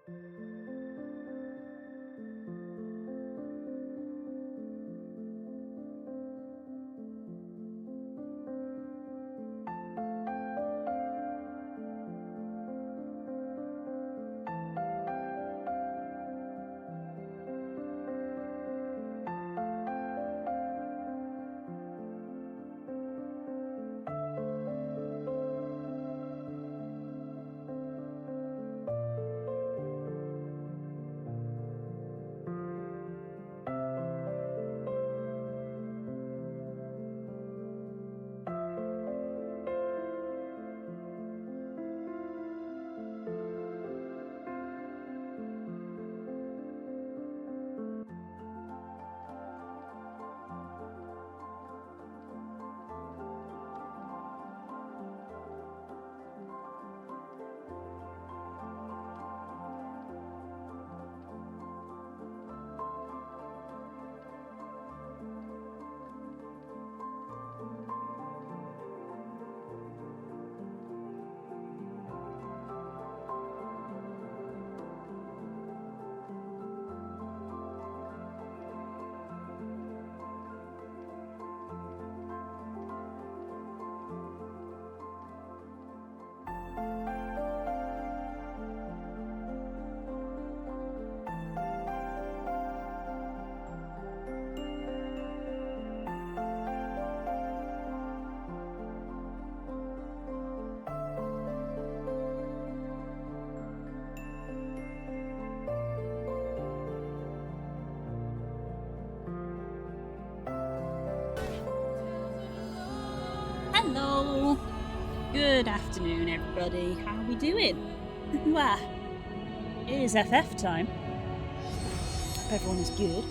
Hello! Good afternoon, everybody. How are we doing? Well, it is FF time. Hope everyone is good.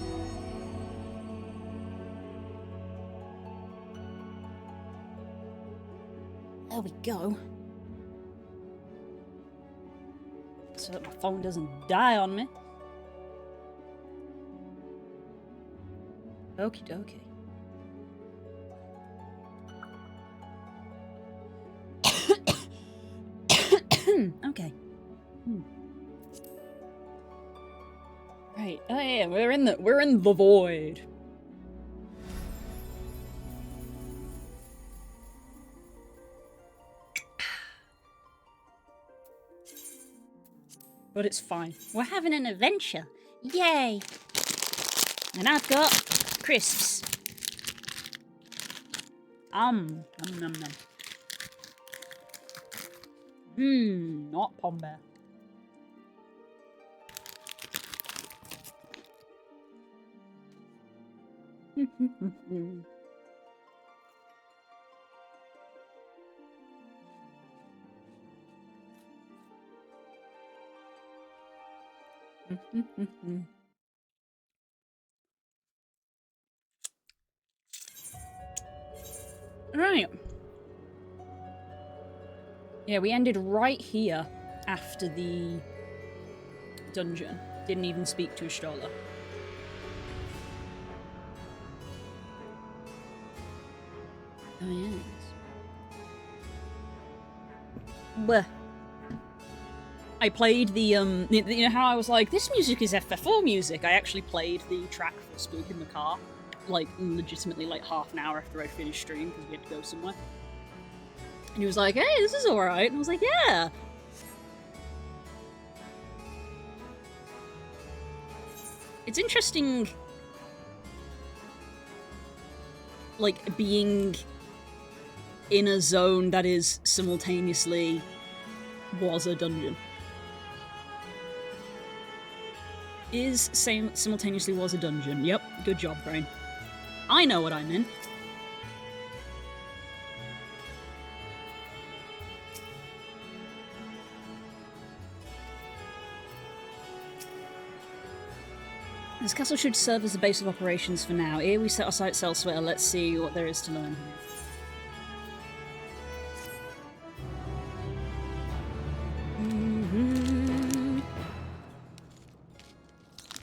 There we go. So that my phone doesn't die on me. Okie dokie. Okay. Right. Oh yeah, we're in the void. But it's fine. We're having an adventure. Yay! And I've got crisps. Nom nom nom. Not Pombear. Right. Yeah, we ended right here after the dungeon. Didn't even speak to Ashtola. Oh, yes. Bleh. I played the, you know how I was like, this music is FF4 music? I actually played the track for Spook in the car, like, legitimately, like, half an hour after I finished stream, because we had to go somewhere. And he was like, hey, this is alright. And I was like, yeah. It's interesting, like, being in a zone that is simultaneously was a dungeon. Simultaneously was a dungeon. Yep, good job, brain. I know what I'm in. This castle should serve as the base of operations for now. Here we set our sights elsewhere. Let's see what there is to learn here.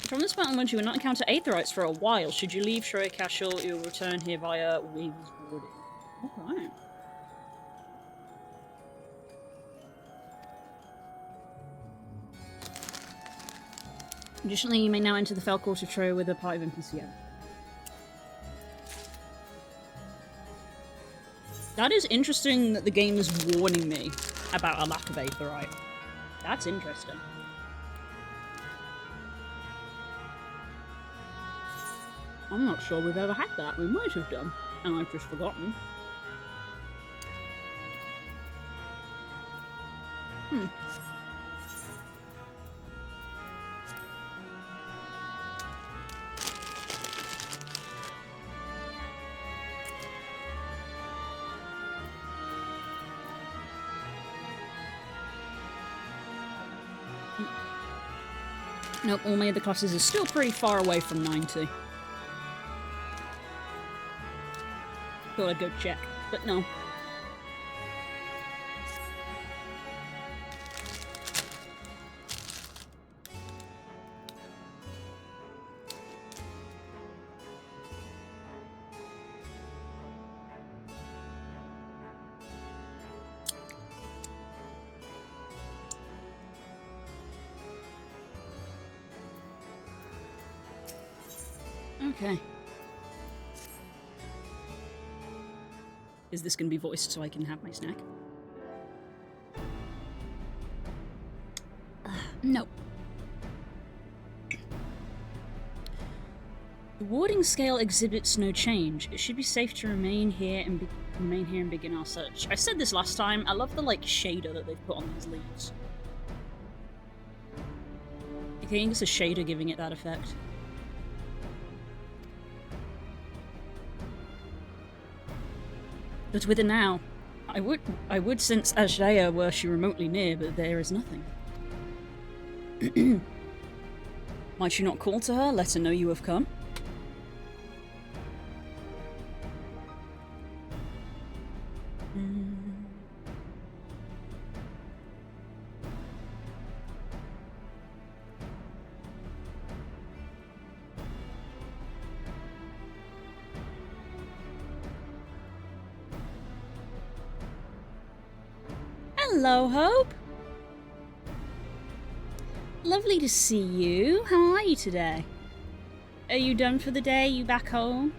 From this point onwards, you will not encounter Aetherites for a while. Should you leave Shroya Castle, you will return here via Waves Boarding. Alright. Additionally, you may now enter the Fell Quarter Trio with a party of NPCs. That is interesting that the game is warning me about a lack of Aetherite. That's interesting. I'm not sure we've ever had that. We might have done, and I've just forgotten. Nope, all my other classes are still pretty far away from 90. Thought I'd go check, but no. Okay. Is this going to be voiced so I can have my snack? No. The warding scale exhibits no change. It should be safe to remain here and begin our search. I said this last time. I love the shader that they've put on these leaves. I think it's a shader giving it that effect. But with it now, I would sense Ajaya were she remotely near, but there is nothing. Might you not call to her, let her know you have come? Hello, Hope. Lovely to see you. How are you today? Are you done for the day? You back home?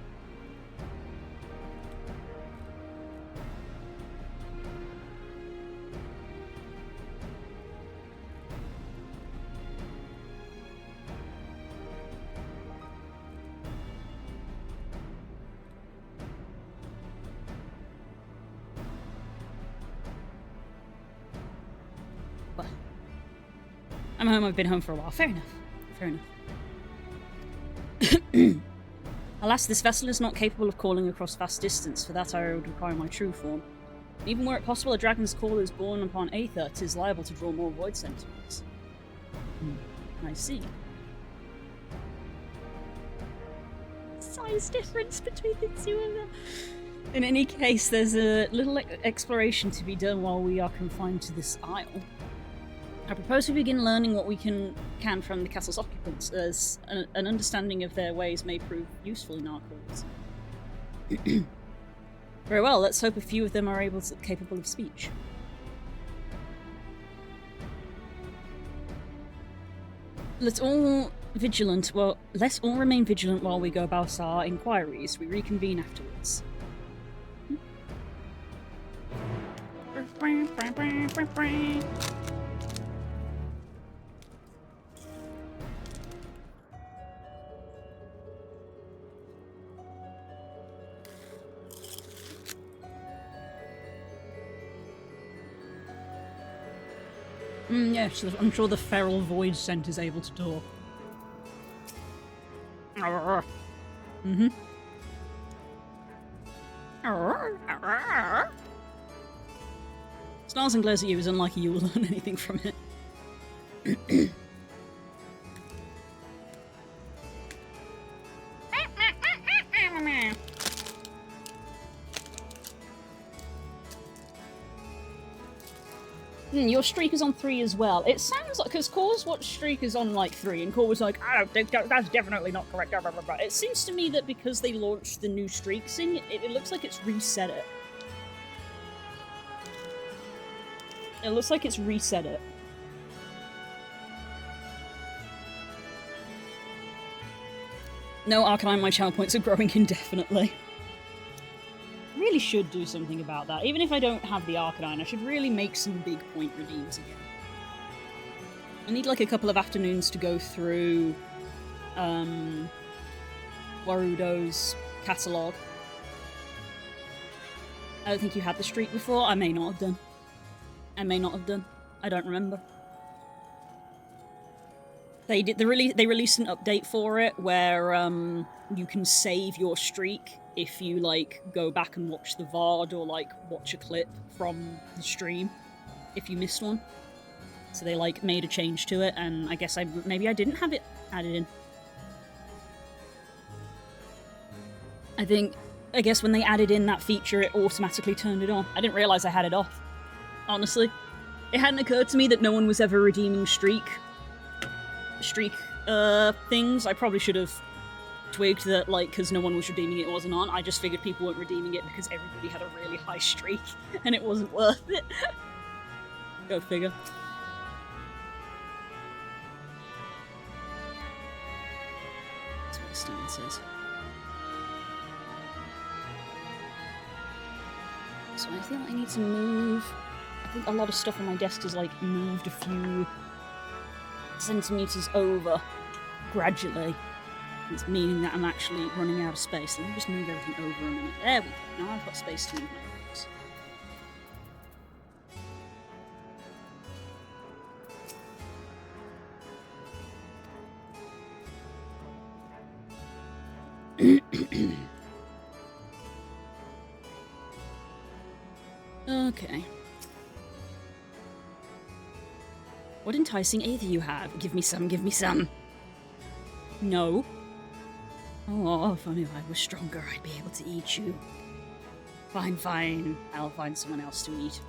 I'm home. I've been home for a while. Fair enough. Fair enough. Alas, this vessel is not capable of calling across vast distance. For that, I would require my true form. Even were it possible, a dragon's call is born upon Aether, 'tis liable to draw more void sentinels. I see. Size difference between the two of them. In any case, there's a little exploration to be done while we are confined to this isle. I propose we begin learning what we can from the castle's occupants, as an understanding of their ways may prove useful in our cause. Very well, let's hope a few of them are capable of speech. Let's all remain vigilant while we go about our inquiries. We reconvene afterwards. Yes, I'm sure the feral void scent is able to talk. Mm-hmm. Snarls and glares at you is unlikely you will learn anything from it. Your streak is on 3 as well. It sounds like, because Core's watched streak is on 3, and Core was like, I don't think that's definitely not correct. Blah, blah, blah. It seems to me that because they launched the new streaks thing, it looks like it's reset it. It looks like it's reset it. No, Arcanine, my channel points are growing indefinitely. Really should do something about that. Even if I don't have the Arcanine, I should really make some big point redeems again. I need like a couple of afternoons to go through Warudo's catalogue. I don't think you had the streak before. I may not have done. I may not have done. I don't remember. They released an update for it where you can save your streak if you like go back and watch the VOD or like watch a clip from the stream if you missed one. So they like made a change to it, and I guess maybe I didn't have it added in. I guess when they added in that feature, it automatically turned it on. I didn't realize I had it off. Honestly, it hadn't occurred to me that no one was ever redeeming streak things. I probably should have twigged that, like, because no one was redeeming it, it wasn't on. I just figured people weren't redeeming it because everybody had a really high streak and it wasn't worth it. Go figure. That's what Steven says. So I feel like I need to move. I think a lot of stuff on my desk is like moved a few centimeters over gradually. It's meaning that I'm actually running out of space. Let me just move everything over a minute. There we go. Now I've got space to move my things. Okay. What enticing aether you have? Give me some, give me some. No. Oh, if only I was stronger, I'd be able to eat you. Fine, fine. I'll find someone else to eat.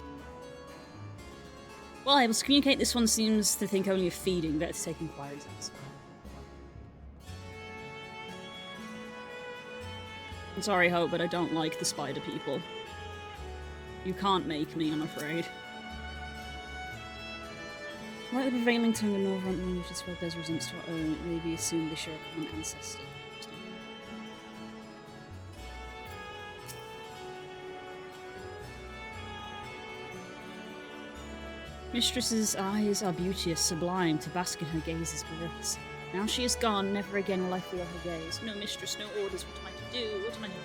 Well, able to communicate, this one seems to think only of feeding. Better to take inquiries elsewhere. I'm sorry, Hope, but I don't like the spider people. You can't make me, I'm afraid. Like the prevailing tongue of Northront language is where there's resemblance to our own, it may be assumed they share a common ancestor. Mistress's eyes are beauteous, sublime, to bask in her gaze is bliss. Now she is gone, never again will I feel her gaze. No mistress, no orders, what am I to do? What am I to do?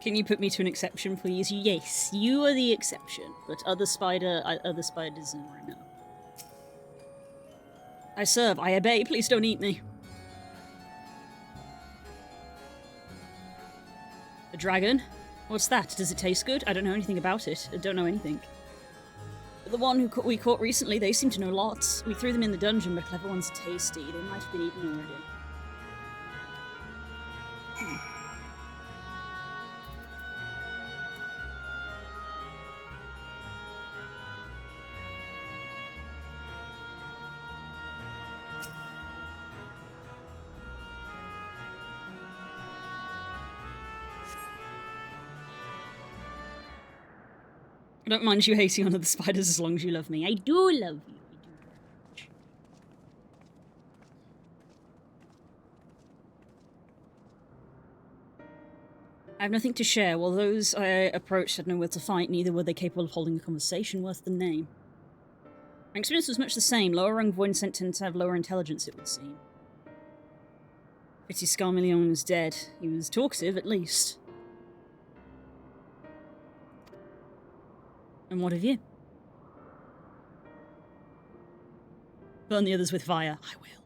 Can you put me to an exception, please? Yes, you are the exception, but other spiders are no. I serve, I obey, please don't eat me. A dragon? What's that? Does it taste good? I don't know anything about it. I don't know anything. But the one who we caught recently, they seem to know lots. We threw them in the dungeon, but clever ones are tasty. They might have been eaten already. I don't mind you hating on other spiders as long as you love me. I do love you. I do. I have nothing to share. While those I approached had nowhere to fight, neither were they capable of holding a conversation worth the name. My experience was much the same. Lower rung void sent tend to have lower intelligence, it would seem. Pity Scarmillion was dead. He was talkative, at least. And what of you? Burn the others with fire. I will.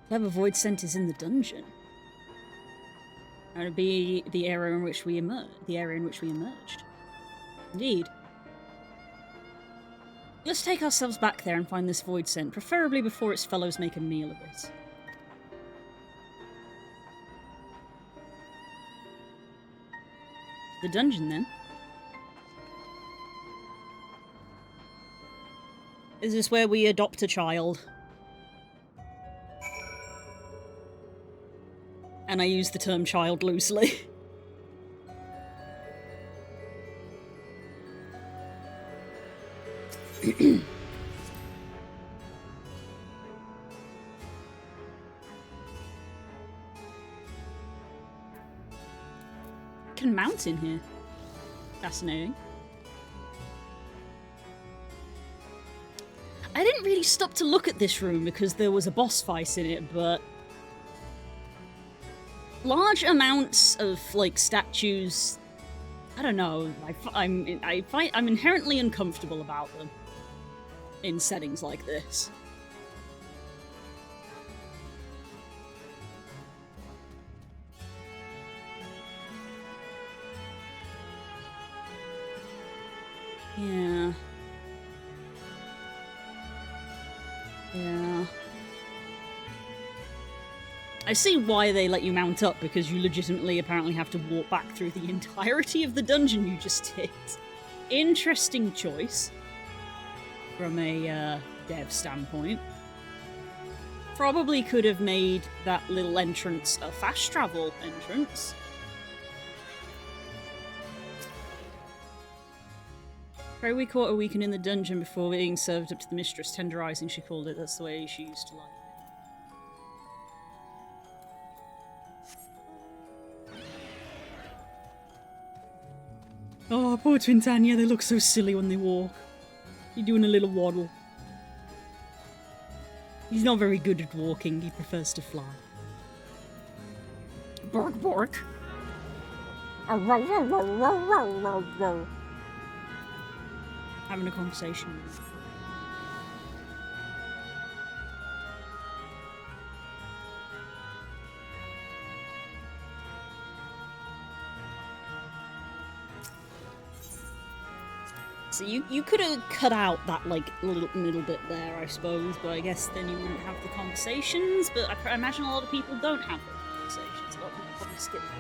Clever void scent is in the dungeon. That would be the area in which we emerged. Indeed. Let's take ourselves back there and find this void scent, preferably before its fellows make a meal of it. The dungeon, then. Is this where we adopt a child? And I use the term child loosely. can mount in here. Fascinating. I didn't really stop to look at this room because there was a boss fight in it, but large amounts of like statues, I don't know. I'm inherently uncomfortable about them in settings like this. Yeah. Yeah. I see why they let you mount up, because you legitimately apparently have to walk back through the entirety of the dungeon you just did. Interesting choice from a dev standpoint. Probably could have made that little entrance a fast travel entrance. Pray we caught a weekend in the dungeon before being served up to the mistress. Tenderizing, she called it. That's the way she used to like it. Oh, poor Twintania, they look so silly when they walk. You're doing a little waddle. He's not very good at walking, he prefers to fly. Bark, bark. Having a conversation with him. So you could have cut out that like little bit there, I suppose, but I guess then you wouldn't have the conversations. But I imagine a lot of people don't have those conversations. A lot of people probably skip them.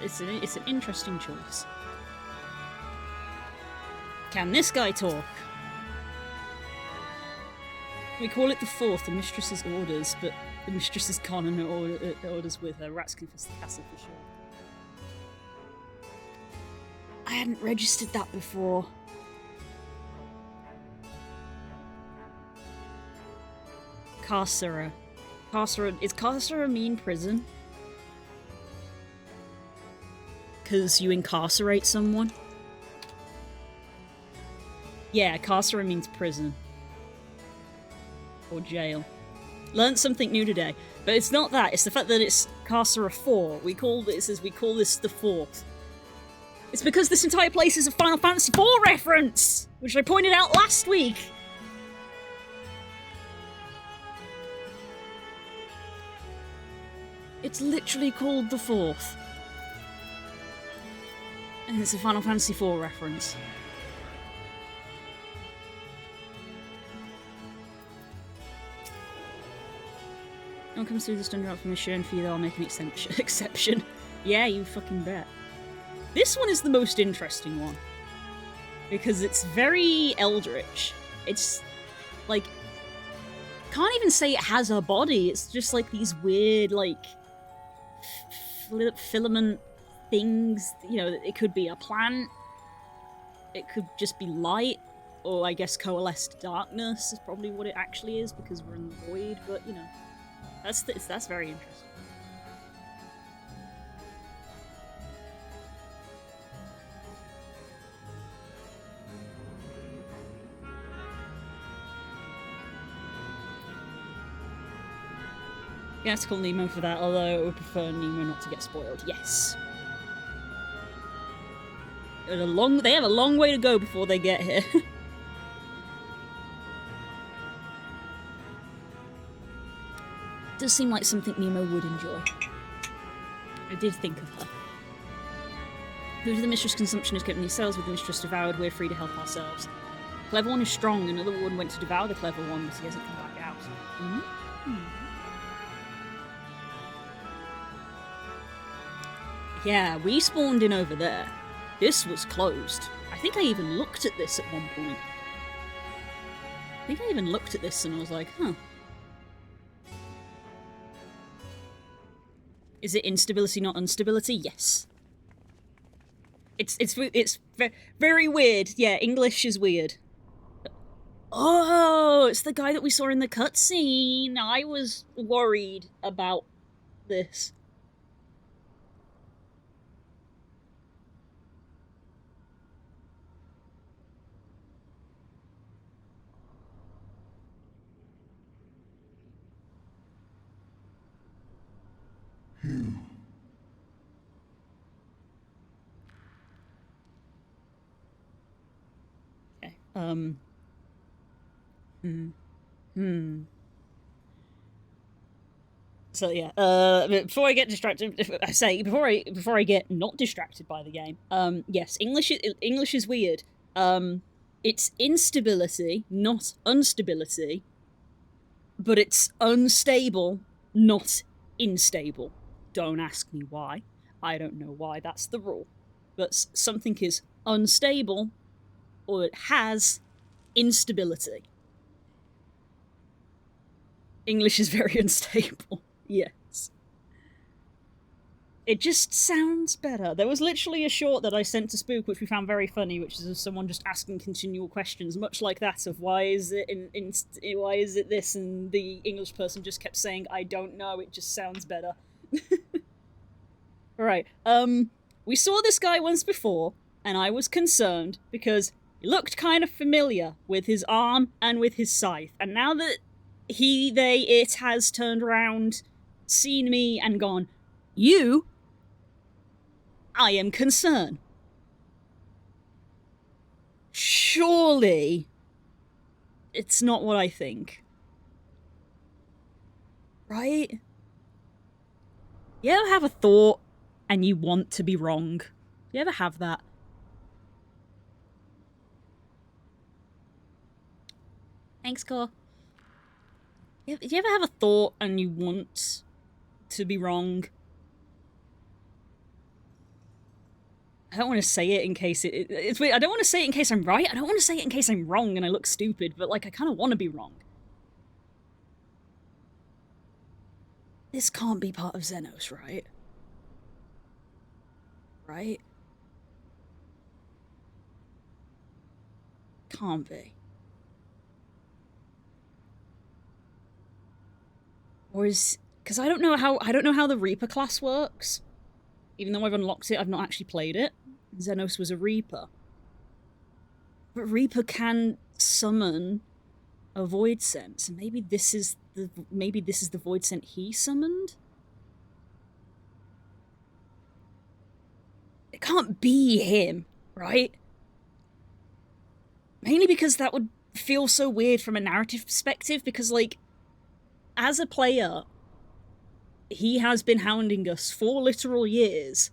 It's an interesting choice. Can this guy talk? We call it the fourth, the mistress's orders, but the mistress is gone and her orders with her. Rats confess the castle for sure. I hadn't registered that before. Carcera. Is carcera mean prison? Because you incarcerate someone? Yeah, carcera means prison. Or jail. Learned something new today. But it's not that, it's the fact that it's Carcera 4. We call this the fourth. It's because this entire place is a Final Fantasy IV reference! Which I pointed out last week! It's literally called the fourth. And it's a Final Fantasy IV reference. No one comes through this dungeon for mission for you, I'll make an exception. Yeah, you fucking bet. This one is the most interesting one. Because it's very eldritch. It's, like... Can't even say it has a body, it's just like these weird, like... filament things. You know, it could be a plant. It could just be light. Or, I guess, coalesced darkness is probably what it actually is, because we're in the void, but, you know. That's very interesting. You have to call Nemo for that, although I would prefer Nemo not to get spoiled. Yes. They have a long way to go before they get here. Does seem like something Nemo would enjoy. I did think of her. Who to the mistress consumption is kept in these cells with the mistress devoured, we're free to help ourselves. Clever one is strong, another one went to devour the clever one, but he hasn't come back out. Yeah, we spawned in over there. This was closed. I think I even looked at this at one point. I think I even looked at this and I was like, huh. Is it instability, not instability? Yes. It's very weird. Yeah, English is weird. Oh, it's the guy that we saw in the cutscene. I was worried about this. Okay. So yeah, before I get distracted, before I get not distracted by the game, yes, English is weird. It's instability, not instability, but it's unstable, not unstable. Don't ask me why. I don't know why that's the rule, but something is unstable, or it has instability. English is very unstable. Yes. It just sounds better. There was literally a short that I sent to Spook, which we found very funny, which is of someone just asking continual questions, much like that of why is it why is it this, and the English person just kept saying, "I don't know. It just sounds better." Right. We saw this guy once before, and I was concerned because he looked kind of familiar with his arm and with his scythe, and now that it has turned around, seen me, and gone, "You." I am concerned. Surely it's not what I think. Right? You ever have a thought and you want to be wrong? You ever have that? Thanks, Core. You ever have a thought and you want to be wrong? I don't want to say it in case it's weird. I don't want to say it in case I'm right. I don't want to say it in case I'm wrong and I look stupid, but like I kind of want to be wrong. This can't be part of Xenos, right? Right? Can't be. Or is because I don't know how the Reaper class works. Even though I've unlocked it, I've not actually played it. Xenos was a Reaper. But Reaper can summon a void sense, and maybe this is the void scent he summoned? It can't be him, right? Mainly because that would feel so weird from a narrative perspective, because like as a player, he has been hounding us for literal years.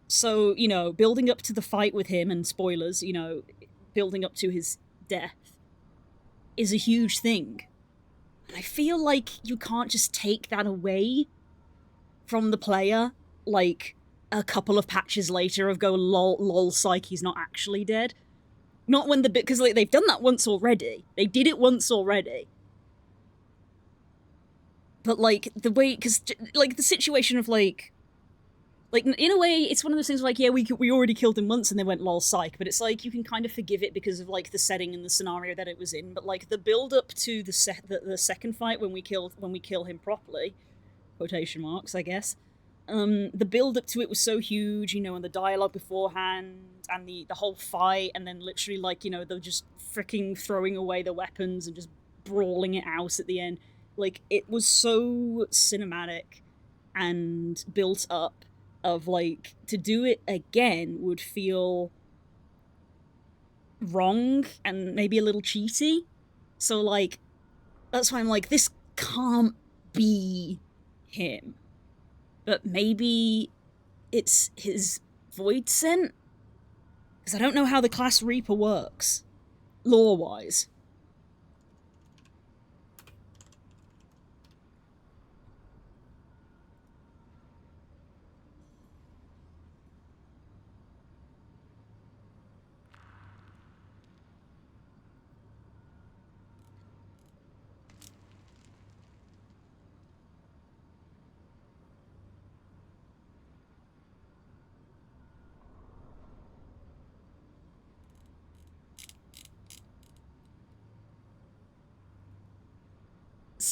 So, you know, building up to the fight with him, and spoilers, you know, building up to his death is a huge thing. And I feel like you can't just take that away from the player, like a couple of patches later of go, lol, psych, he's not actually dead. Not when the bit, because like, they've done that once already. They did it once already. But like the way, because like the situation of like in a way, it's one of those things like, yeah, we already killed him once and they went lol psych, but it's like you can kind of forgive it because of like the setting and the scenario that it was in. But like the build up to the second fight when we kill him properly, quotation marks, I guess. The build up to it was so huge, you know, and the dialogue beforehand and the whole fight, and then literally like, you know, they're just freaking throwing away the weapons and just brawling it out at the end. Like it was so cinematic and built up, of like to do it again would feel wrong and maybe a little cheaty. So like that's why I'm like, this can't be him. But maybe it's his void scent? Because I don't know how the class Reaper works, lore-wise.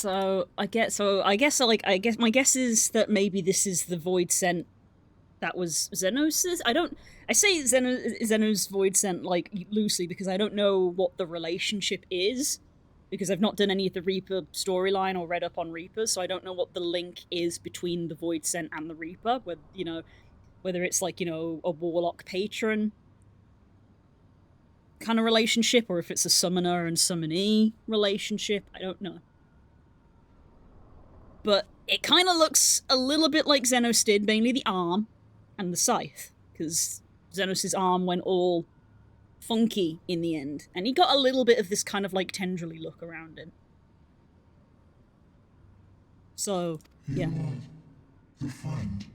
I guess my guess is that maybe this is the void scent that was Xenos'. I say Xenos void scent like loosely because I don't know what the relationship is, because I've not done any of the Reaper storyline or read up on Reapers, so I don't know what the link is between the void scent and the Reaper. Whether it's like, a warlock patron kind of relationship, or if it's a summoner and summonee relationship. I don't know. But it kind of looks a little bit like Xenos did, mainly the arm and the scythe, because Xenos' arm went all funky in the end, and he got a little bit of this kind of like tendrily look around him. So, yeah. The friend.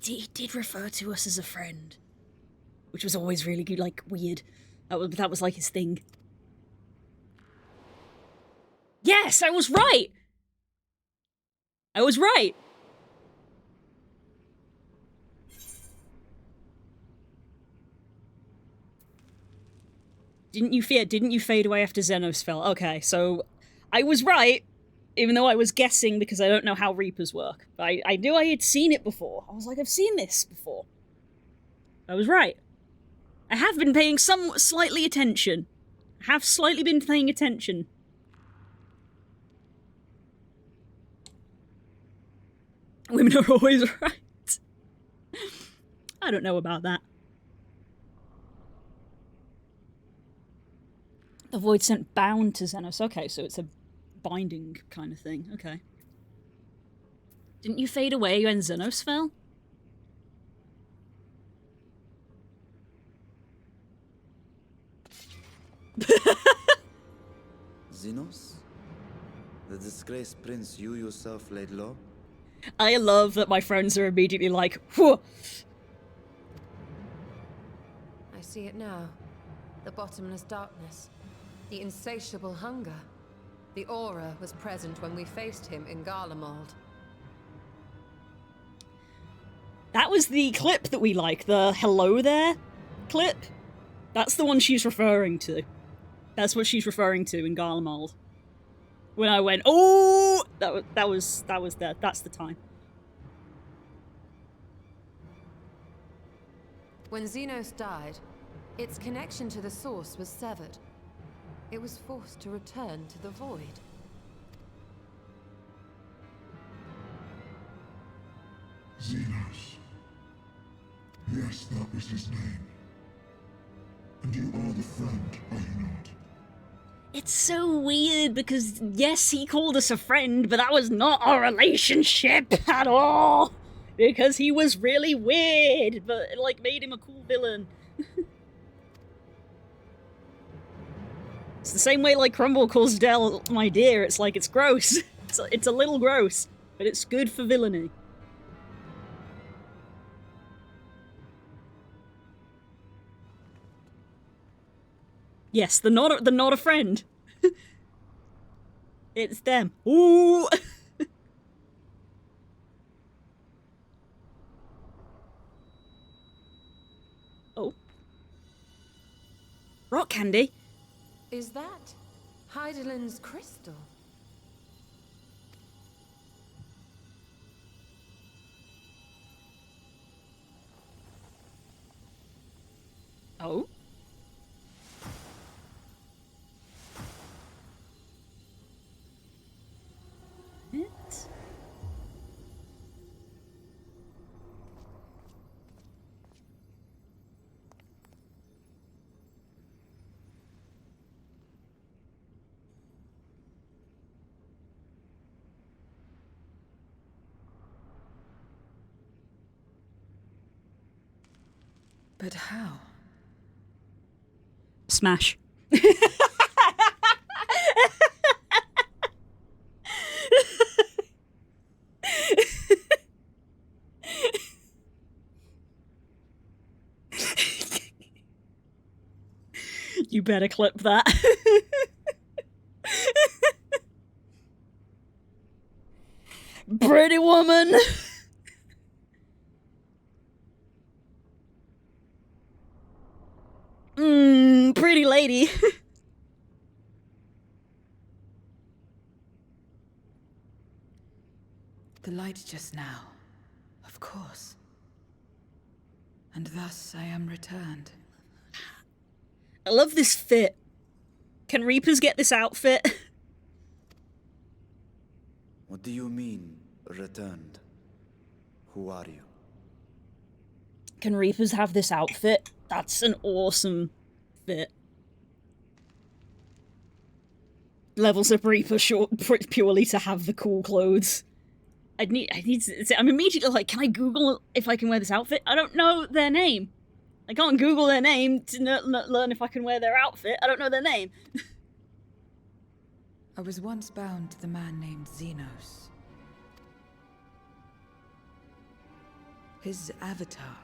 He did refer to us as a friend, which was always really good, like weird. That was like his thing. Yes, I was right. I was right. Didn't you fade away after Xenos fell? Okay, so I was right, even though I was guessing because I don't know how Reapers work. I knew I had seen it before. I was like, I've seen this before. I was right. I have been paying slightly attention. I have slightly been paying attention. Women are always right. I don't know about that. The void scent bound to Xenos. Okay, so it's a binding kind of thing. Okay. Didn't you fade away when Xenos fell? Xenos? The disgraced prince you yourself laid low? I love that my friends are immediately like, whew. I see it now. The bottomless darkness. The insatiable hunger. The aura was present when we faced him in Garlemald. That was the clip that we like, the hello there clip. That's the one she's referring to. That's what she's referring to in Garlemald. When I went, oh, that's the time. When Xenos died, its connection to the source was severed. It was forced to return to the void. Xenos. Yes, that was his name. And you are the friend, are you not? It's so weird because, yes, he called us a friend, but that was not our relationship at all. Because he was really weird, but it, like, made him a cool villain. It's the same way, like, Crumble calls Dell my dear. It's like, it's gross. It's a little gross, but it's good for villainy. Yes, they're not a friend. It's them. Ooh. Oh. Rock candy. Is that Heidelin's crystal? Oh. It. But how? Smash. You better clip that. Pretty woman. Pretty lady. lady. The light just now. Of course. And thus I am returned. I love this fit. Can Reapers get this outfit? What do you mean, returned? Who are you? Can Reapers have this outfit? That's an awesome fit. Levels up Reaper short purely to have the cool clothes. I need to, I'm immediately like, can I Google if I can wear this outfit? I don't know their name. I can't Google their name to learn if I can wear their outfit. I don't know their name. I was once bound to the man named Xenos. His avatar,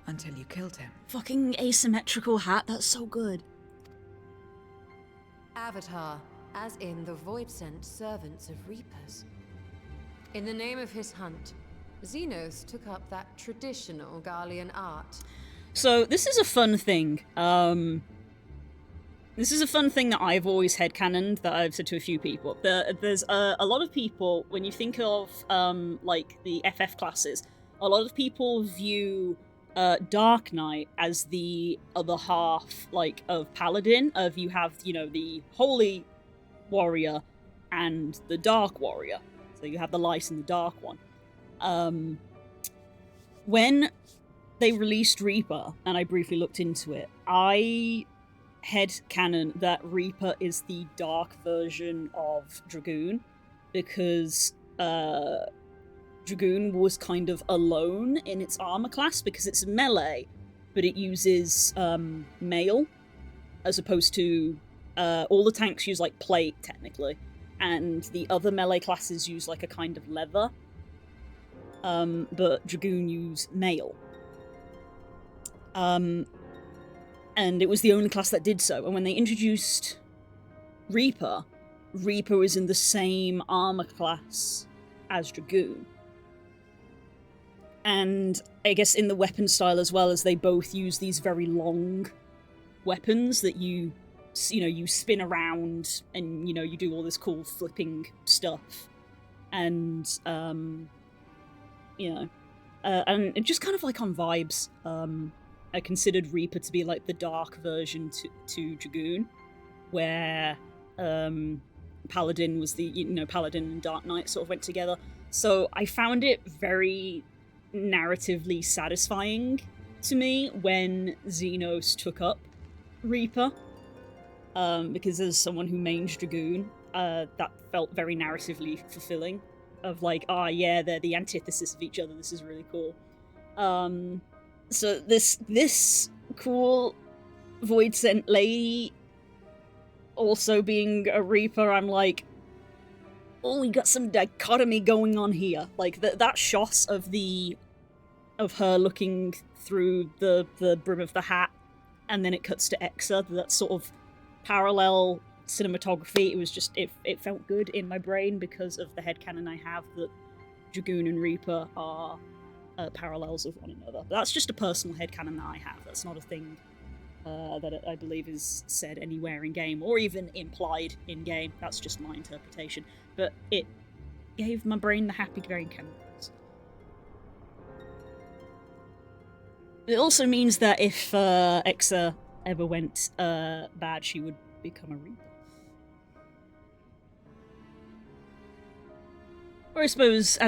until you killed him. Fucking asymmetrical hat, that's so good. Avatar, as in the void-sent servants of Reapers. In the name of his hunt, Xenos took up that traditional Garlean art. So this is a fun thing. This is a fun thing that I've always headcanoned, that I've said to a few people. There's a lot of people, when you think of like the FF classes, a lot of people view Dark Knight as the other half, like, of Paladin. Of you have, you know, the Holy Warrior and the Dark Warrior. So you have the light and the dark one. When they released Reaper, and I briefly looked into it, I headcanon that Reaper is the dark version of Dragoon, because Dragoon was kind of alone in its armor class, because it's melee, but it uses mail, as opposed to all the tanks use like plate, technically, and the other melee classes use like a kind of leather, but Dragoon use mail. And it was the only class that did so. And when they introduced Reaper, Reaper is in the same armor class as Dragoon. And I guess in the weapon style as well, as they both use these very long weapons that you spin around and, you do all this cool flipping stuff. And, and it just kind of like on vibes. I considered Reaper to be like the dark version to Dragoon, where Paladin was the, Paladin and Dark Knight sort of went together. So I found it very narratively satisfying to me when Xenos took up Reaper, because as someone who mains Dragoon, that felt very narratively fulfilling, of like, yeah, they're the antithesis of each other, this is really cool. So this cool Void Sent lady also being a Reaper, I'm like, oh, we got some dichotomy going on here. Like, that shot of her looking through the brim of the hat, and then it cuts to Exa, that sort of parallel cinematography, it was just, it felt good in my brain because of the headcanon I have that Dragoon and Reaper are parallels of one another. But that's just a personal headcanon that I have. That's not a thing that I believe is said anywhere in game, or even implied in game. That's just my interpretation. But it gave my brain the happy brain chemicals. It also means that if Exa ever went bad, she would become a Reaper. Or I suppose,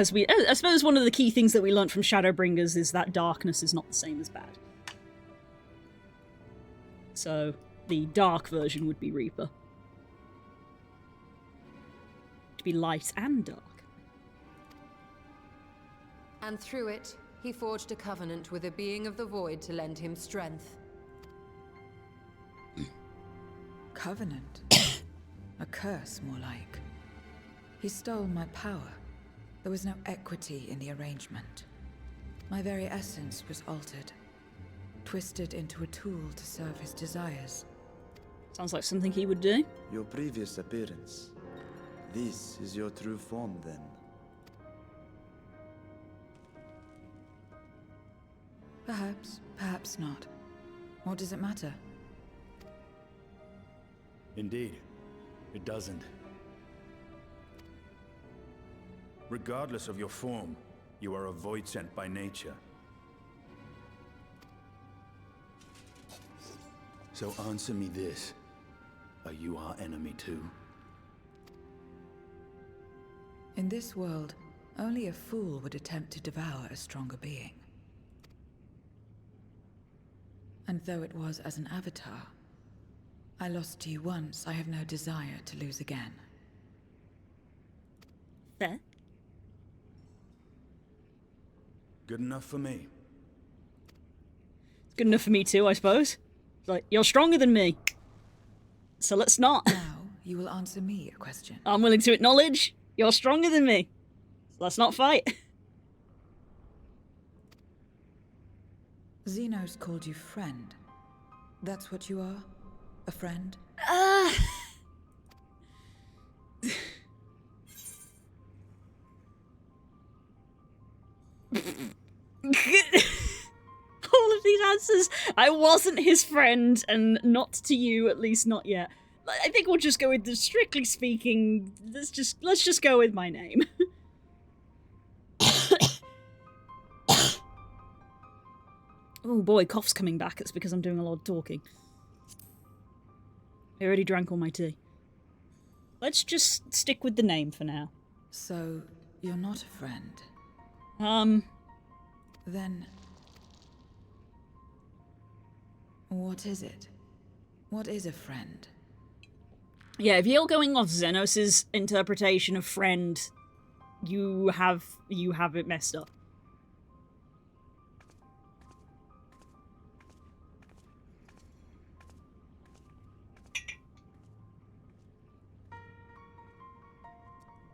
one of the key things that we learnt from Shadowbringers is that darkness is not the same as bad. So, the dark version would be Reaper. To be light and dark. And through it, he forged a covenant with a being of the void to lend him strength. Covenant? A curse, more like. He stole my power. There was no equity in the arrangement. My very essence was altered, twisted into a tool to serve his desires. Sounds like something he would do. Your previous appearance. This is your true form, then. Perhaps, perhaps not. What does it matter? Indeed, it doesn't. Regardless of your form, you are a void sent by nature. So answer me this. Are you our enemy too? In this world, only a fool would attempt to devour a stronger being. And though it was as an avatar, I lost to you once, I have no desire to lose again. Fair. Good enough for me. It's good enough for me too, I suppose. It's like, you're stronger than me. So let's not. Now, you will answer me a question. I'm willing to acknowledge you're stronger than me. So let's not fight. Xenos called you friend. That's what you are? A friend? All of these answers. I wasn't his friend, and not to you, at least not yet. I think we'll just go with the strictly speaking. Let's just go with my name. Oh boy, cough's coming back. It's because I'm doing a lot of talking. I already drank all my tea. Let's just stick with the name for now. So, you're not a friend? Then... what is it? What is a friend? Yeah, if you're going off Xenos' interpretation of friend, you have it messed up.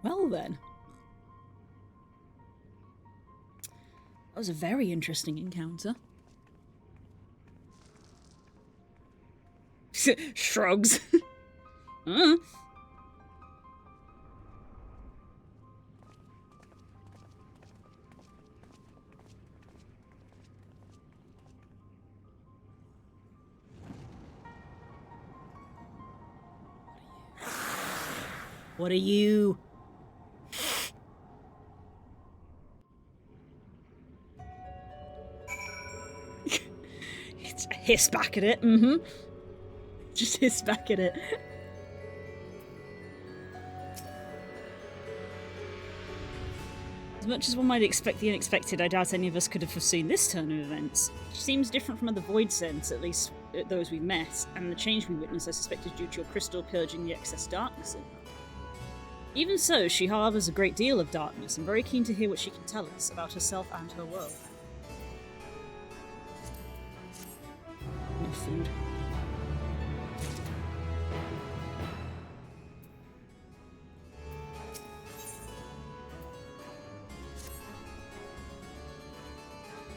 Well then. That was a very interesting encounter. Shrugs. What are you? It's a hiss back at it, Just hiss back at it. As much as one might expect the unexpected, I doubt any of us could have foreseen this turn of events. She seems different from other Void Scents, at least those we met, and the change we witnessed I suspect is due to your crystal purging the excess darkness in her. Even so, she harbours a great deal of darkness. I'm very keen to hear what she can tell us about herself and her world. No food.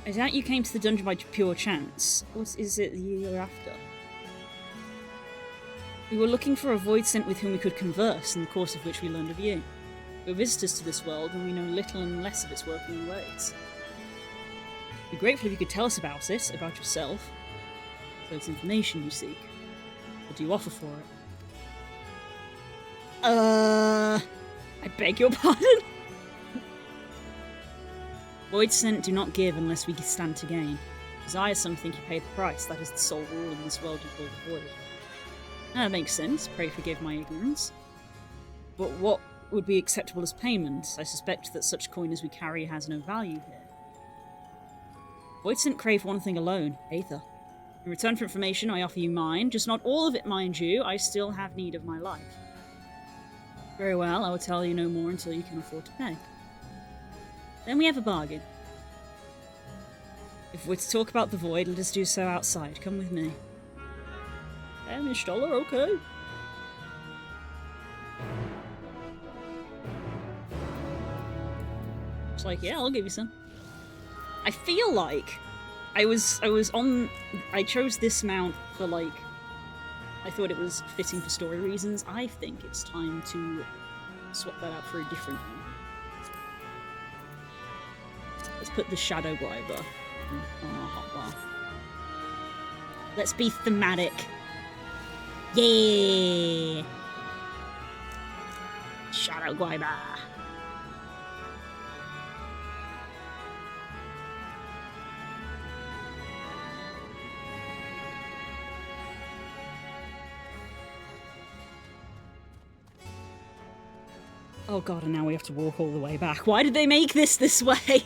I doubt you came to the dungeon by pure chance. What is it you're after? We were looking for a void scent with whom we could converse, in the course of which we learned of you. We're visitors to this world, and we know little and less of its working ways. We'd be grateful if you could tell us about it, about yourself. So it's information you seek. What do you offer for it? I beg your pardon? Void scent do not give unless we stand to gain. Desire something, you pay the price. That is the sole rule in this world you call the void. That makes sense. Pray forgive my ignorance. But what would be acceptable as payment? I suspect that such coin as we carry has no value here. Void scent crave one thing alone, Aether. In return for information, I offer you mine. Just not all of it, mind you. I still have need of my life. Very well, I will tell you no more until you can afford to pay. Then we have a bargain. If we're to talk about the void, let us do so outside. Come with me. Miss Dollar, okay. It's like, yeah, I'll give you some. I feel like I chose this mount for, like, I thought it was fitting for story reasons. I think it's time to swap that out for a different one. Let's put the Shadow Glider on our hotbar. Let's be thematic. Yeah! Shadow Guayba. Oh god, and now we have to walk all the way back. Why did they make this way?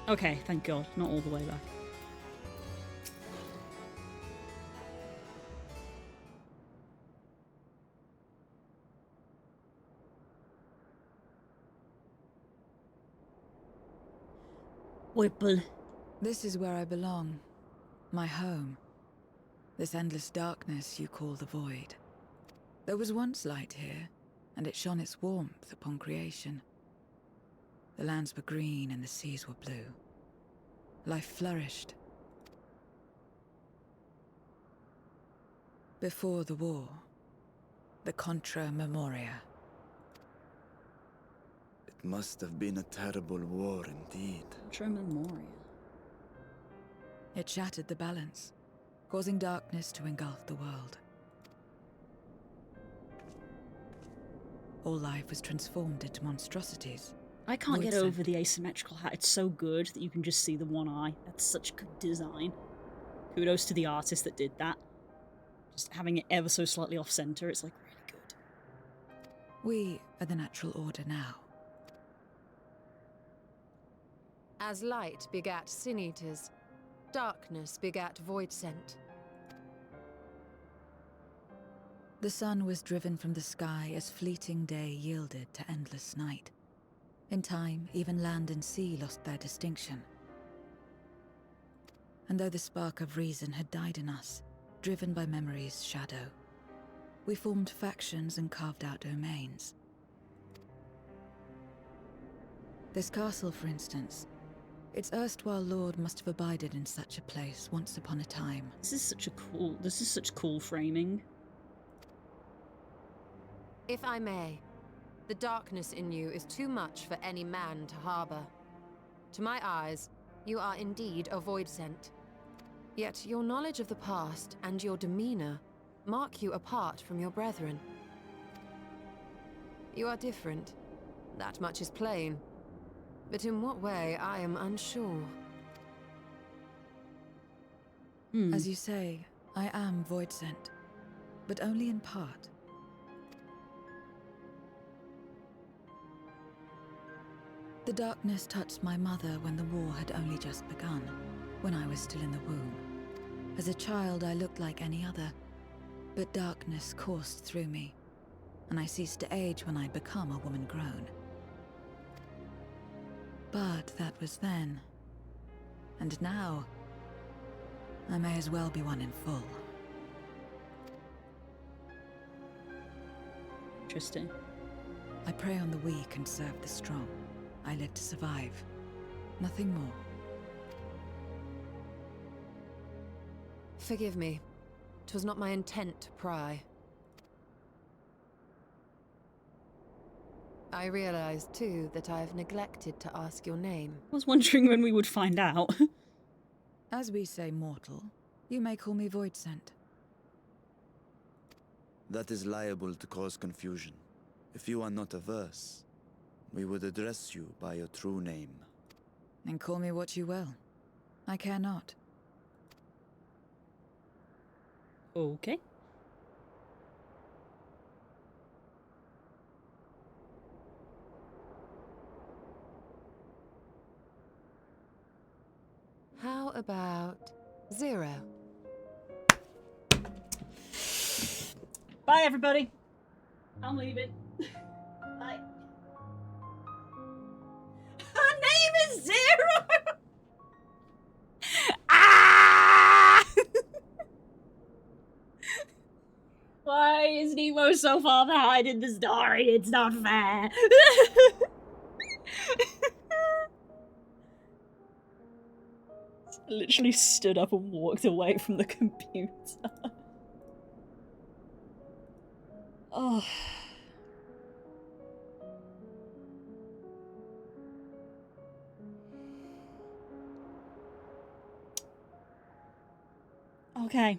Okay, thank god, not all the way back. Whipple. This is where I belong. My home. This endless darkness you call the Void. There was once light here, and it shone its warmth upon creation. The lands were green and the seas were blue. Life flourished. Before the war, the Contra Memoria. It must have been a terrible war indeed. Contra Memoria. It shattered the balance, causing darkness to engulf the world. All life was transformed into monstrosities. I can't get Void over scent. the asymmetrical hat. It's so good that you can just see the one eye. That's such good design. Kudos to the artist that did that. Just having it ever so slightly off-center, it's like really good. We are the natural order now. As light begat sin eaters, darkness begat void scent. The sun was driven from the sky as fleeting day yielded to endless night. In time, even land and sea lost their distinction. And though the spark of reason had died in us, driven by memory's shadow, we formed factions and carved out domains. This castle, for instance, its erstwhile lord must have abided in such a place once upon a time. This is such cool framing. If I may, the darkness in you is too much for any man to harbor. To my eyes, you are indeed a void scent. Yet your knowledge of the past and your demeanor mark you apart from your brethren. You are different. That much is plain. But in what way, I am unsure. As you say, I am void scent, but only in part. The darkness touched my mother when the war had only just begun, when I was still in the womb. As a child, I looked like any other, but darkness coursed through me, and I ceased to age when I'd become a woman grown. But that was then. And now, I may as well be one in full. Interesting. I prey on the weak and serve the strong. I live to survive. Nothing more. Forgive me. 'Twas not my intent to pry. I realize, too, that I've neglected to ask your name. I was wondering when we would find out. As we say mortal, you may call me void scent. That is liable to cause confusion. If you are not averse, we would address you by your true name. And call me what you will. I care not. Okay. How about 0? Bye, everybody. I'm leaving. Bye. Her name is Zero! Ah! Why is Nemo so far behind in the story? It's not fair. Literally stood up and walked away from the computer. Oh. Okay.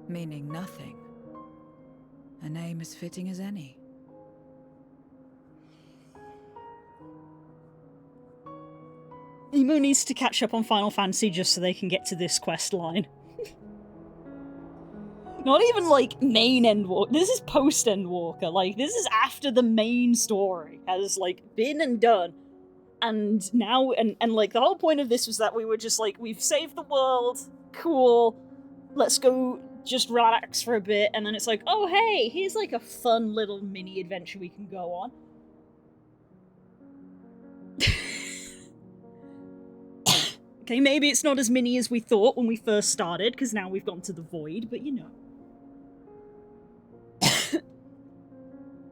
Meaning nothing. A name as fitting as any. Emu needs to catch up on Final Fantasy just so they can get to this quest line. Not even, like, main Endwalker. This is post-Endwalker. Like, this is after the main story has, like, been and done. And now, and like, the whole point of this was that we were just like, we've saved the world, cool, let's go just relax for a bit, and then it's like, oh hey, here's like a fun little mini adventure we can go on. Okay, maybe it's not as mini as we thought when we first started, because now we've gone to the void, but you know.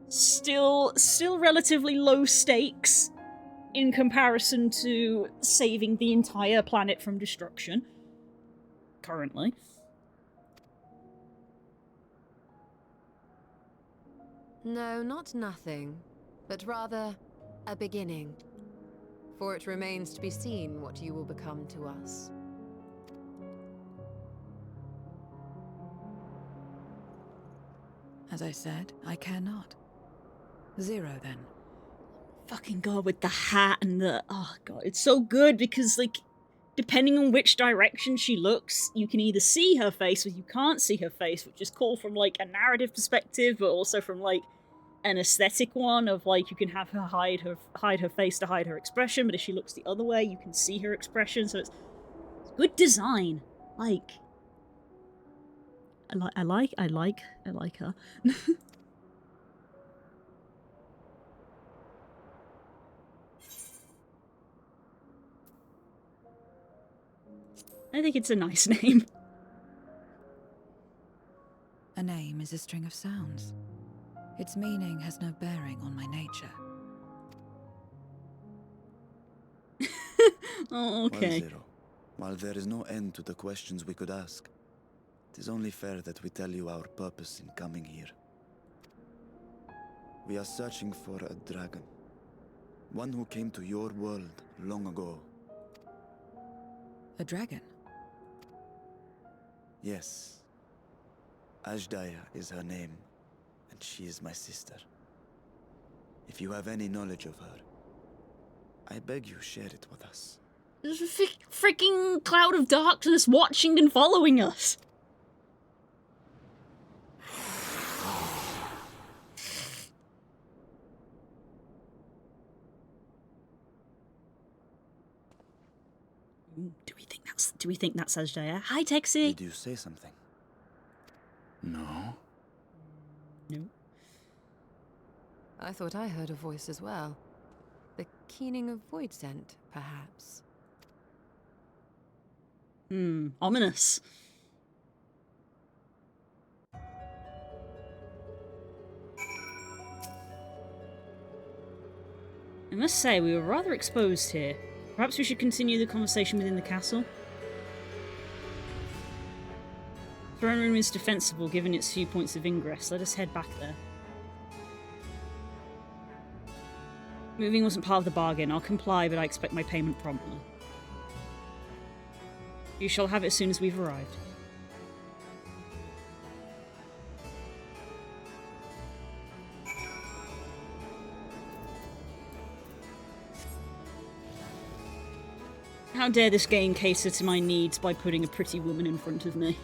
Still relatively low stakes in comparison to saving the entire planet from destruction. Currently. No, not nothing, but rather a beginning. For it remains to be seen what you will become to us. As I said, I care not. 0 then. Fucking god, with the hat and the... Oh god, it's so good because, like, depending on which direction she looks, you can either see her face or you can't see her face, which is cool from, like, a narrative perspective, but also from, like, an aesthetic one of, like, you can have her hide her face to hide her expression, but if she looks the other way, you can see her expression, so it's good design. Like... I like her. I think it's a nice name. A name is a string of sounds. Its meaning has no bearing on my nature. Oh, okay. Well, Zero, while there is no end to the questions we could ask, it is only fair that we tell you our purpose in coming here. We are searching for a dragon. One who came to your world long ago. A dragon? Yes. Ajdaya is her name, and she is my sister. If you have any knowledge of her, I beg you share it with us. There's a freaking cloud of darkness watching and following us. Do we think that's Ajdaya? Hi, Texie. Did you say something? No. No. I thought I heard a voice as well. The keening of void scent, perhaps. Ominous. I must say, we were rather exposed here. Perhaps we should continue the conversation within the castle? Throne room is defensible given its few points of ingress. Let us head back there. Moving wasn't part of the bargain. I'll comply, but I expect my payment promptly. You shall have it as soon as we've arrived. How dare this game cater to my needs by putting a pretty woman in front of me?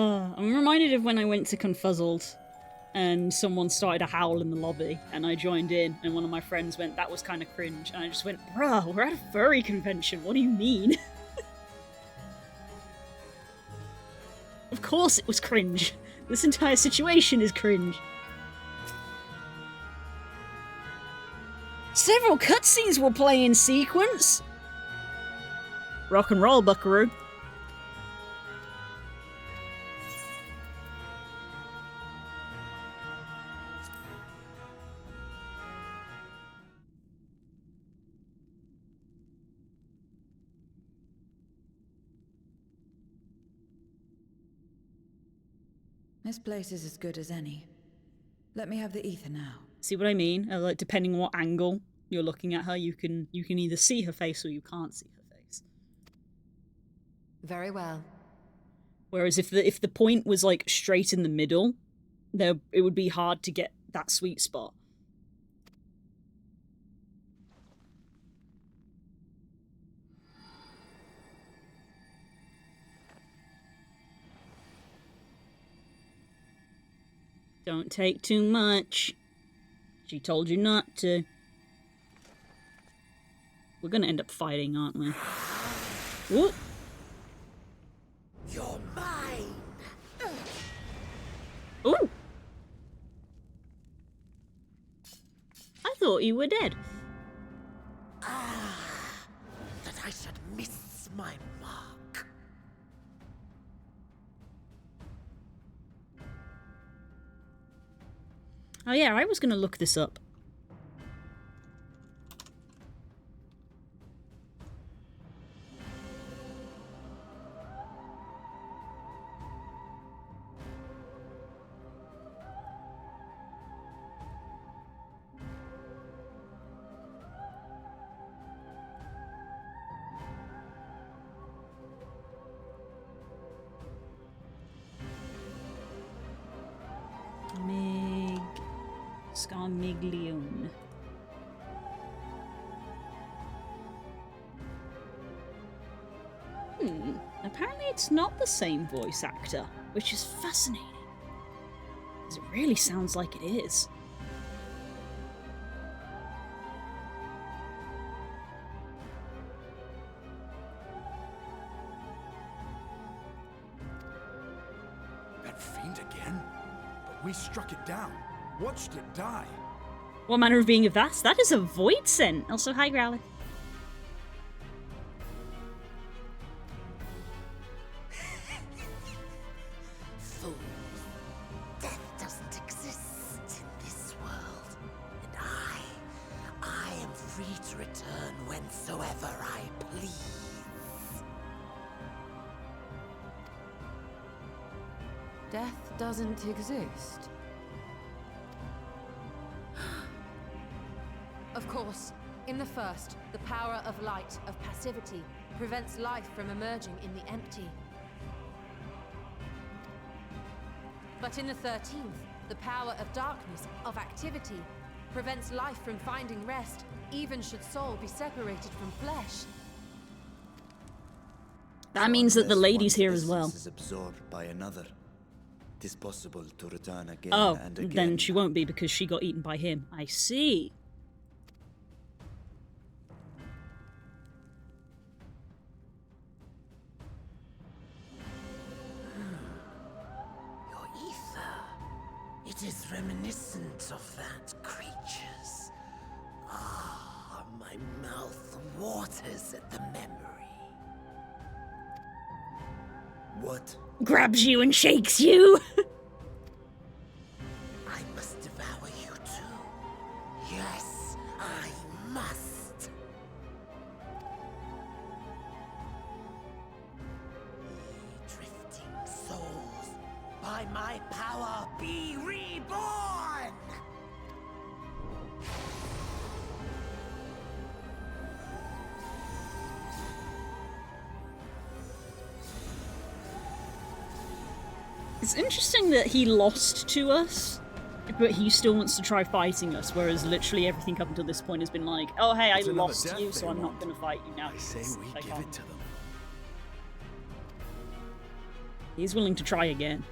I'm reminded of when I went to Confuzzled and someone started a howl in the lobby, and I joined in, and one of my friends went, "That was kind of cringe," and I just went, "Bruh, we're at a furry convention, what do you mean?" Of course it was cringe. This entire situation is cringe. Several cutscenes will play in sequence. Rock and roll, buckaroo. This place is as good as any. Let me have the ether now. See what I mean? Like, depending on what angle you're looking at her, you can either see her face or you can't see her face. Very well. Whereas if the point was like straight in the middle, it would be hard to get that sweet spot. Don't take too much. She told you not to. We're gonna end up fighting, aren't we? Whoop. You're mine! Ooh! I thought you were dead. That I should miss my mark. Oh yeah, I was gonna look this up. Scarmiglione. Apparently it's not the same voice actor, which is fascinating. Because it really sounds like it is. That fiend again? But we struck it down. Watched it die. What manner of being of that? That is a void scent. Also, hi, Growler. Fools. Death doesn't exist in this world. And I am free to return whensoever I please. Death doesn't exist. Of course, in the first, the power of light, of passivity, prevents life from emerging in the empty. But in the 13th, the power of darkness, of activity, prevents life from finding rest, even should soul be separated from flesh. That means that the Unless lady's one's here as well. essence is absorbed by another, it is possible to return again Oh, and again. then she won't be because she got eaten by him. I see. Your ether. It is reminiscent of that creature's. Ah, my mouth waters at the memory. What? Grabs you and shakes you. I must devour you too. Yes, I must. Ye drifting souls, by my power be reborn! It's interesting that he lost to us, but he still wants to try fighting us, whereas literally everything up until this point has been like, oh hey, I It's another lost death you, so they I'm not want. going to fight you now. I say we I give can't. it to them. He's willing to try again.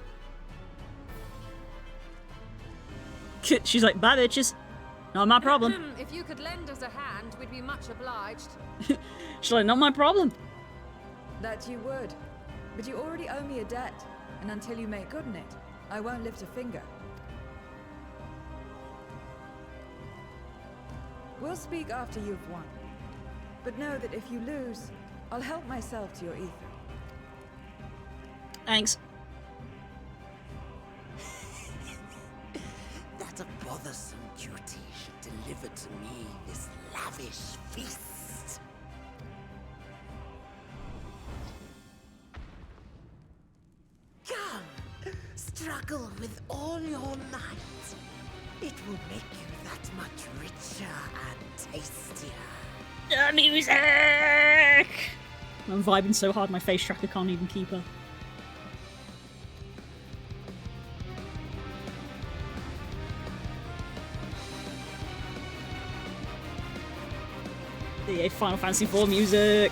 She's like, bye, bitches. Not my problem. If you could lend us a hand, we'd be much obliged. She's like, not my problem. That you would. But you already owe me a debt, and until you make good on it, I won't lift a finger. We'll speak after you've won. But know that if you lose, I'll help myself to your ether. Thanks. That a bothersome duty should deliver to me this lavish feast. Come, struggle with all your might. It will make you that much richer and tastier. The music! I'm vibing so hard my face tracker can't even keep up. The Final Fantasy IV music.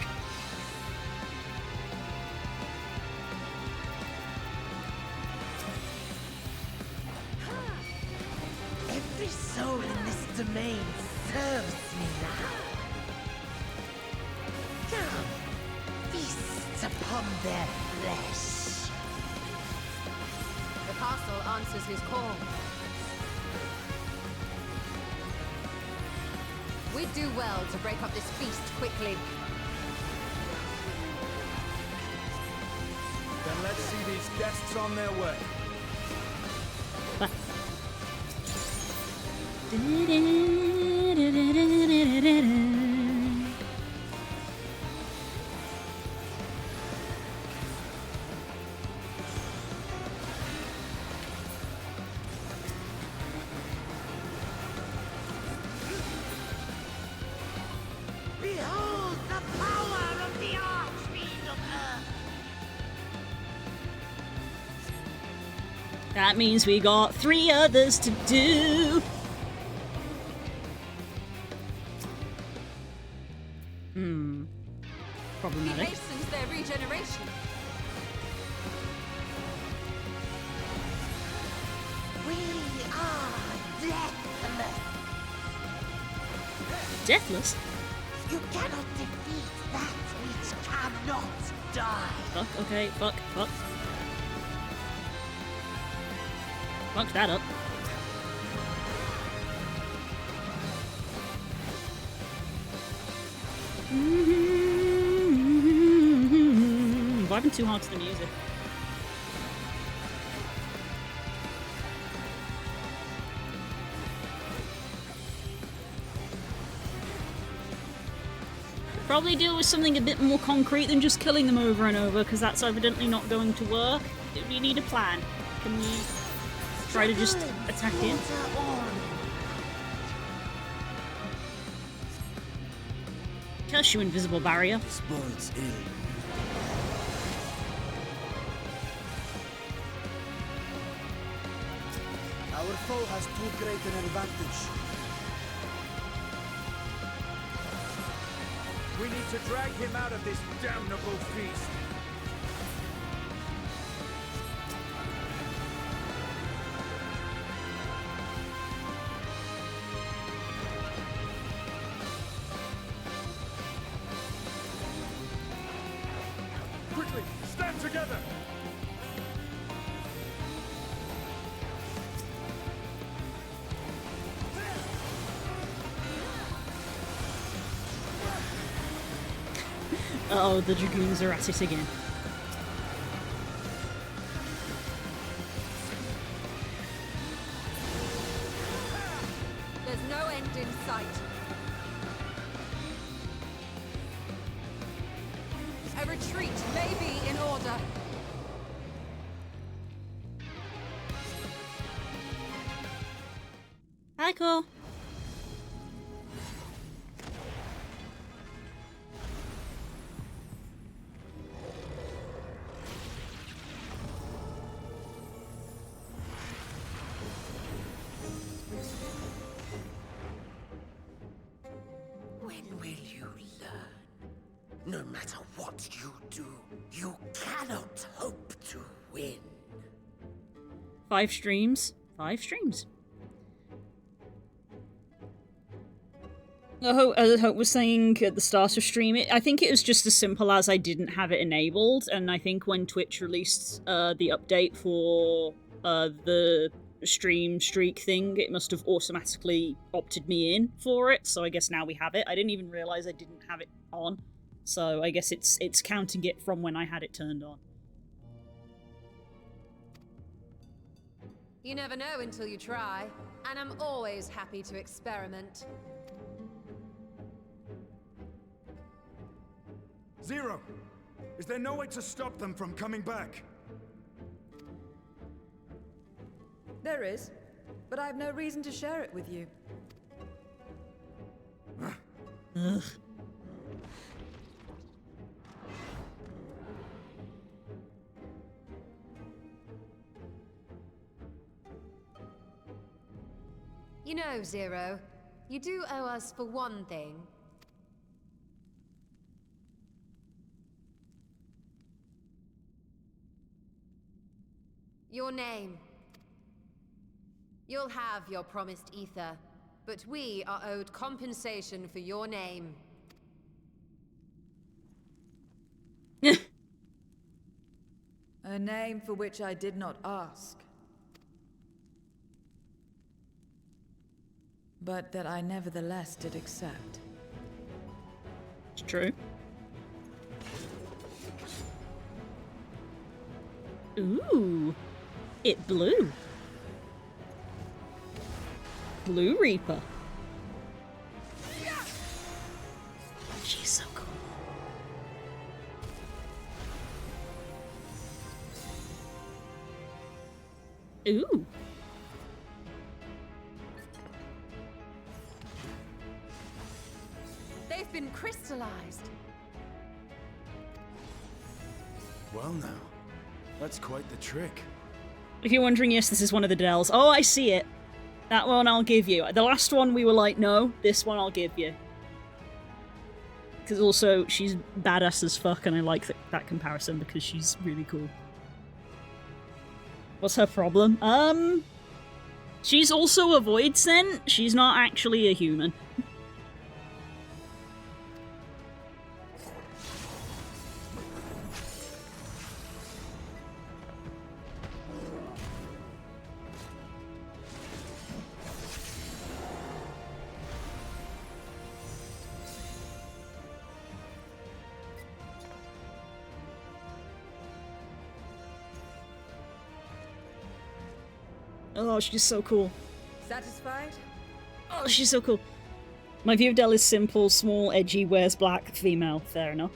Every soul in this domain serves me now. Come, feast upon their flesh. The castle answers his call. We'd do well to break up this feast quickly. Then let's see these guests on their way. Behold the power of the Archfiend of Earth! That means we got 3 others to do. He Problematic. hastens their regeneration. We are deathless! Deathless? You cannot defeat that which cannot die! Fuck, okay, fuck. Fuck that up. Vibing too hard to the music. Probably deal with something a bit more concrete than just killing them over and over, because that's evidently not going to work. We need a plan. Can we try to just attack him? Curse you, invisible barrier. This bodes ill. Our foe has too great an advantage. We need to drag him out of this damnable feast. Quickly, stand together! Uh-oh, the Dragoons are at it again. There's no end in sight. A retreat may be in order. Hi, cool. When will you learn? No matter what you do, you cannot hope to win. 5 streams. 5 streams. Hope was saying at the start of stream, I think it was just as simple as I didn't have it enabled, and I think when Twitch released the update for the stream streak thing, it must have automatically opted me in for it, so I guess now we have it. I didn't even realize I didn't have it on, so I guess it's counting it from when I had it turned on. You never know until you try, and I'm always happy to experiment. Zero! Is there no way to stop them from coming back? There is, but I have no reason to share it with you. Ugh. You know, Zero, you do owe us for one thing. Your name. You'll have your promised ether, but we are owed compensation for your name. A name for which I did not ask. But that I nevertheless did accept. It's true. Ooh, it blew. Blue Reaper. She's so cool. Ooh. They've been crystallized. Well now, that's quite the trick. If you're wondering, yes, this is one of the Dells. Oh, I see it. That one I'll give you. The last one we were like, no. This one I'll give you. Because also, she's badass as fuck, and I like that comparison because she's really cool. What's her problem? She's also a Void Scent. She's not actually a human. Oh, she's so cool. Satisfied? Oh, she's so cool. My view of Dell is simple, small, edgy, wears black, female. Fair enough.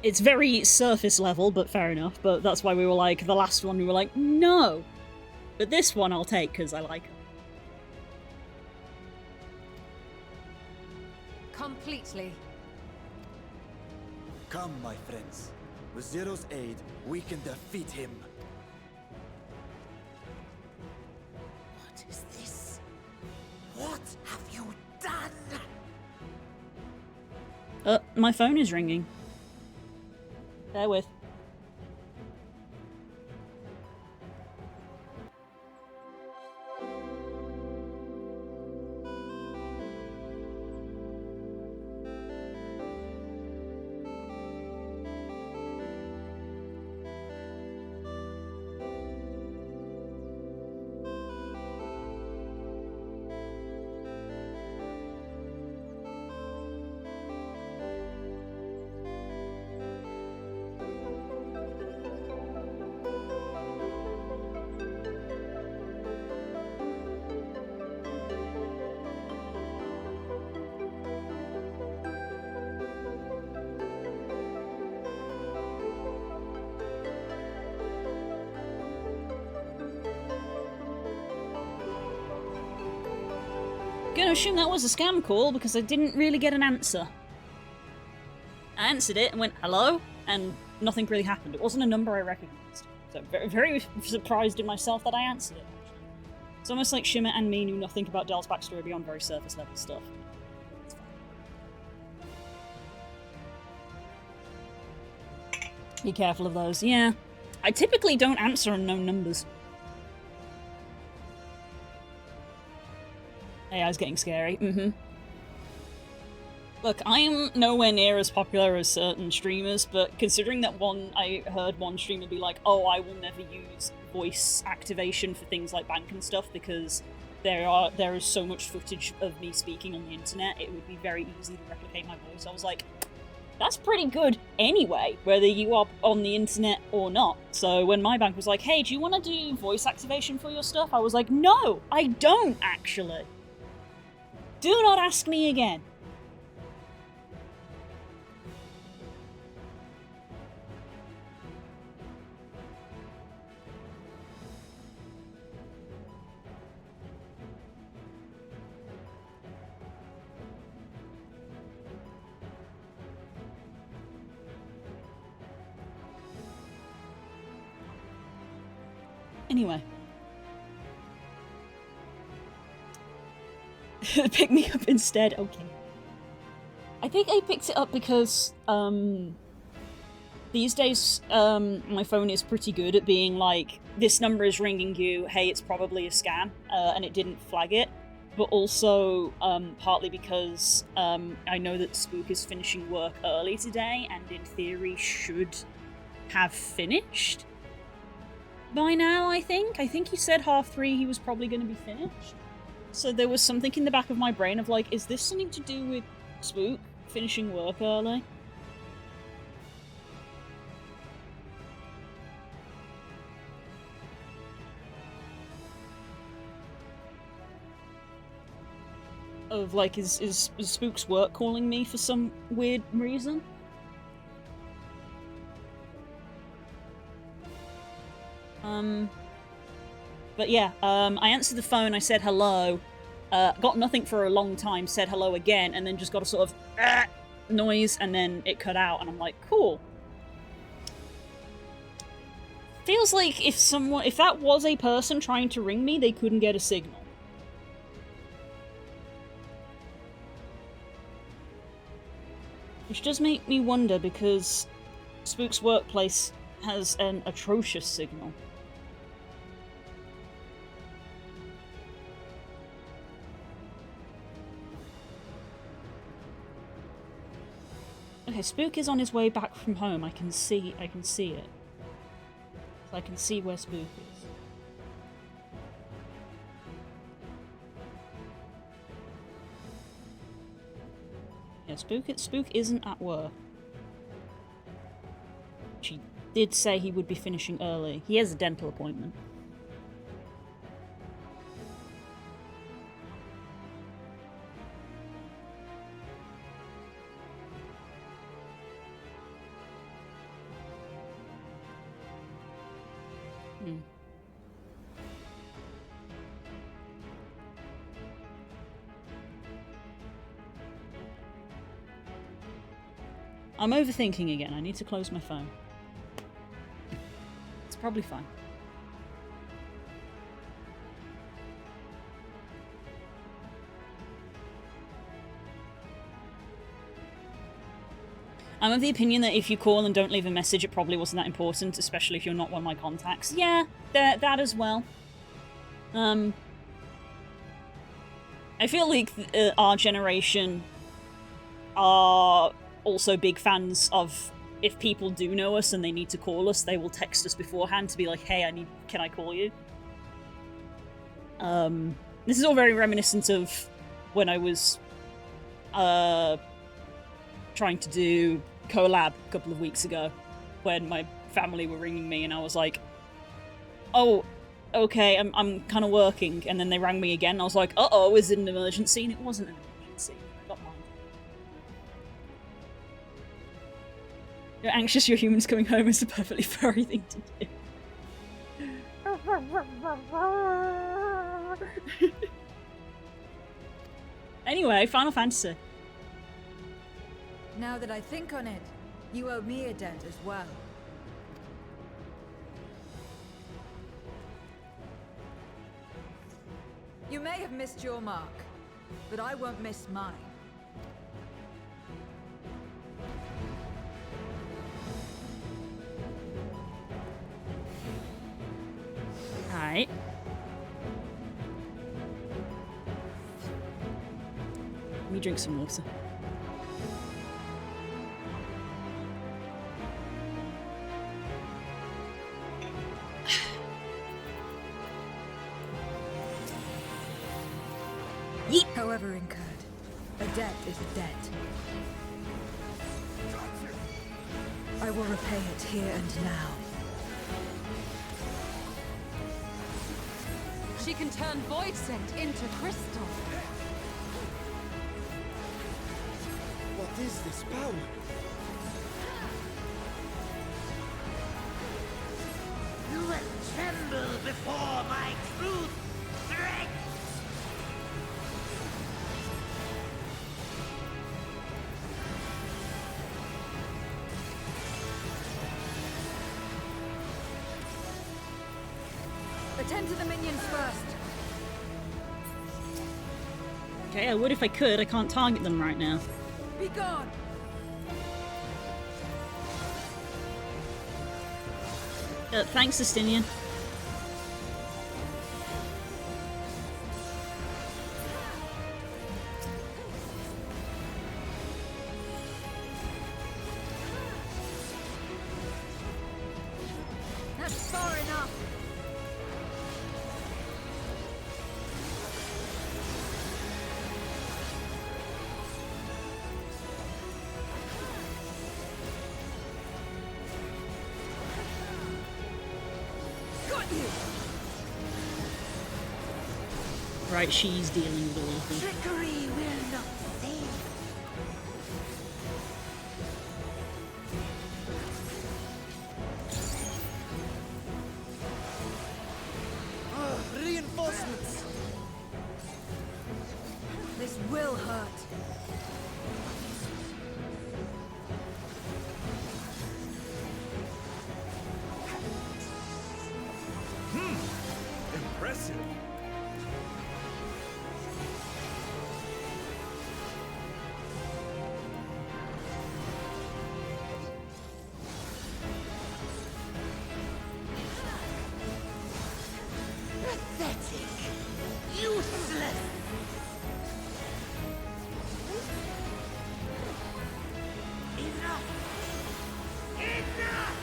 It's very surface level, but fair enough. But that's why we were like, the last one we were like, no! But this one I'll take, because I like her. Completely. Come, my friends. With Zero's aid, we can defeat him. What is this? What have you done? My phone is ringing. Bear with. Gonna assume that was a scam call because I didn't really get an answer. I answered it and went, hello? And nothing really happened. It wasn't a number I recognized. So very, very surprised in myself that I answered it. It's almost like Shimmer and me knew nothing about Dell's backstory beyond very surface level stuff. It's fine. Be careful of those. Yeah. I typically don't answer unknown numbers. AI is getting scary. Look, I'm nowhere near as popular as certain streamers, but considering that I heard one streamer be like, oh, I will never use voice activation for things like bank and stuff because there is so much footage of me speaking on the internet, it would be very easy to replicate my voice. I was like, that's pretty good anyway, whether you are on the internet or not. So when my bank was like, hey, do you want to do voice activation for your stuff? I was like, no, I don't actually. Do not ask me again. Anyway. Pick me up instead, okay. I think I picked it up because, these days, my phone is pretty good at being like, this number is ringing you, hey, it's probably a scam, and it didn't flag it. But also, partly because, I know that Spook is finishing work early today, and in theory should have finished by now, I think. I think he said 3:30 he was probably going to be finished. So there was something in the back of my brain of like, is this something to do with Spook finishing work early? Of like, is Spook's work calling me for some weird reason? But yeah, I answered the phone, I said hello, got nothing for a long time, said hello again, and then just got a sort of noise, and then it cut out, and I'm like, cool. Feels like if that was a person trying to ring me, they couldn't get a signal. Which does make me wonder, because Spook's workplace has an atrocious signal. Okay, Spook is on his way back from home. I can see it. So I can see where Spook is. Yeah, Spook isn't at work. She did say he would be finishing early. He has a dental appointment. I'm overthinking again. I need to close my phone. It's probably fine. I'm of the opinion that if you call and don't leave a message, it probably wasn't that important, especially if you're not one of my contacts. Yeah, that as well. I feel like our generation are also big fans of, if people do know us and they need to call us, they will text us beforehand to be like, hey, can I call you? This is all very reminiscent of when I was trying to do collab a couple of weeks ago, when my family were ringing me and I was like, oh, okay, I'm kind of working, and then they rang me again and I was like, uh-oh, is it an emergency? And it wasn't an emergency. I got mine. You're anxious your human's coming home is a perfectly furry thing to do. Anyway, Final Fantasy. Now that I think on it, you owe me a debt as well. You may have missed your mark, but I won't miss mine. Alright. Let me drink some water. Yeet! However incurred, a debt is a debt. I will repay it here and now. She can turn void scent into crystal. What is this power? You will tremble before my truth threat. Attend to the minions first. Okay, I would if I could. I can't target them right now. Be gone. Thanks, Justinian. That's far enough. Right, she's dealing with all of them. Trickery will not save. Reinforcements! This will hurt. Impressive. Pathetic. Useless. Enough. Enough.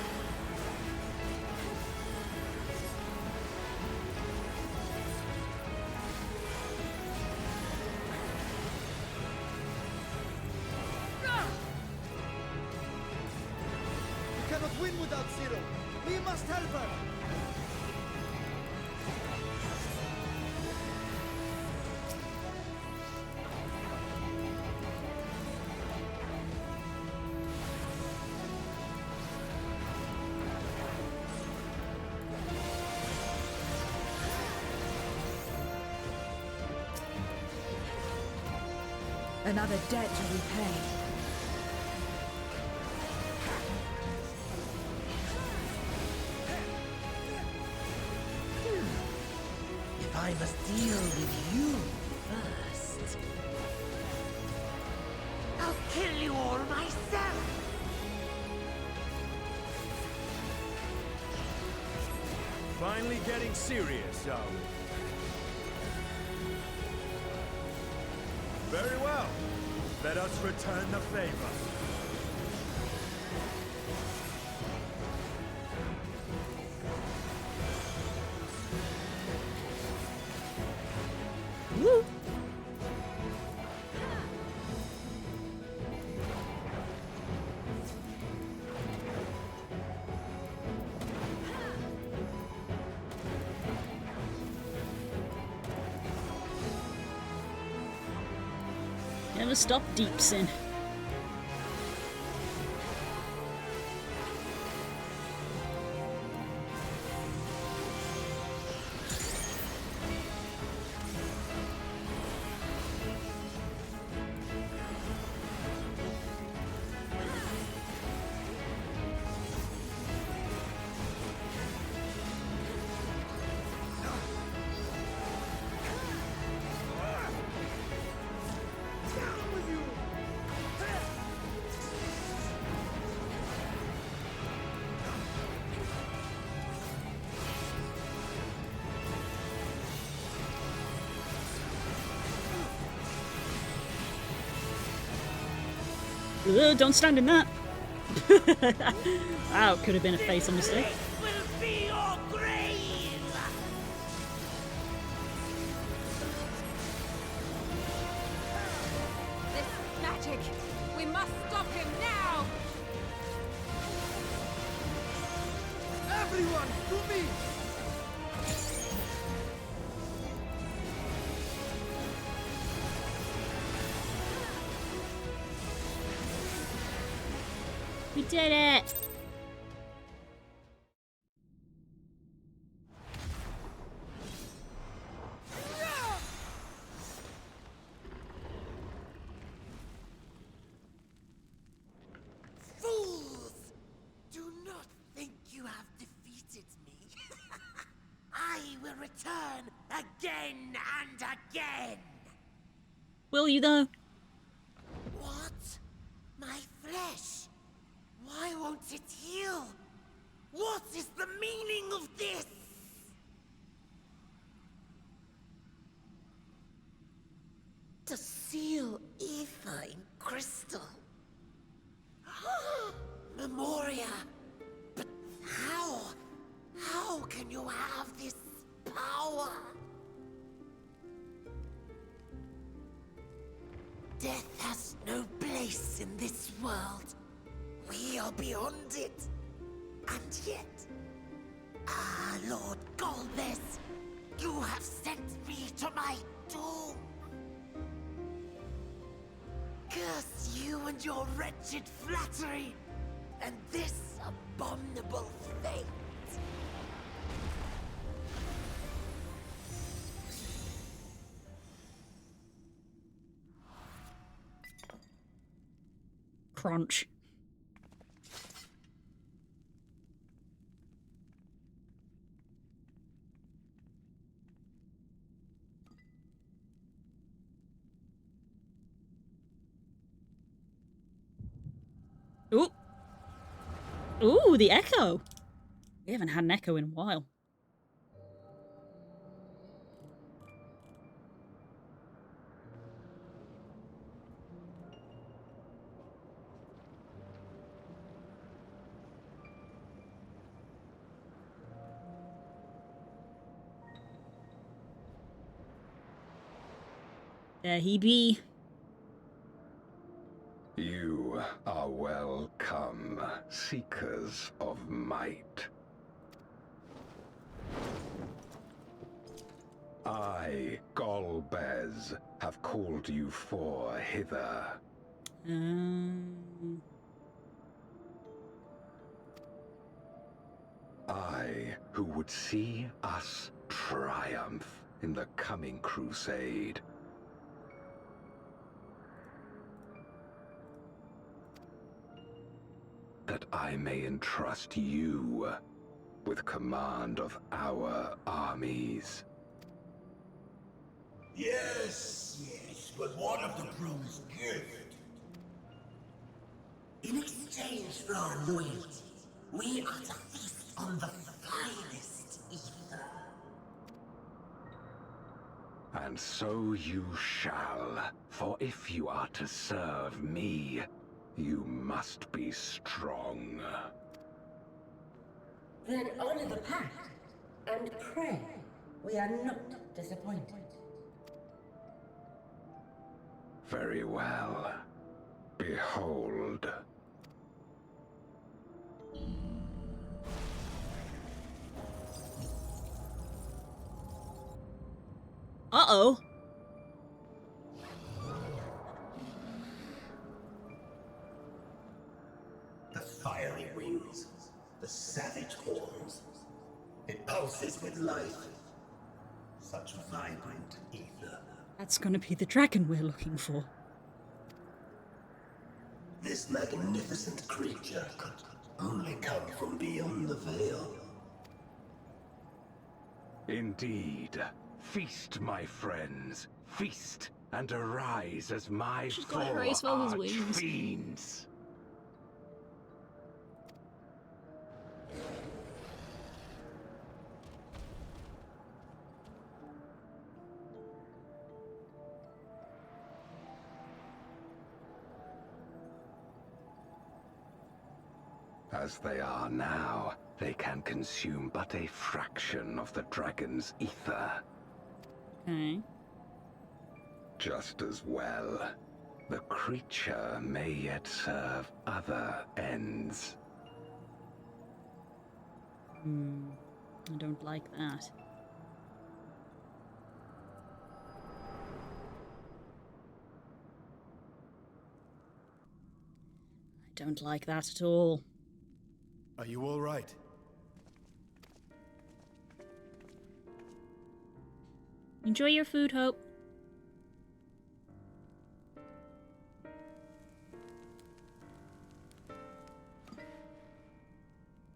We cannot win without Zero. We must help her. Another debt to repay. If I must deal with you first, I'll kill you all myself. Finally getting serious, are we? Very well. Let us return the favor. Woo! Never stop, deep sin. Don't stand in that. Wow, could have been a fatal mistake. Will be your grave! This magic! We must stop him now! Everyone, to me! We did it! Fools! Do not think you have defeated me. I will return again and again! Will you though? What? My flesh? Why won't it heal? What is the meaning of this? To seal ether in crystal. Memoria. But how? How can you have this power? Death has no place in this world. We are beyond it. And yet... Ah, Lord Golbez, you have sent me to my doom. Curse you and your wretched flattery, and this abominable fate. Crunch. Ooh. Ooh, the echo. We haven't had an echo in a while. There he be. You are welcome, seekers of might. I, Golbez, have called you four hither. I, who would see us triumph in the coming crusade. That I may entrust you with command of our armies. Yes, yes, but what of the promised gift? In exchange for our loyalty, we are to feast on the finest ether. And so you shall, for if you are to serve me, you must be strong. Then honor the pact, and pray we are not disappointed. Very well. Behold. Uh-oh. The fiery wings, the savage horns. It pulses with life. Such vibrant ether. That's gonna be the dragon we're looking for. This magnificent creature could only come from beyond the veil. Indeed. Feast, my friends. Feast and arise as my She's got four her ace velvet's wings. arch-fiends. As they are now, they can consume but a fraction of the dragon's ether. Okay. Just as well, the creature may yet serve other ends. I don't like that. I don't like that at all. Are you all right? Enjoy your food, Hope.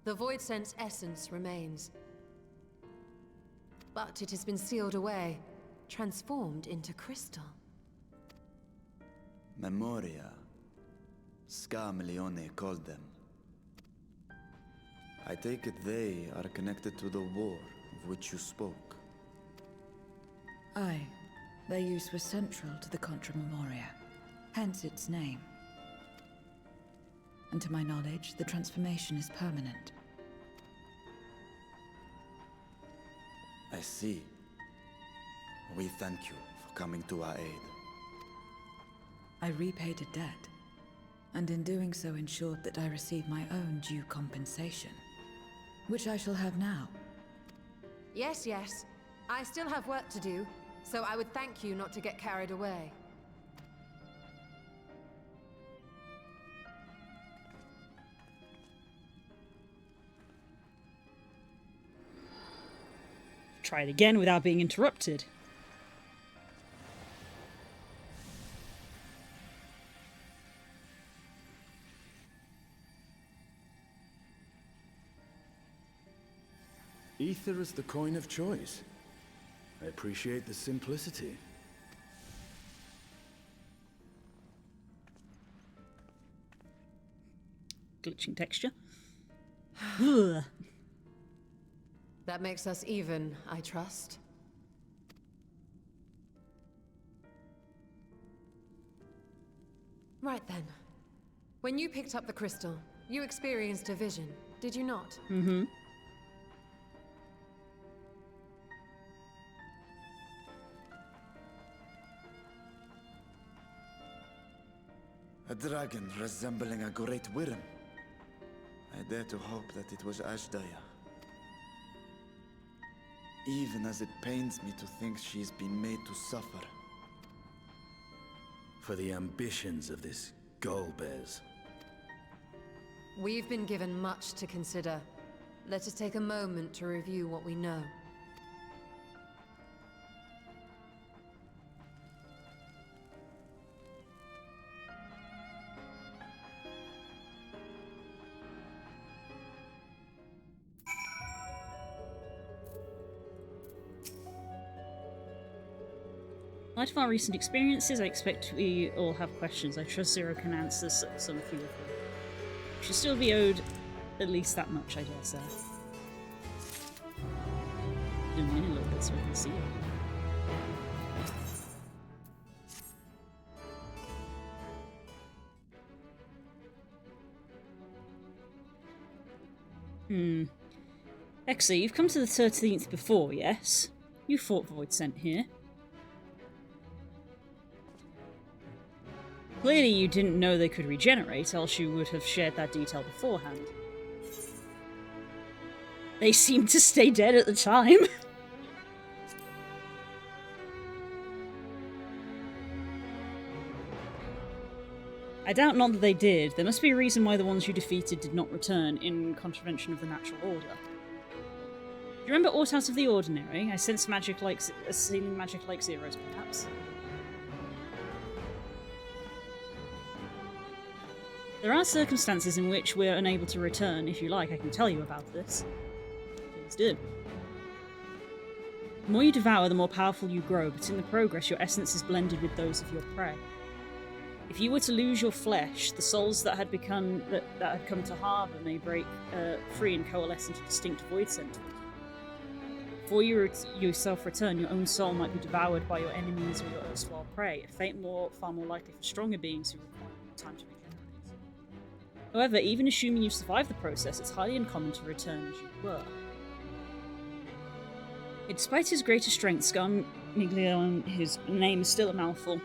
The Void Sense essence remains. But it has been sealed away, transformed into crystal. Memoria. Scarmelione called them. I take it they are connected to the war of which you spoke. Aye. Their use was central to the Contra Memoria, hence its name. And to my knowledge, the transformation is permanent. I see. We thank you for coming to our aid. I repaid a debt, and in doing so ensured that I receive my own due compensation, which I shall have now. Yes, yes. I still have work to do, so I would thank you not to get carried away. Try it again without being interrupted. Ether is the coin of choice. I appreciate the simplicity. Glitching texture. Ugh. That makes us even, I trust. Right then. When you picked up the crystal, you experienced a vision, did you not? Mm-hmm. A dragon resembling a great worm. I dare to hope that it was Ashdaya. Even as it pains me to think she's been made to suffer. For the ambitions of this Golbez. We've been given much to consider. Let us take a moment to review what we know. In light of our recent experiences, I expect we all have questions. I trust Zero can answer some few of them. We should still be owed at least that much, I dare say. Zoom in a little bit so I can see it. Exi, you've come to the 13th before, yes? You fought Void Sent here. Clearly you didn't know they could regenerate, else you would have shared that detail beforehand. They seemed to stay dead at the time. I doubt not that they did. There must be a reason why the ones you defeated did not return, in contravention of the natural order. Do you remember aught out of the ordinary? I sense magic like a sealing magic like Zero's, perhaps. There are circumstances in which we're unable to return. If you like, I can tell you about this. Please do. The more you devour, the more powerful you grow, but in the progress, your essence is blended with those of your prey. If you were to lose your flesh, the souls that had come to harbour may break free and coalesce into distinct void centers. Before you yourself return, your own soul might be devoured by your enemies or your erstwhile prey, a fate far more likely for stronger beings who require more time to regenerate. However, even assuming you survive the process, it's highly uncommon to return as you were. Despite his greater strength, Scarmiglio, whose name is still a mouthful,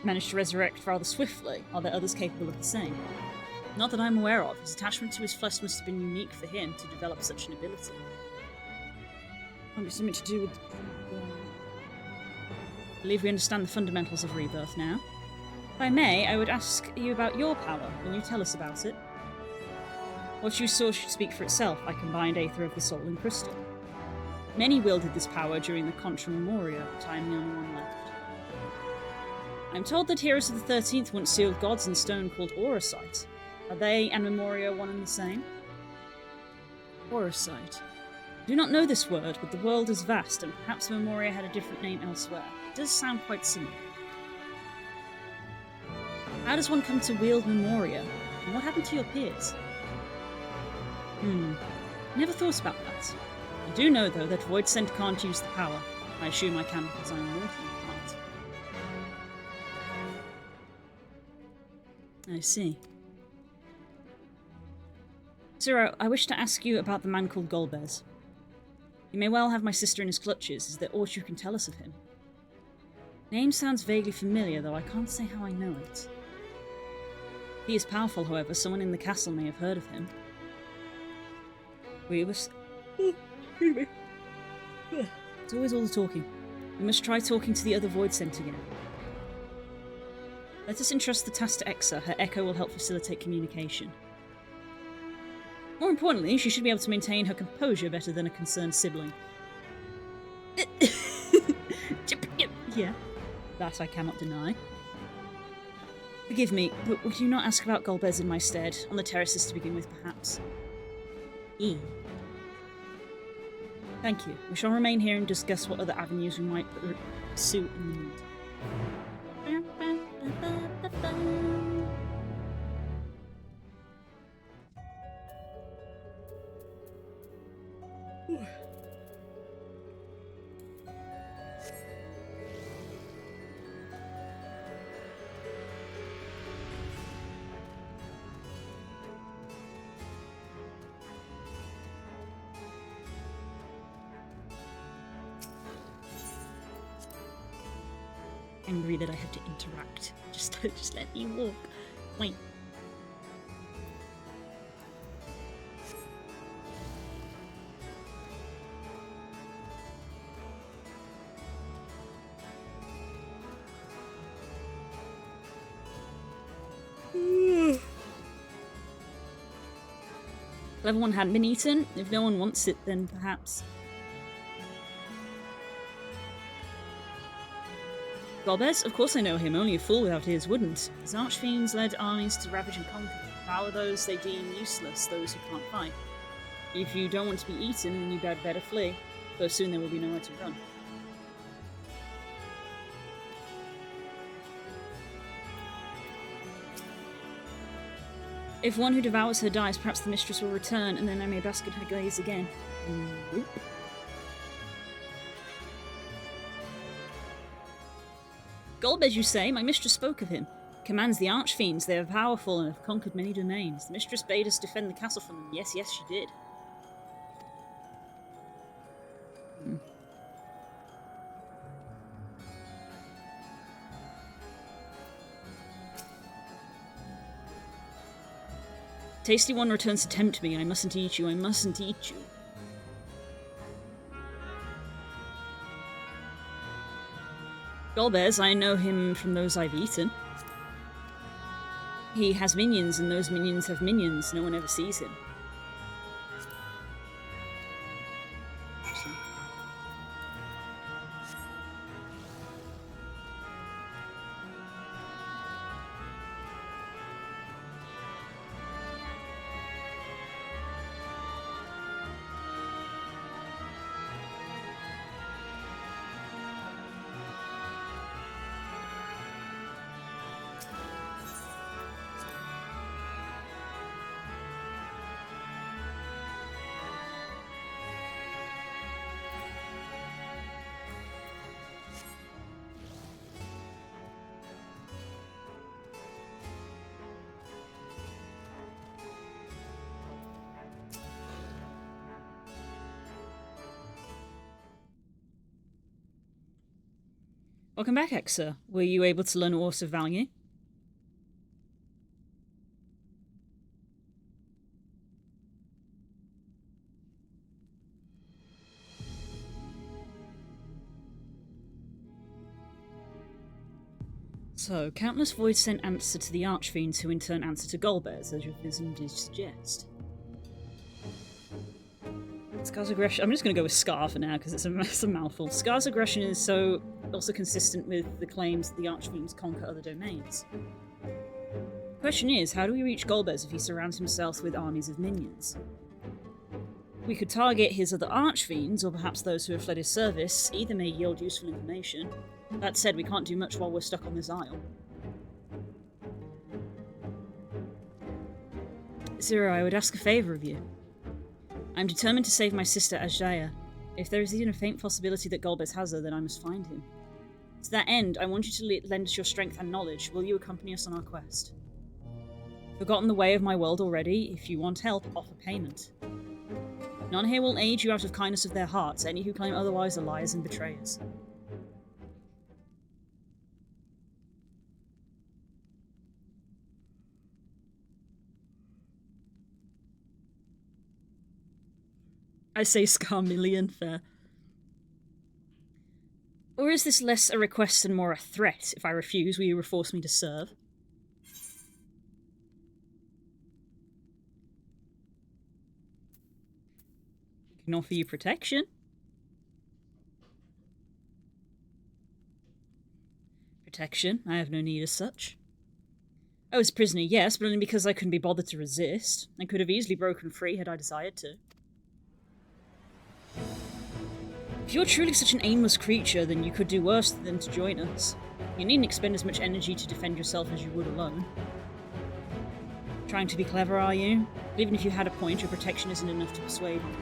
managed to resurrect rather swiftly. Are there others capable of the same? Not that I'm aware of. His attachment to his flesh must have been unique for him to develop such an ability. Might be something to do with... I believe we understand the fundamentals of rebirth now. If I may, I would ask you about your power. Can you tell us about it? What you saw should speak for itself. I combined Aether of the Soul and Crystal. Many wielded this power during the Contra Memoria, but I am the only one left. I'm told that Heroes of the 13th once sealed gods in stone called Auracite. Are they and Memoria one and the same? Auracite. I do not know this word, but the world is vast, and perhaps Memoria had a different name elsewhere. It does sound quite similar. How does one come to wield Memoria? And what happened to your peers? Never thought about that. I do know, though, that Voidsent can't use the power. I assume I can because I'm mortal and can't. I see. Zero, I wish to ask you about the man called Golbez. He may well have my sister in his clutches. Is there aught you can tell us of him? Name sounds vaguely familiar, though I can't say how I know it. He is powerful, however. Someone in the castle may have heard of him. It's always all the talking. We must try talking to the other Voidsent again. Let us entrust the task to Exa. Her echo will help facilitate communication. More importantly, she should be able to maintain her composure better than a concerned sibling. Yeah, that I cannot deny. Forgive me, but would you not ask about Golbez in my stead? On the terraces to begin with, perhaps? Thank you. We shall remain here and discuss what other avenues we might pursue in the meantime. Angry that I have to interact. Just let me walk. Wait. Level 1 hadn't been eaten. If no one wants it, then perhaps... Golbez? Of course I know him. Only a fool without ears wouldn't. His archfiends led armies to ravage and conquer. Devour those they deem useless, those who can't fight. If you don't want to be eaten, then you had better flee, for soon there will be nowhere to run. If one who devours her dies, perhaps the mistress will return, and then I may bask in her gaze again. Nope. Golbez, you say? My mistress spoke of him. Commands the archfiends. They are powerful and have conquered many domains. The mistress bade us defend the castle from them. Yes, yes, she did. Tasty one returns to tempt me. I mustn't eat you. I mustn't eat you. Golbez, I know him from those I've eaten. He has minions, and those minions have minions. No one ever sees him. Welcome back, Exa. Were you able to learn Ores of Value? So, countless voids sent answer to the Archfiends, who in turn answer to Golbears, as your vision did suggest. Scar's aggression. I'm just going to go with Scar for now because it's a mouthful. Scar's aggression is so also consistent with the claims that the Archfiends conquer other domains. The question is, how do we reach Golbears if he surrounds himself with armies of minions? We could target his other Archfiends, or perhaps those who have fled his service. Either may yield useful information. That said, we can't do much while we're stuck on this isle. Zero, I would ask a favour of you. I'm determined to save my sister Ajdaya. If there is even a faint possibility that Golbez has her, then I must find him. To that end, I want you to lend us your strength and knowledge. Will you accompany us on our quest? Forgotten the way of my world already? If you want help, offer payment. None here will aid you out of kindness of their hearts. Any who claim otherwise are liars and betrayers. I say Scar million, fair. Or is this less a request and more a threat? If I refuse, will you force me to serve? We can offer you protection. Protection? I have no need as such. I was a prisoner, yes, but only because I couldn't be bothered to resist. I could have easily broken free had I desired to. If you're truly such an aimless creature, then you could do worse than to join us. You needn't expend as much energy to defend yourself as you would alone. Trying to be clever, are you? Even if you had a point, your protection isn't enough to persuade me.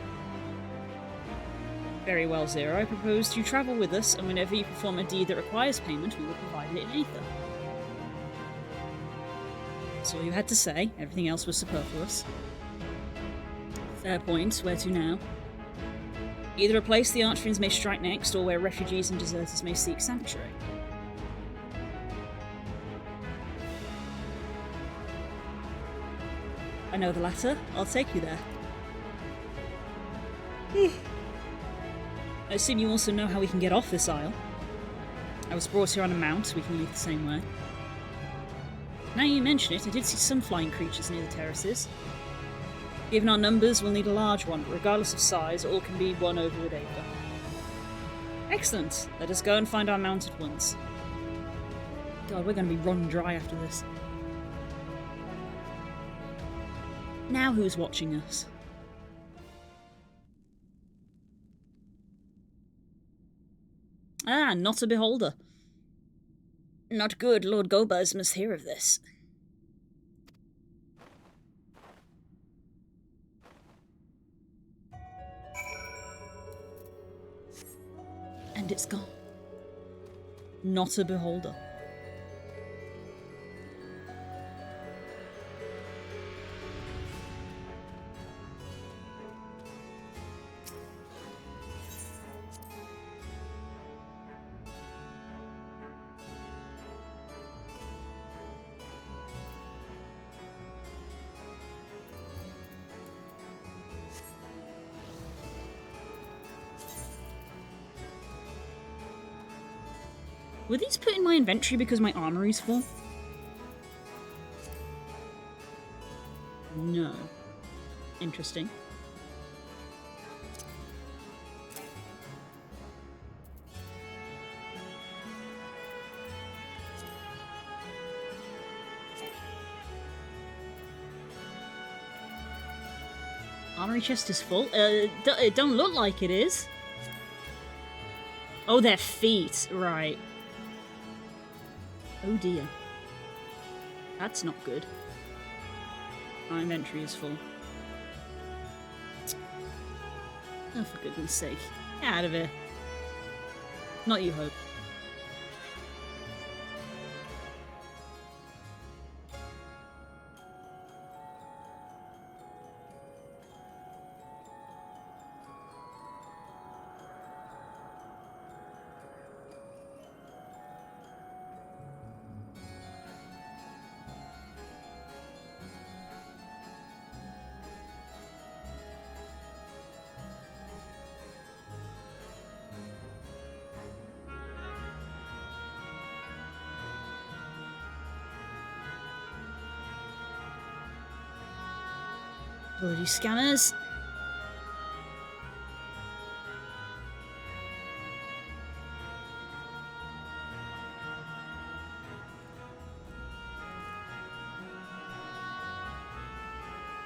Very well, Zero. I propose you travel with us, and whenever you perform a deed that requires payment, we will provide it in Aether. That's all you had to say. Everything else was superfluous. Fair point. Where to now? Either a place the Archfiends may strike next, or where refugees and deserters may seek sanctuary. I know the latter. I'll take you there. I assume you also know how we can get off this isle. I was brought here on a mount, we can leave the same way. Now you mention it, I did see some flying creatures near the terraces. Given our numbers, we'll need a large one, but regardless of size, all can be won over with Aether. Excellent! Let us go and find our mounted ones. God, we're going to be run dry after this. Now who's watching us? Ah, not a beholder. Not good, Lord Gobaz must hear of this. And it's gone. Not a beholder. Were these put in my inventory because my armory's full? No. Interesting. Armory chest is full? It don't look like it is. Oh, their feet. Right. Oh dear. That's not good. My inventory is full. Oh, for goodness sake. Get out of here. Not you, Hope. Bloody scanners.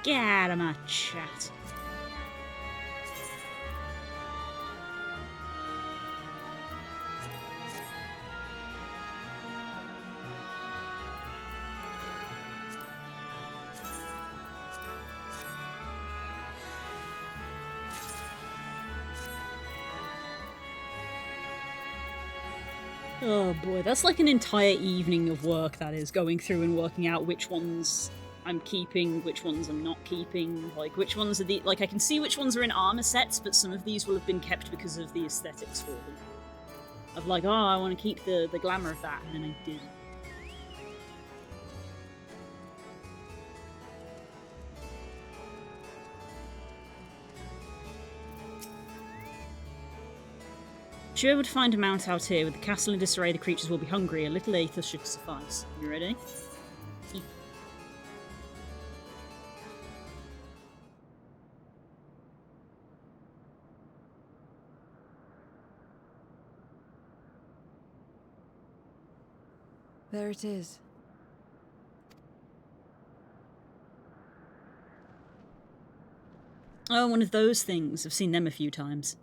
Get out of my chat. Oh boy, that's like an entire evening of work, that is, going through and working out which ones I'm keeping, which ones I'm not keeping, like which ones are the... Like I can see which ones are in armor sets, but some of these will have been kept because of the aesthetics for them. Of like, oh, I want to keep the glamour of that, and then I didn't. If you're able to find a mount out here, with the castle in disarray, the creatures will be hungry. A little aether should suffice. You ready? There it is. Oh, one of those things. I've seen them a few times.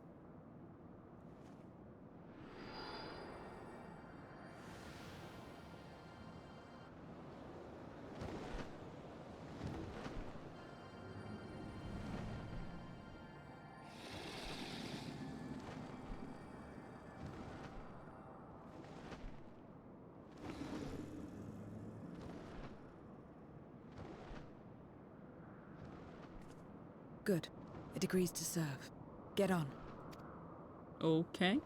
Good. It agrees to serve. Get on. Okay.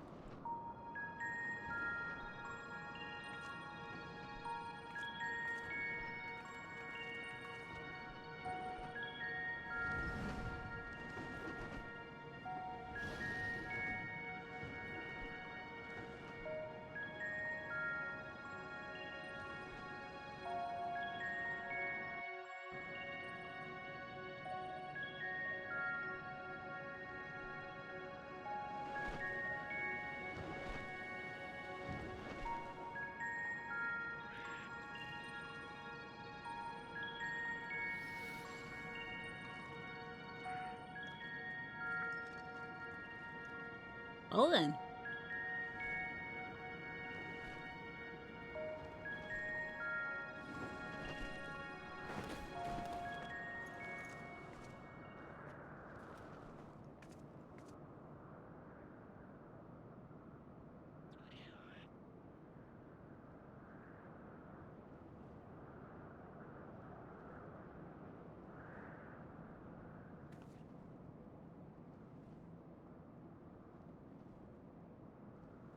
Well then.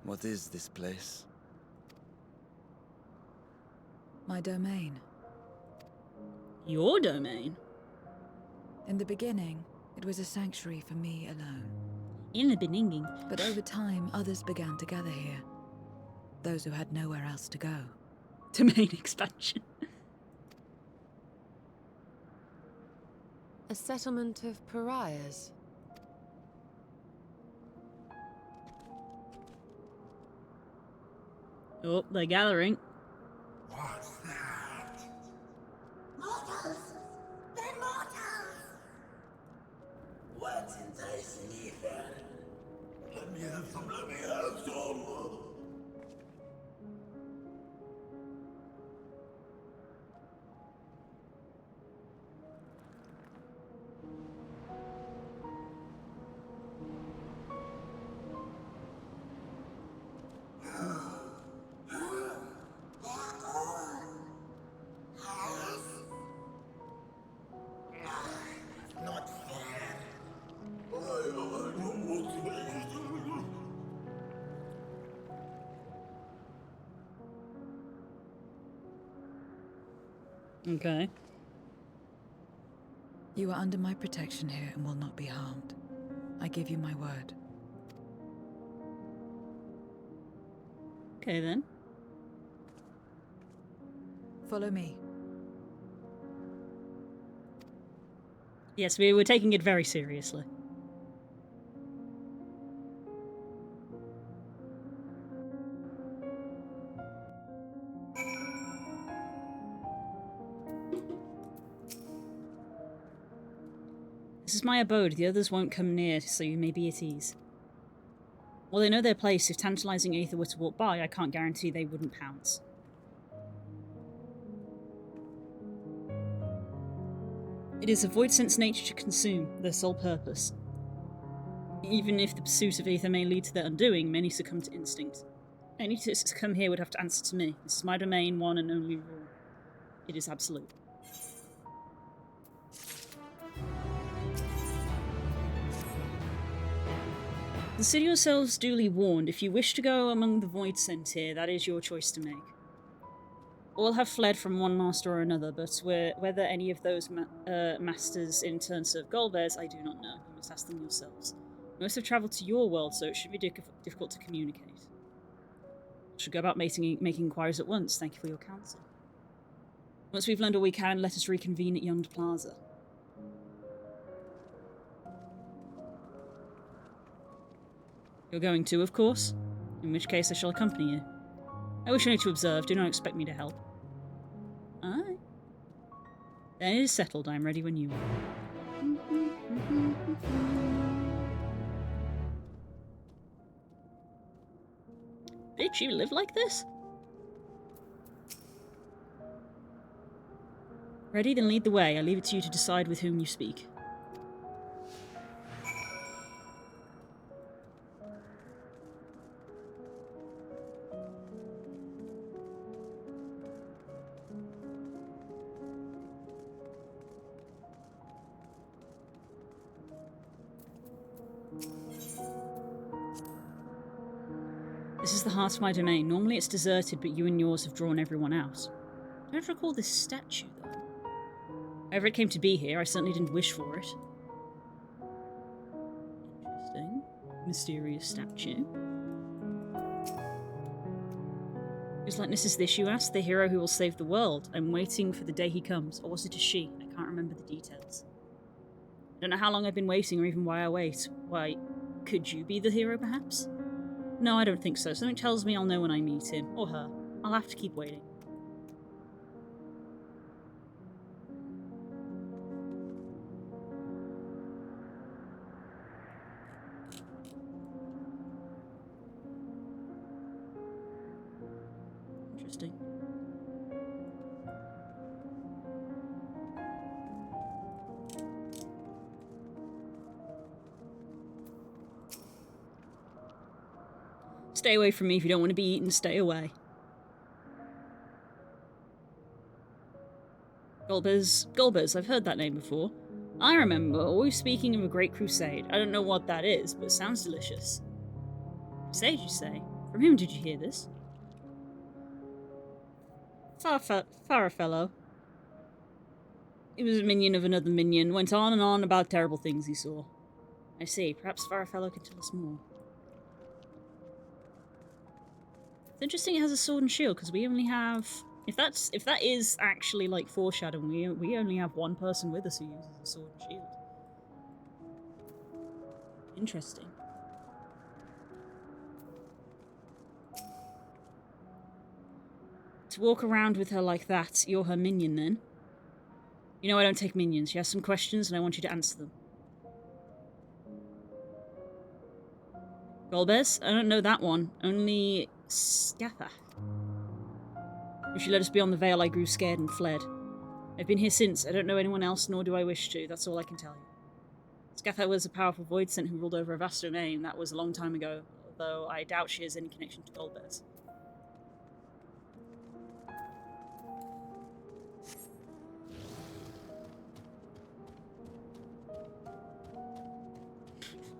What is this place? My domain. Your domain? In the beginning, it was a sanctuary for me alone. In the beginning. But over time, others began to gather here. Those who had nowhere else to go. Domain expansion. A settlement of pariahs. Oh, they're gathering. What's that? Mortals! They're mortals! What's enticing ether? Let me have some, let me have some! Not fair. Okay. You are under my protection here and will not be harmed. I give you my word. Okay then. Follow me. Yes, we were taking it very seriously. This is my abode. The others won't come near, so you may be at ease. While they know their place, if tantalizing Aether were to walk by, I can't guarantee they wouldn't pounce. It is a void sense nature to consume, their sole purpose. Even if the pursuit of Aether may lead to their undoing, many succumb to instinct. Any to succumb here would have to answer to me. This is my domain, one and only rule. It is absolute. Consider yourselves duly warned. If you wish to go among the void sent here, that is your choice to make. All have fled from one master or another, but whether any of those masters in turn serve Golbears, I do not know. You must ask them yourselves. Most have travelled to your world, so it should be difficult to communicate. I should go about making inquiries at once. Thank you for your counsel. Once we've learned all we can, let us reconvene at yonder plaza. You're going to, of course? In which case I shall accompany you. I wish only to observe. Do not expect me to help. Aye. Then it is settled. I am ready when you are. Bitch, you live like this? Ready? Then lead the way. I leave it to you to decide with whom you speak. This is the heart of my domain. Normally it's deserted, but you and yours have drawn everyone out. I don't recall this statue, though. However it came to be here, I certainly didn't wish for it. Interesting. Mysterious statue. Whose likeness is this, you ask? The hero who will save the world. I'm waiting for the day he comes. Or was it a she? I can't remember the details. I don't know how long I've been waiting or even why I wait. Why, could you be the hero, perhaps? No, I don't think so. Something tells me I'll know when I meet him. Or her. I'll have to keep waiting. Interesting. Stay away from me if you don't want to be eaten. Stay away. Golbears, I've heard that name before. I remember always speaking of a great crusade. I don't know what that is, but it sounds delicious. Crusade, you say? From whom did you hear this? Farfellow. He was a minion of another minion, went on and on about terrible things he saw. I see. Perhaps Farfellow can tell us more. It's interesting it has a sword and shield, because we only have... If that is actually like foreshadowing, we only have one person with us who uses a sword and shield. Interesting. To walk around with her like that, you're her minion then? You know I don't take minions. She has some questions and I want you to answer them. Golbears? I don't know that one. Only... Scatha. If she let us beyond the veil, I grew scared and fled. I've been here since. I don't know anyone else, nor do I wish to. That's all I can tell you. Scatha was a powerful void sent who ruled over a vast domain. That was a long time ago, although I doubt she has any connection to Golbears.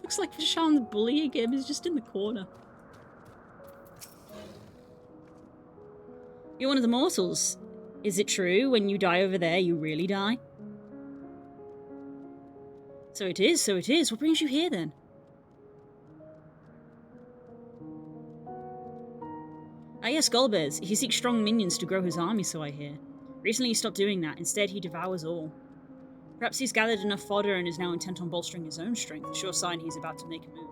Looks like Vishan the bully again is just in the corner. You're one of the mortals. Is it true, when you die over there, you really die? So it is, so it is. What brings you here, then? Ah yes, Golbears. He seeks strong minions to grow his army, so I hear. Recently he stopped doing that. Instead, he devours all. Perhaps he's gathered enough fodder and is now intent on bolstering his own strength, a sure sign he's about to make a move.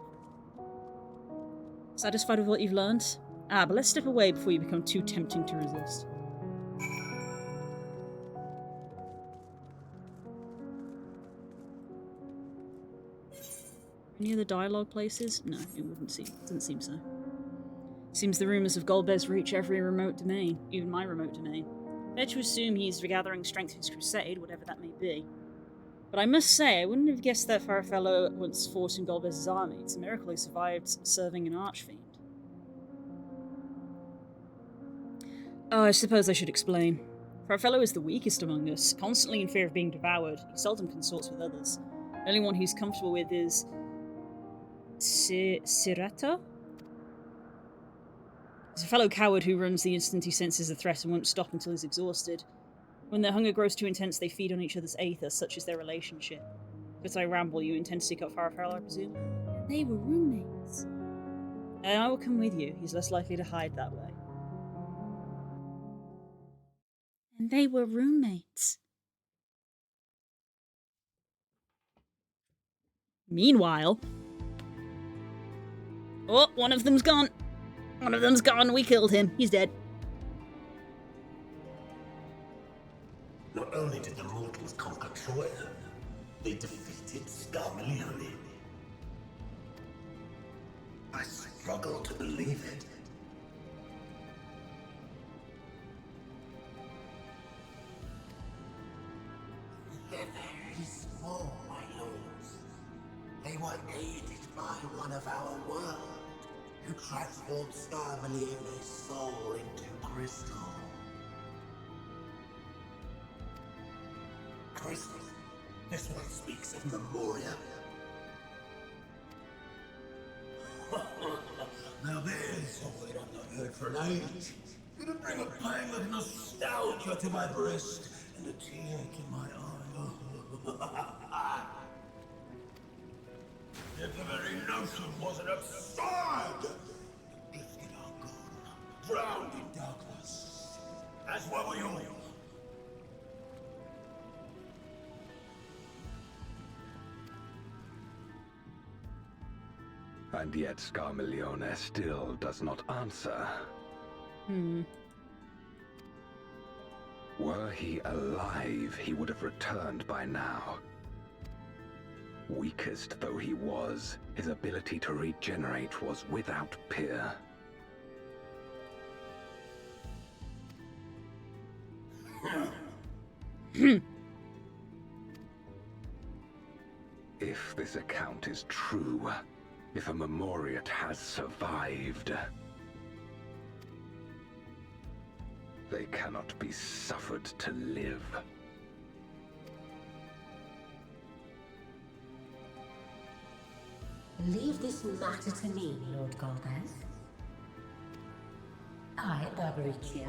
Satisfied with what you've learned? But let's step away before you become too tempting to resist. Any other dialogue places? No, it doesn't seem so. Seems the rumors of Golbez reach every remote domain, even my remote domain. Fair to assume he's regathering strength for his crusade, whatever that may be. But I must say, I wouldn't have guessed that Farfellow once fought in Golbez's army. It's a miracle he survived serving an archfiend. Oh, I suppose I should explain. Farfellow is the weakest among us, constantly in fear of being devoured. He seldom consorts with others. The only one he's comfortable with is Sirata? He's a fellow coward who runs the instant he senses a threat and won't stop until he's exhausted. When their hunger grows too intense, they feed on each other's aether, such is their relationship. But I ramble, you intend to seek out Farfellow, I presume? They were roommates. And I will come with you. He's less likely to hide that way. And they were roommates. Meanwhile... Oh, one of them's gone. One of them's gone. We killed him. He's dead. Not only did the mortals conquer Troy, they defeated Scarmalione. I struggle to believe it. They're very small, my lords. They were aided by one of our world, who transformed Scarmalione's soul into crystal. Crystal? This one speaks of Memoria. Now there's something I've not heard for an age. Gonna bring a pang of nostalgia to my breast and a tear to my eye. If the very notion wasn't absurd! The gifted are gone, drowned in darkness. As well we all. And yet Scarmalione still does not answer. Were he alive, he would have returned by now. Weakest though he was, his ability to regenerate was without peer. If this account is true, if a Memoriat has survived, they cannot be suffered to live. Leave this matter to me, Lord Golbez. I, Barbaricia,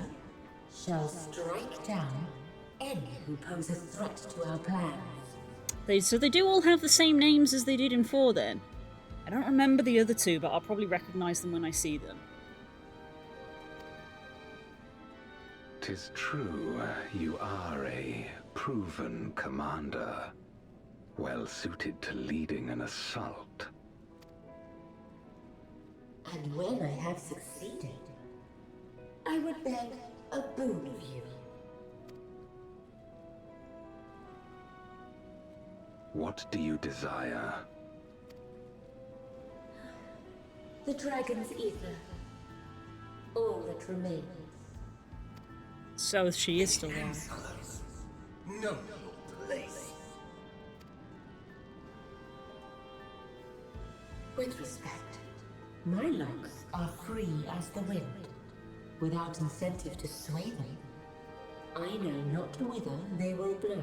shall strike down any who pose a threat to our plans. So they do all have the same names as they did in 4 then? I don't remember the other 2, but I'll probably recognize them when I see them. 'Tis true, you are a proven commander, well suited to leading an assault. And when I have succeeded, I would beg a boon of you. What do you desire? The dragon's ether. All that remains. So she is still alive. No place. With respect, my locks are free as the wind. Without incentive to sway them, I know not whither they will blow.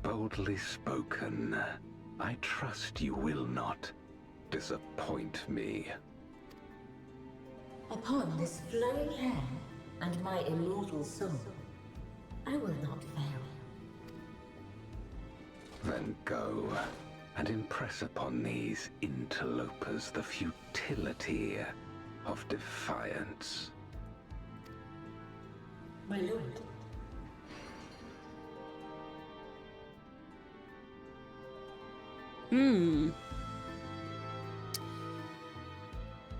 Boldly spoken. I trust you will not disappoint me. Upon this flowing hair and my immortal soul, I will not fail. Then go and impress upon these interlopers the futility of defiance. my lord.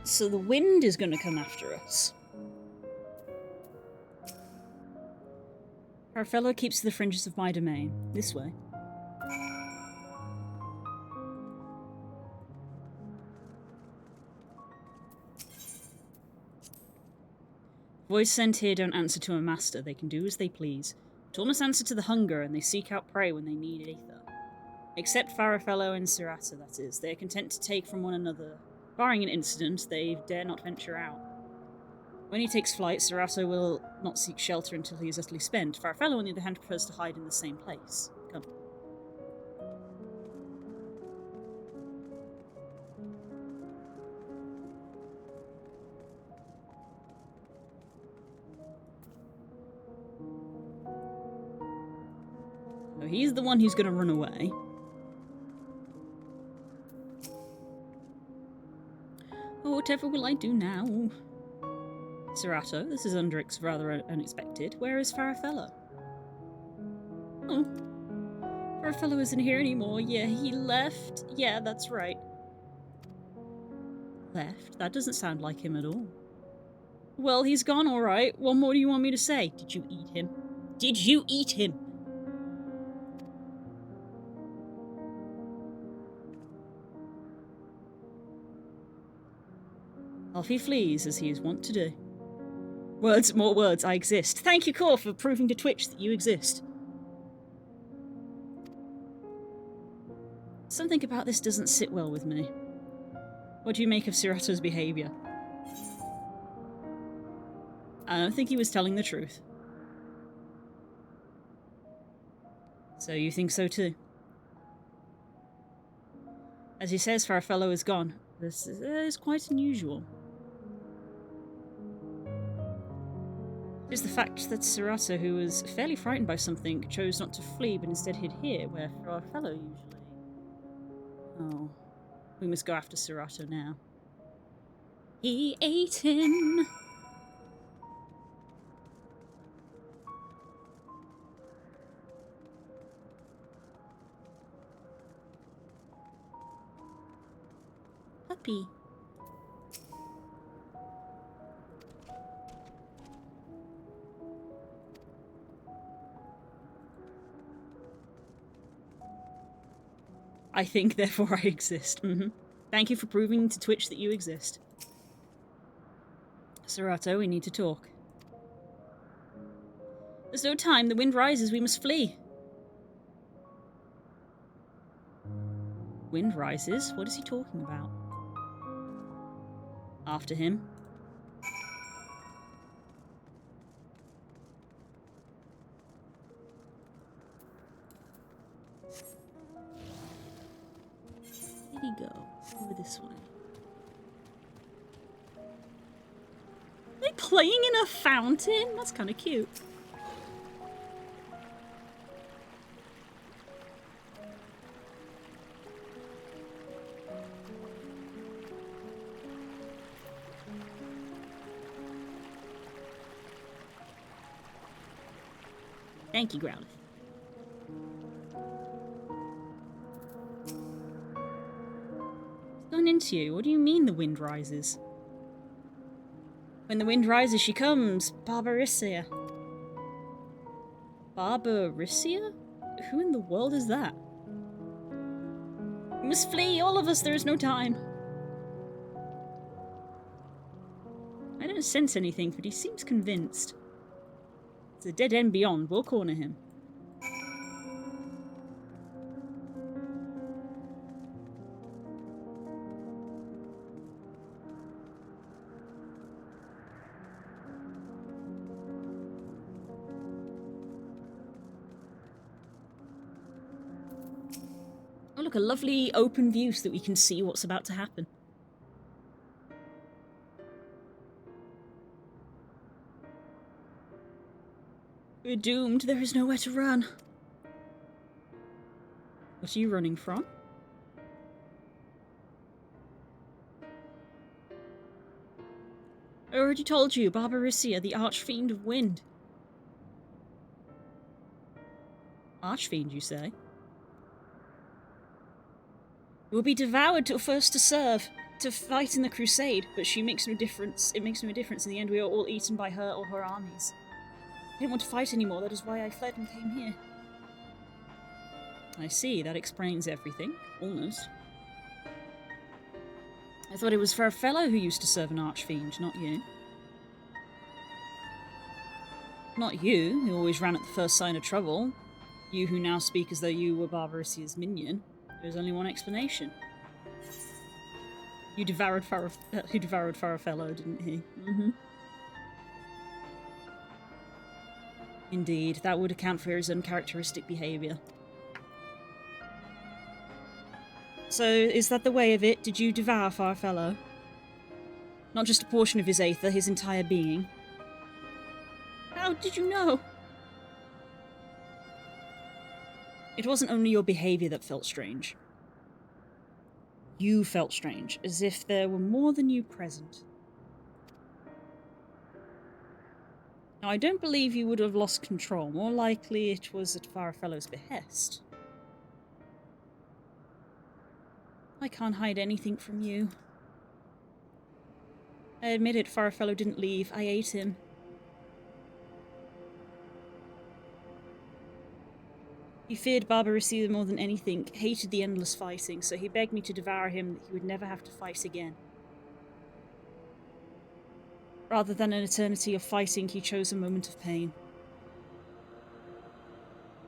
So the wind is going to come after us. Our fellow keeps to the fringes of my domain. This way. Voids sent here don't answer to a master. They can do as they please. But must answer to the hunger, and they seek out prey when they need aether. Except Farafelo and Sirata, that is. They are content to take from one another. Barring an incident, they dare not venture out. When he takes flight, Sirata will not seek shelter until he is utterly spent. Farafelo, on the other hand, prefers to hide in the same place. Come. So he's the one who's going to run away. Oh, whatever will I do now? Serato, this is Undrix rather unexpected. Where is Farafelo? Oh. Farafelo isn't here anymore. Yeah, he left. Yeah, that's right. Left? That doesn't sound like him at all. Well, he's gone, alright. What more do you want me to say? Did you eat him? Did you eat him? Off he flees, as he is wont to do. Words, more words, I exist. Thank you, Core, for proving to Twitch that you exist. Something about this doesn't sit well with me. What do you make of Sirato's behaviour? I don't think he was telling the truth. So you think so too? As he says, Farafelo is gone. This is quite unusual. Is the fact that Serato, who was fairly frightened by something, chose not to flee but instead hid here, where Farafelo usually... Oh. We must go after Serato now. He ate him! Puppy. I think, therefore I exist. Thank you for proving to Twitch that you exist. Serato, we need to talk. There's no time. The wind rises. We must flee. Wind rises? What is he talking about? After him. Where'd he go? Over this way. Are they playing in a fountain? That's kind of cute. Thank you, Growlithe. It's gone into you. What do you mean the wind rises? When the wind rises, she comes. Barbarisia. Barbarisia? Who in the world is that? We must flee, all of us. There is no time. I don't sense anything, but he seems convinced. It's a dead end beyond. We'll corner him. Oh look, a lovely open view so that we can see what's about to happen. We're doomed. There is nowhere to run. What are you running from? I already told you, Barbarisia, the archfiend of wind. Archfiend, you say? You will be devoured till first to serve, to fight in the crusade, but she makes no difference. It makes no difference. In the end, we are all eaten by her or her armies. I didn't want to fight anymore, that is why I fled and came here. I see, that explains everything. Almost. I thought it was for a fellow who used to serve an archfiend, not you. Not you, who always ran at the first sign of trouble. You who now speak as though you were Barbaricia's minion. There's only one explanation. He devoured Farfellow, didn't he? Mm-hmm. Indeed, that would account for his uncharacteristic behaviour. So, is that the way of it? Did you devour Farfellow? Not just a portion of his aether, his entire being. How did you know? It wasn't only your behaviour that felt strange. You felt strange, as if there were more than you present. Now, I don't believe you would have lost control. More likely it was at Farfellow's behest. I can't hide anything from you. I admit it, Farfellow didn't leave. I ate him. He feared Barbaricia more than anything, hated the endless fighting, so he begged me to devour him that he would never have to fight again. Rather than an eternity of fighting, he chose a moment of pain.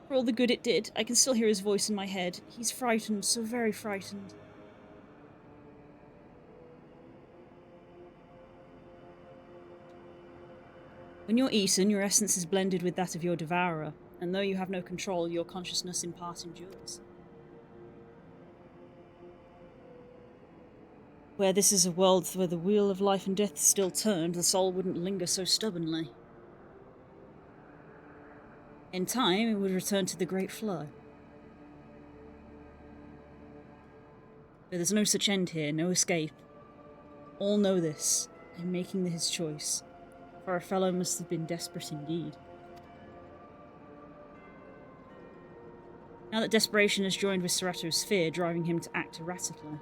For all the good it did, I can still hear his voice in my head. He's frightened, so very frightened. When you're eaten, your essence is blended with that of your devourer, and though you have no control, your consciousness in part endures. Where this is a world where the wheel of life and death is still turned, the soul wouldn't linger so stubbornly. In time, it would return to the great flow. But there's no such end here, no escape. All know this, and making his choice. For our fellow must have been desperate indeed. Now that desperation has joined with Serato's fear, driving him to act erratically.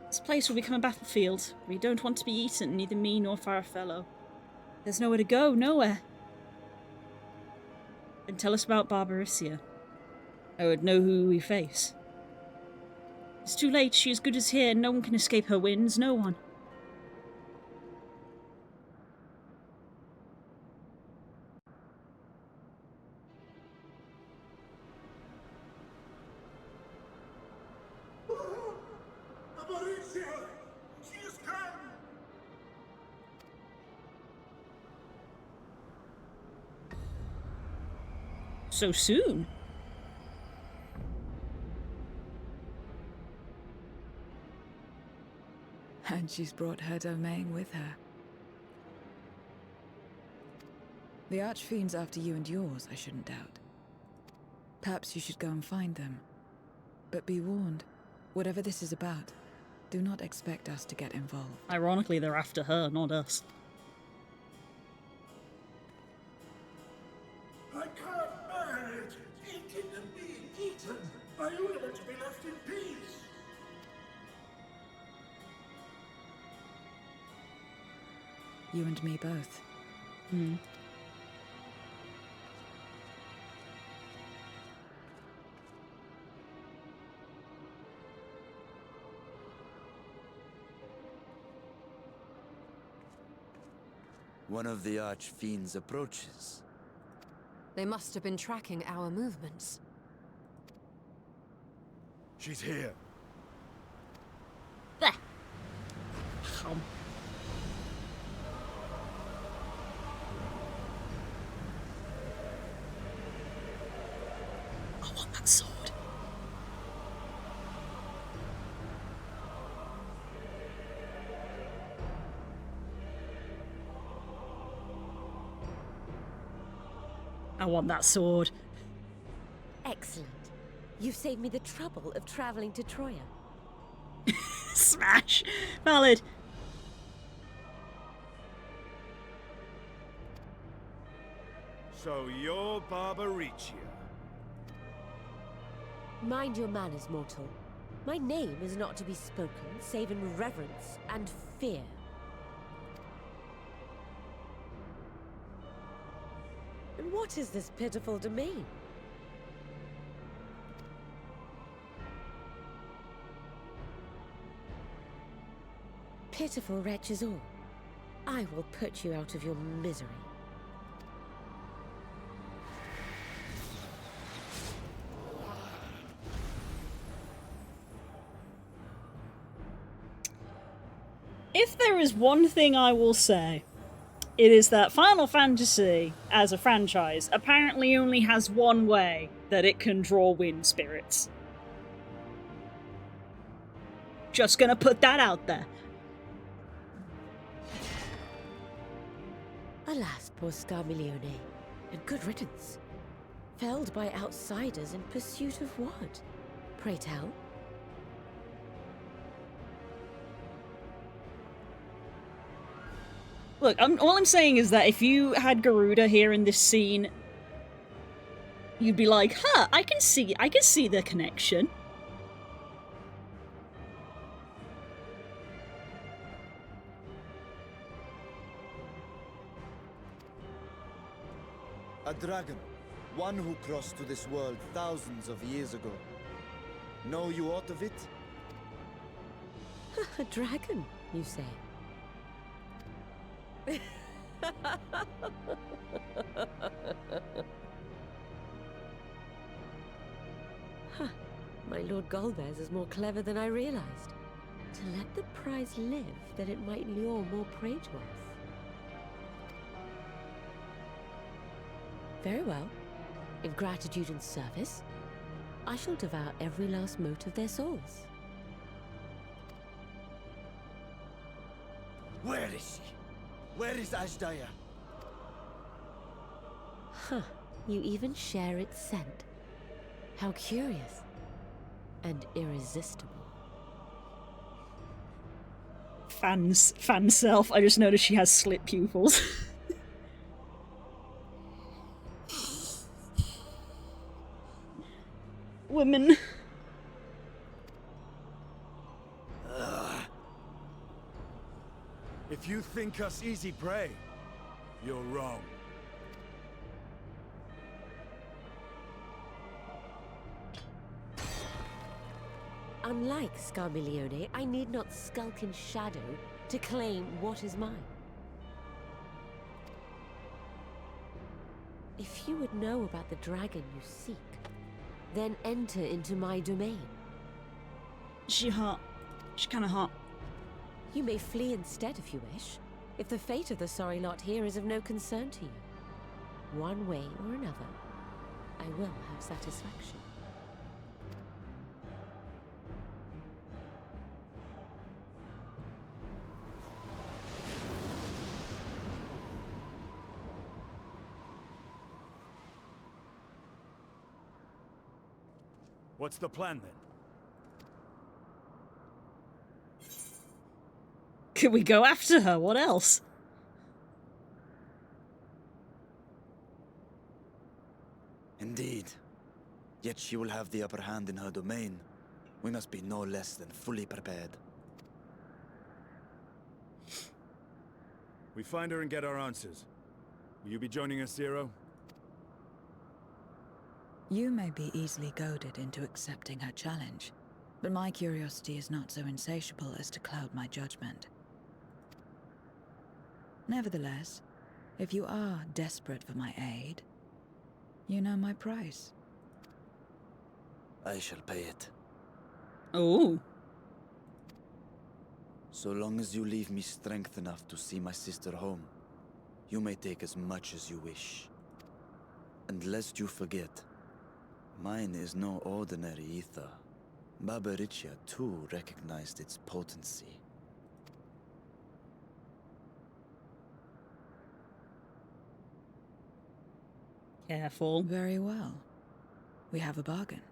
This place will become a battlefield. We don't want to be eaten, neither me nor Farfellow. There's nowhere to go, nowhere. Then tell us about Barbaricia. I would know who we face. It's too late, she is good as here, and no one can escape her winds, no one. So soon? And she's brought her domain with her. The Archfiend's after you and yours, I shouldn't doubt. Perhaps you should go and find them. But be warned, whatever this is about, do not expect us to get involved. Ironically, they're after her, not us. I can't bear it! Eating and being eaten! I only want to be left in peace! You and me both. One of the Archfiend's approaches. They must have been tracking our movements. She's here. There. I want that sword. I want that sword. Excellent. You've saved me the trouble of traveling to Troya. Smash! Valid. So you're Barbaricia. Mind your manners, mortal. My name is not to be spoken, save in reverence and fear. And what is this pitiful domain? Pitiful wretches all. I will put you out of your misery. If there is one thing I will say, it is that Final Fantasy, as a franchise, apparently only has one way that it can draw wind spirits. Just gonna put that out there. Alas, poor Scarmiglione, and good riddance. Felled by outsiders in pursuit of what? Pray tell? Look, all I'm saying is that if you had Garuda here in this scene, you'd be like, huh, I can see the connection. A dragon. One who crossed to this world thousands of years ago. Know you aught of it? A dragon, you say? Huh. My Lord Golbez is more clever than I realized. To let the prize live, that it might lure more prey to us. Very well. In gratitude and service, I shall devour every last mote of their souls. Where is she? Where is Ashdaya? Huh. You even share its scent. How curious. And irresistible. Fan self, I just noticed she has slit pupils. Women. If you think us easy prey, you're wrong. Unlike Scarmiglione, I need not skulk in shadow to claim what is mine. If you would know about the dragon you seek, then enter into my domain. She hot. She's kinda hot. You may flee instead if you wish, if the fate of the sorry lot here is of no concern to you. One way or another, I will have satisfaction. What's the plan then? Could we go after her? What else? Indeed. Yet she will have the upper hand in her domain. We must be no less than fully prepared. We find her and get our answers. Will you be joining us, Zero? You may be easily goaded into accepting her challenge, but my curiosity is not so insatiable as to cloud my judgment. Nevertheless, if you are desperate for my aid, you know my price. I shall pay it. Oh. So long as you leave me strength enough to see my sister home, you may take as much as you wish. And lest you forget, mine is no ordinary ether. Barbaricia too recognized its potency. Careful. Very well. We have a bargain.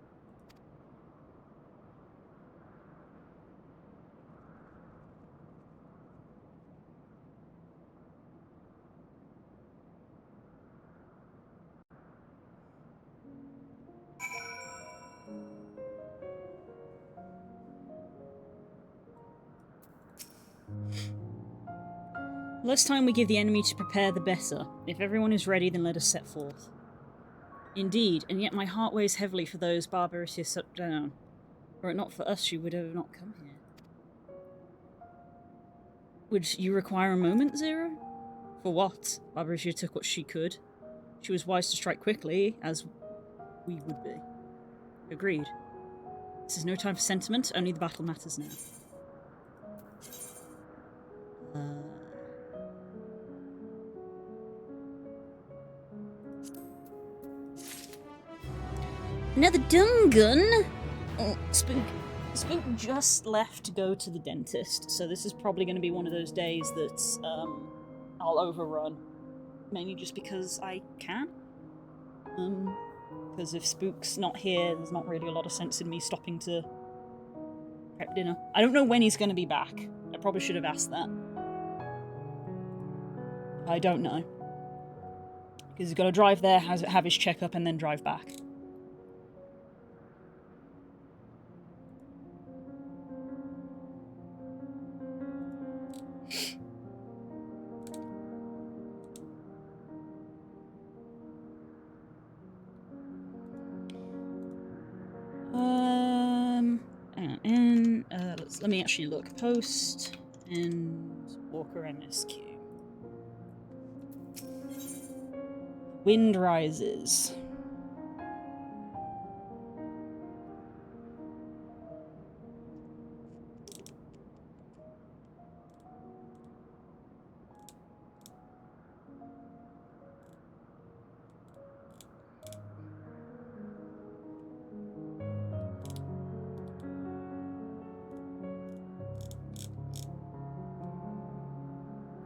The less time we give the enemy to prepare, the better. If everyone is ready, then let us set forth. Indeed, and yet my heart weighs heavily for those Barbaricius shut down. Were it not for us, she would have not come here. Would you require a moment, Zero? For what? Barbaricius took what she could. She was wise to strike quickly, as we would be. Agreed. This is no time for sentiment, only the battle matters now. Another Dungan? Oh, Spook just left to go to the dentist, so this is probably going to be one of those days that I'll overrun. Mainly just because I can. Because if Spook's not here, there's not really a lot of sense in me stopping to prep dinner. I don't know when he's going to be back. I probably should have asked that. I don't know. Because he's got to drive there, have his checkup, and then drive back. Let me actually look. Post Endwalker MSQ. Wind rises.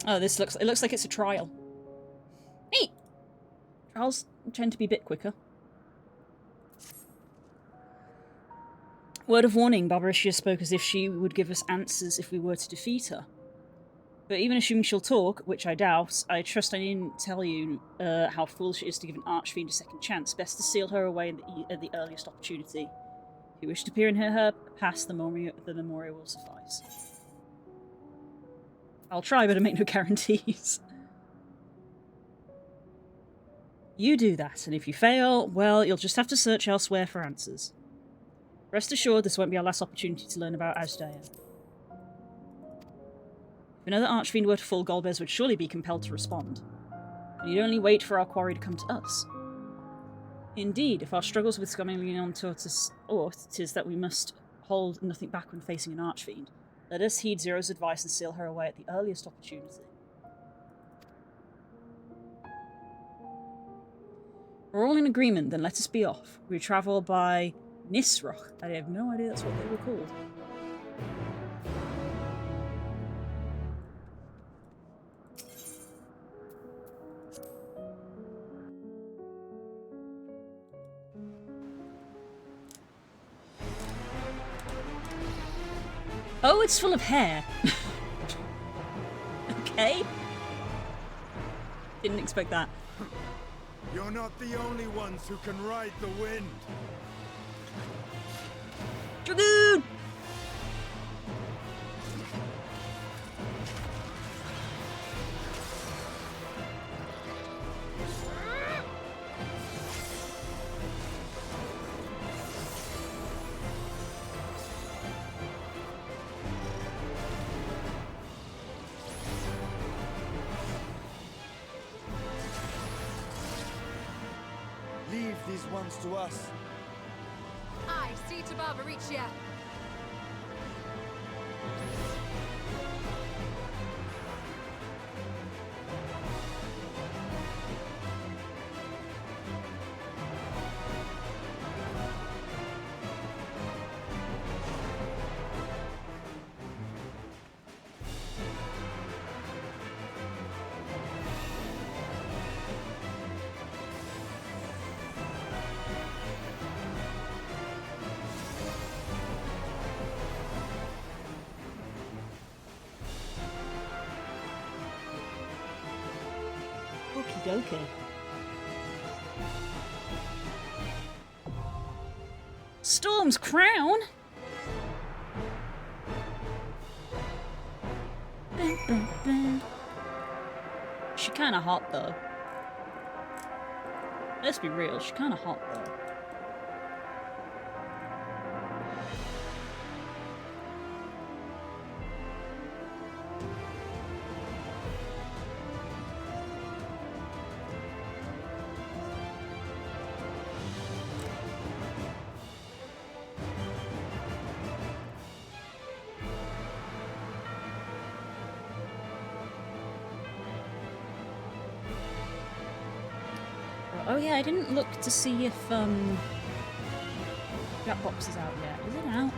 Oh, it looks like it's a trial. Neat! Trials tend to be a bit quicker. Word of warning, Barbaricius spoke as if she would give us answers if we were to defeat her. But even assuming she'll talk, which I doubt, I trust I needn't tell you how foolish it is to give an archfiend a second chance. Best to seal her away at the earliest opportunity. If you wish to peer in her past, the memorial will suffice. I'll try, but I make no guarantees. You do that, and if you fail, well, you'll just have to search elsewhere for answers. Rest assured, this won't be our last opportunity to learn about Azdaea. If another Archfiend were to fall, Golbez would surely be compelled to respond. And you'd only wait for our quarry to come to us. Indeed, if our struggles with Scammalion taught us aught, it is that we must hold nothing back when facing an Archfiend. Let us heed Zero's advice and seal her away at the earliest opportunity. We're all in agreement, then let us be off. We travel by Nisroch. I have no idea that's what they were called. Oh, it's full of hair. Okay. Didn't expect that. You're not the only ones who can ride the wind. Dragoon! Leave these ones to us. I see to Barbaricia. Okie dokie. Storm's Crown? She kind of hot though. Let's be real, she's kind of hot though. Oh yeah, I didn't look to see if Jackbox is out yet. Is it out?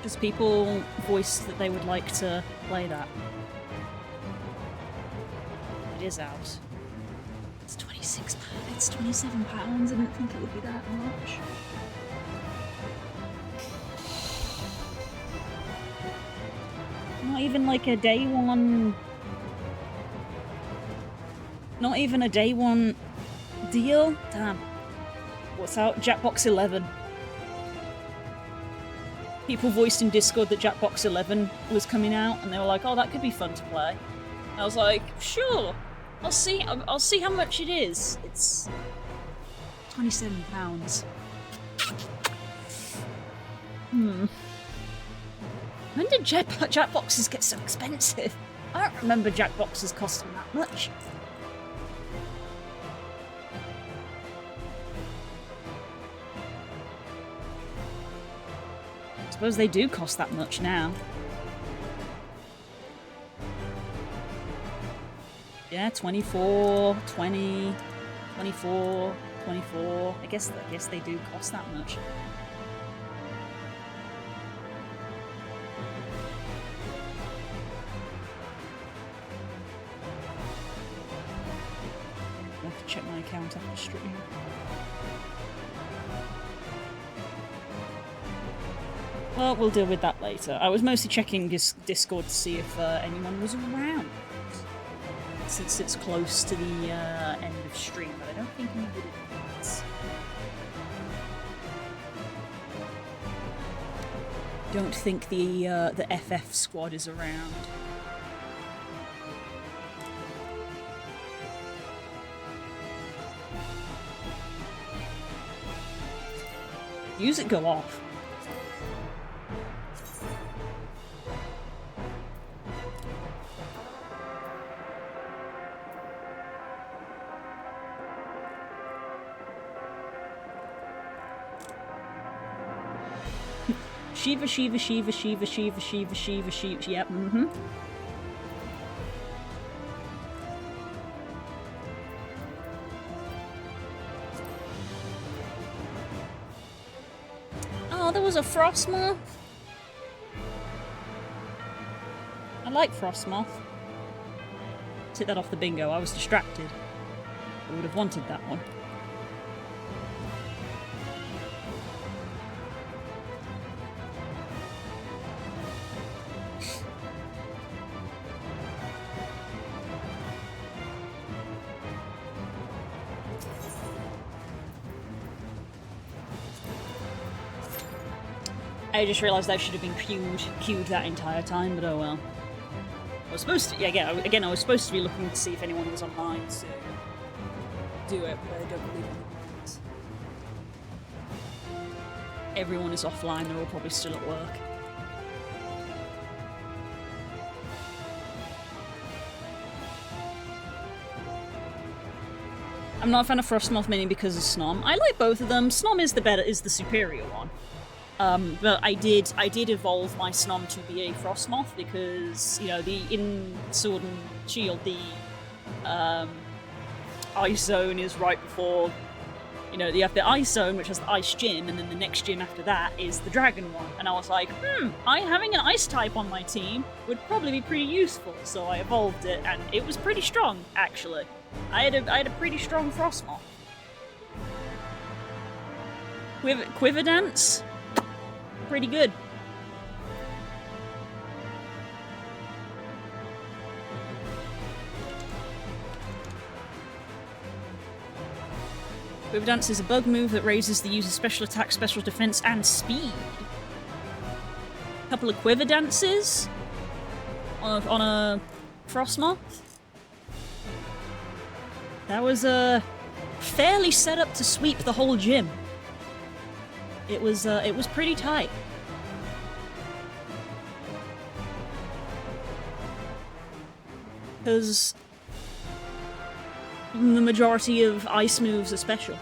Just people voiced that they would like to play that. It is out. It's £26. It's £27. I didn't think it would be that much. Not even like a day one. Not even a day one deal? Damn. What's out? Jackbox 11. People voiced in Discord that Jackbox 11 was coming out, and they were like, "Oh, that could be fun to play." I was like, "Sure, I'll see. I'll see how much it is." It's £27. When did Jackboxes get so expensive? I don't remember Jackboxes costing that much. I suppose they do cost that much now. Yeah, 24, 20, 24, 24. I guess they do cost that much. I have to check my account after stream. Well, we'll deal with that later. I was mostly checking Discord to see if anyone was around, since it's close to the end of stream, but I don't think anybody is. Don't think the FF squad is around. Music go off. Shiva, Shiva, Shiva, Shiva, Shiva, Shiva, Shiva, Shiva, yep, Oh, there was a Frostmoth. I like Frostmoth. Take that off the bingo, I was distracted. I would have wanted that one. I just realised I should have been queued that entire time, but oh well. I was supposed to, yeah, again, I was supposed to be looking to see if anyone was online to do it, but I don't believe anyone is. Everyone is offline, they're all probably still at work. I'm not a fan of Frostmoth mainly because of Snom. I like both of them. Snom is the superior one. But I did evolve my Snom to be a Frostmoth because, you know, in Sword and Shield, the Ice Zone is right before, you know, you have the Ice Zone, which has the Ice Gym, and then the next gym after that is the Dragon one. And I was like, having an Ice type on my team would probably be pretty useful, so I evolved it, and it was pretty strong, actually. I had a pretty strong Frostmoth. Quiver Dance? Pretty good. Quiver Dance is a bug move that raises the user's special attack, special defense, and speed. couple of quiver dances on a Frostmoth. That was fairly set up to sweep the whole gym. It was pretty tight. Because the majority of ice moves are special.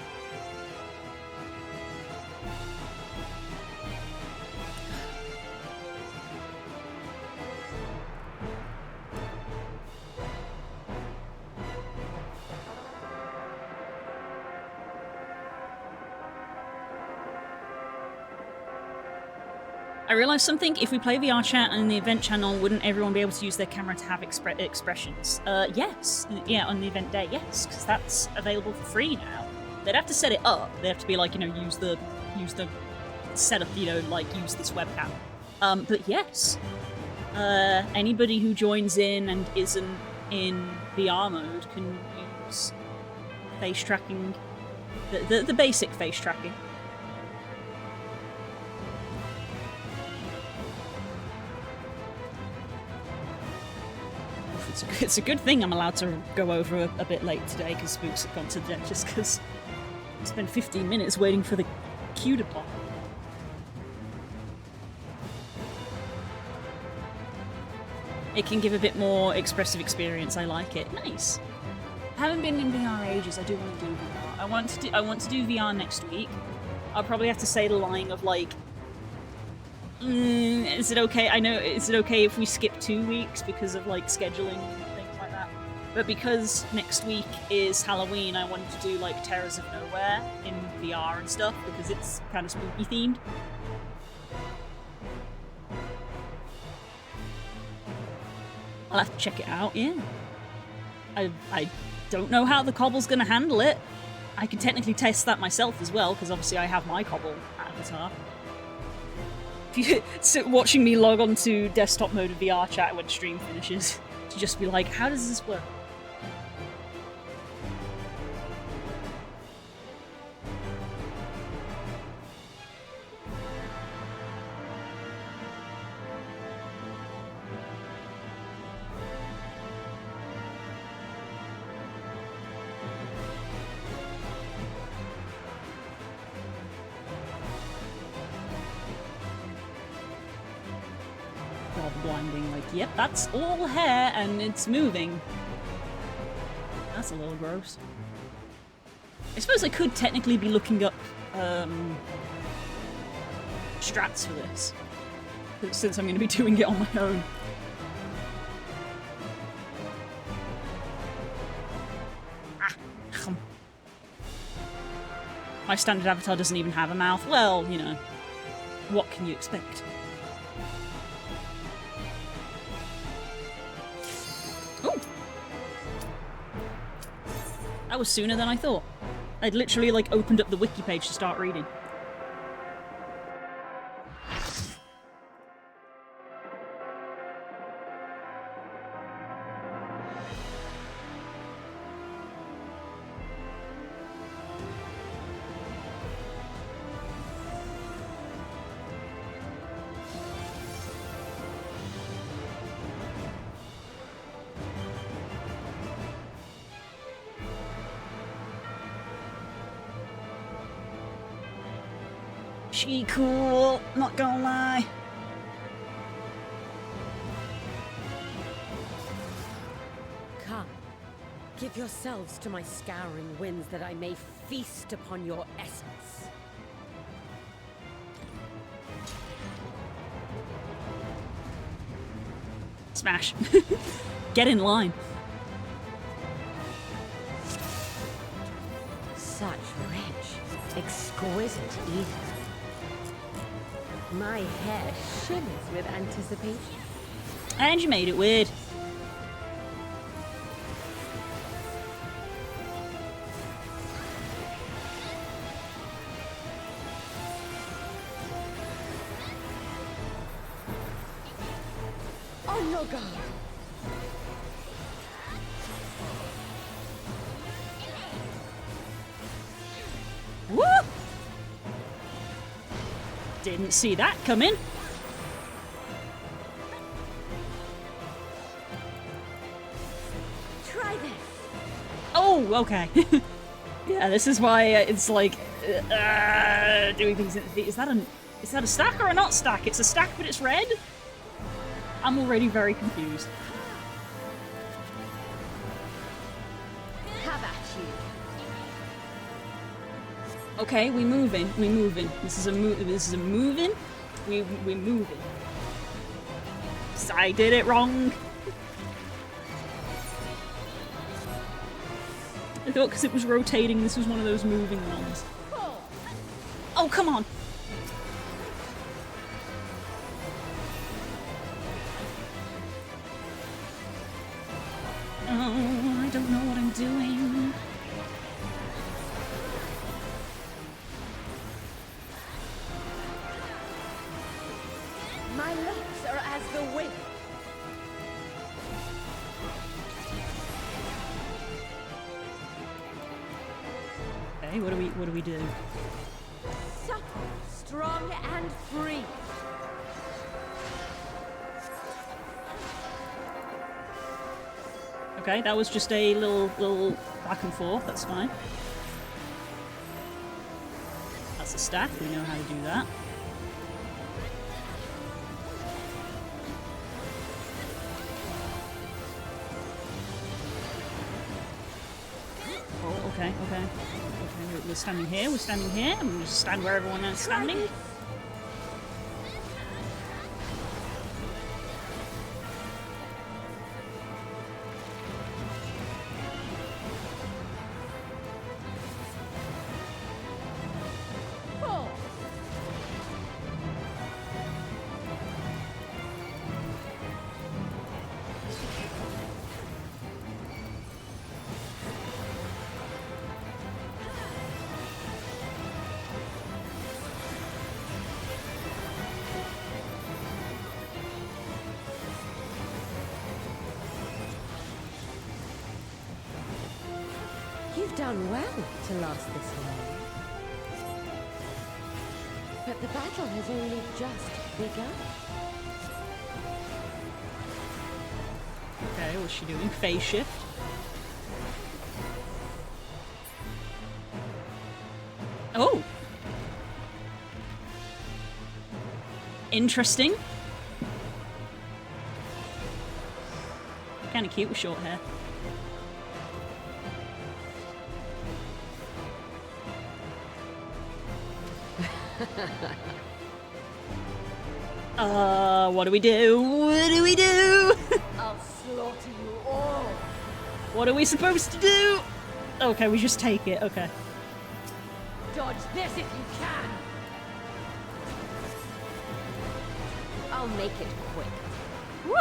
I realised something. If we play VR chat and the event channel, wouldn't everyone be able to use their camera to have expressions? Yes. Yeah, on the event day, yes, because that's available for free now. They'd have to set it up. They have to be like, you know, use the setup, you know, like use this webcam. But yes, anybody who joins in and isn't in VR mode can use face tracking, the basic face tracking. It's a good thing I'm allowed to go over a bit late today because Spooks have gone to the dentist because I spent 15 minutes waiting for the queue to pop. It can give a bit more expressive experience. I like it. Nice. I haven't been in VR ages. I do want to do VR. I want to do VR next week. I'll probably have to say the line of like, is it okay? I know, is it okay if we skip 2 weeks because of like scheduling and things like that? But because next week is Halloween, I wanted to do like Terrors of Nowhere in VR and stuff because it's kind of spooky themed. I'll have to check it out, yeah. I don't know how the Cobble's gonna handle it. I can technically test that myself as well, because obviously I have my Cobble avatar. Watching me log on to desktop mode of VR chat when stream finishes to just be like, how does this work? Blinding, like, yep, that's all hair and it's moving. That's a little gross. I suppose I could technically be looking up strats for this, since I'm going to be doing it on my own. My standard avatar doesn't even have a mouth. Well, you know, what can you expect? That was sooner than I thought. I'd literally like opened up the wiki page to start reading. She cool, not gonna lie. Come, give yourselves to my scouring winds that I may feast upon your essence. Smash. Get in line. Such rich, exquisite ether. My hair shimmers with anticipation. And you made it weird. On your guard. Woo! Didn't see that coming. Ooh, okay. Yeah, this is why it's like doing things. Is that a stack or a not stack? It's a stack, but it's red. I'm already very confused. Have at you. Okay, we moving. We moving. This is a moving. We moving. I did it wrong. I thought because it was rotating, this was one of those moving ones. Oh, come on. Oh, I don't know what I'm doing. My locks are as the wind. Okay, what do we do? Supple, strong, and free. Okay, that was just a little back and forth, that's fine. That's a stack, we know how to do that. Oh, okay. We're standing here, I'm gonna just stand where everyone else is standing. You've done well to last this long. But the battle has only just begun. Okay, what's she doing? Phase shift. Oh! Interesting. Kinda cute with short hair. What do we do? What do we do? I'll slaughter you all. What are we supposed to do? Okay, we just take it, okay. Dodge this if you can. I'll make it quick. Woo!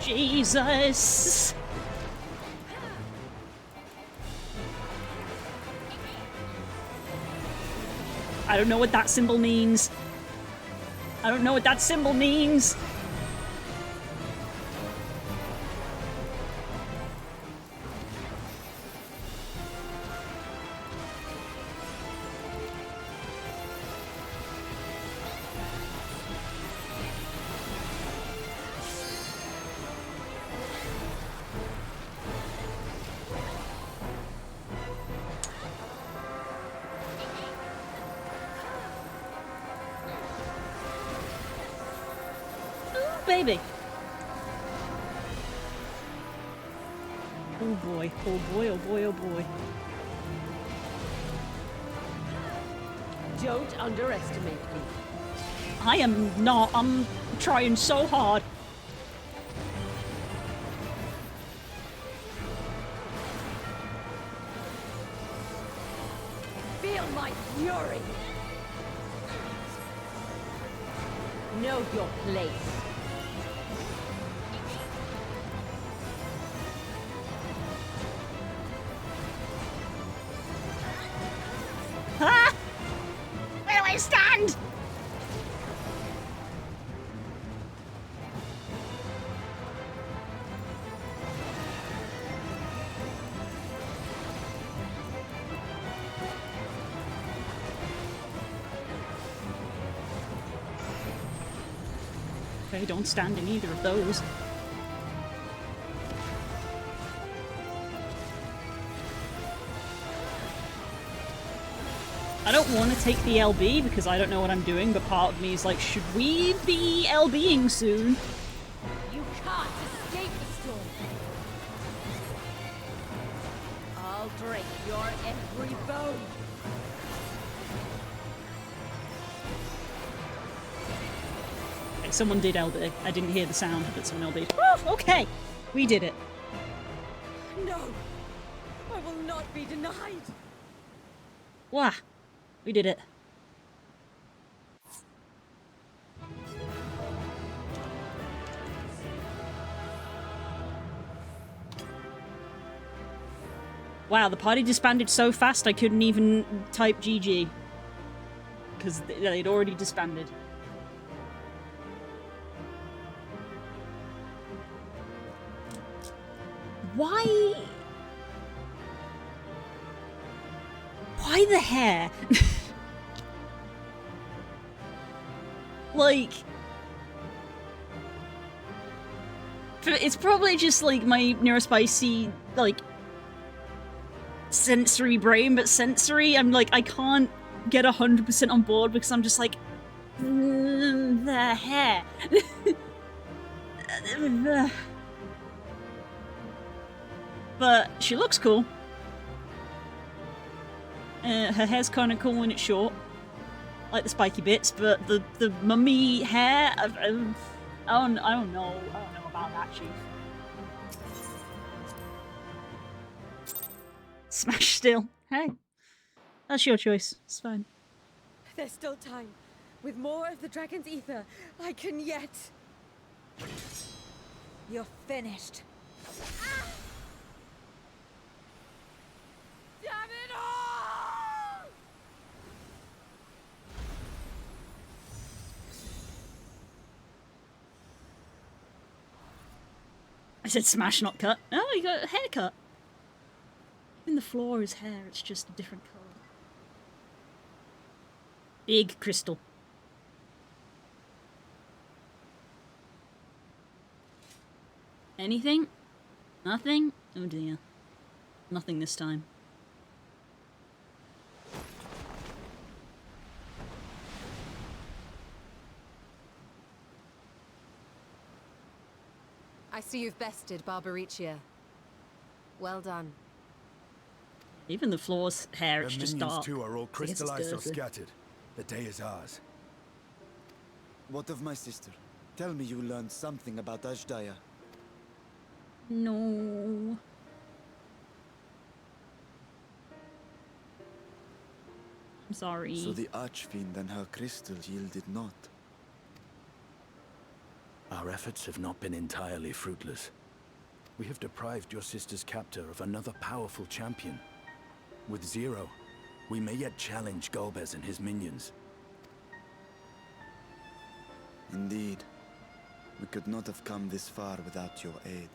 Jesus! I don't know what that symbol means. I don't know what that symbol means. Baby. Oh boy, oh boy, oh boy, oh boy. Don't underestimate me. I am not. I'm trying so hard. Feel my fury. Know your place. Ah! Where do I stand? Okay, don't stand in either of those. I don't want to take the LB because I don't know what I'm doing, but part of me is like, should we be LBing soon? You can't escape the storm. I'll break your every bone. Okay, someone did LB. I didn't hear the sound, but someone LB'd. Oh, okay! We did it. No! I will not be denied! Wah! We did it. Wow, the party disbanded so fast I couldn't even type GG. Because they'd already disbanded. Why? Why the hair? Like... It's probably just like my neurospicy, like... sensory brain, but sensory, I'm like, I can't get 100% on board because I'm just like... the hair. But she looks cool. Her hair's kind of cool when it's short, like the spiky bits. But the mummy hair, I don't know about that, Chief. Smash still. Hey, that's your choice. It's fine. There's still time. With more of the dragon's ether, I can yet... You're finished. Ah! Damn it all! I said smash, not cut. Oh, you got a haircut. Even the floor is hair, it's just a different colour. Big crystal. Anything? Nothing? Oh dear. Nothing this time. I see you've bested Barbaricia. Well done. Even the floor's hair, it's The just minions dark. too are all crystallized or dirty. scattered. The day is ours. What of my sister? Tell me you learned something about Ashdaya. No. I'm sorry. So the Archfiend and her crystal yielded not. Our efforts have not been entirely fruitless. We have deprived your sister's captor of another powerful champion. With Zero, we may yet challenge Golbez and his minions. Indeed. We could not have come this far without your aid.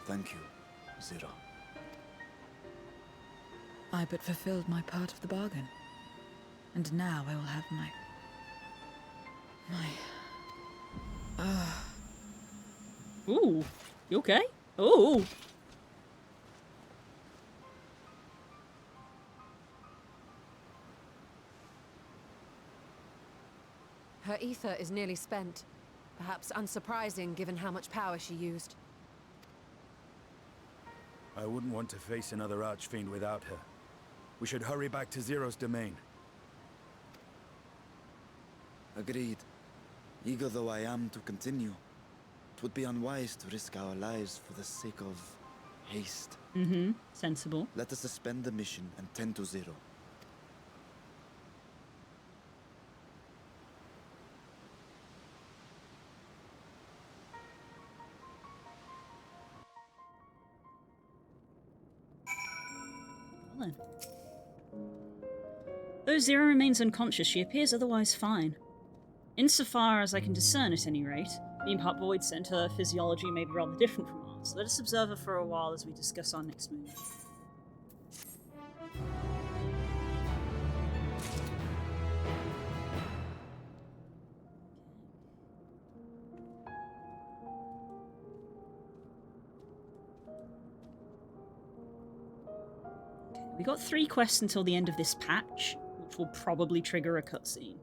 Thank you, Zero. I but fulfilled my part of the bargain. And now I will have my... Ooh. You okay? Ooh. Her ether is nearly spent. Perhaps unsurprising given how much power she used. I wouldn't want to face another Archfiend without her. We should hurry back to Zero's domain. Agreed. Eager though I am to continue, it would be unwise to risk our lives for the sake of haste. Mm-hmm. Sensible. Let us suspend the mission and tend to Zero. Well then. Though Zero remains unconscious, she appears otherwise fine. Insofar as I can discern at any rate, being part void sent, her physiology may be rather different from ours. Let us observe her for a while as we discuss our next move. We got 3 quests until the end of this patch, which will probably trigger a cutscene.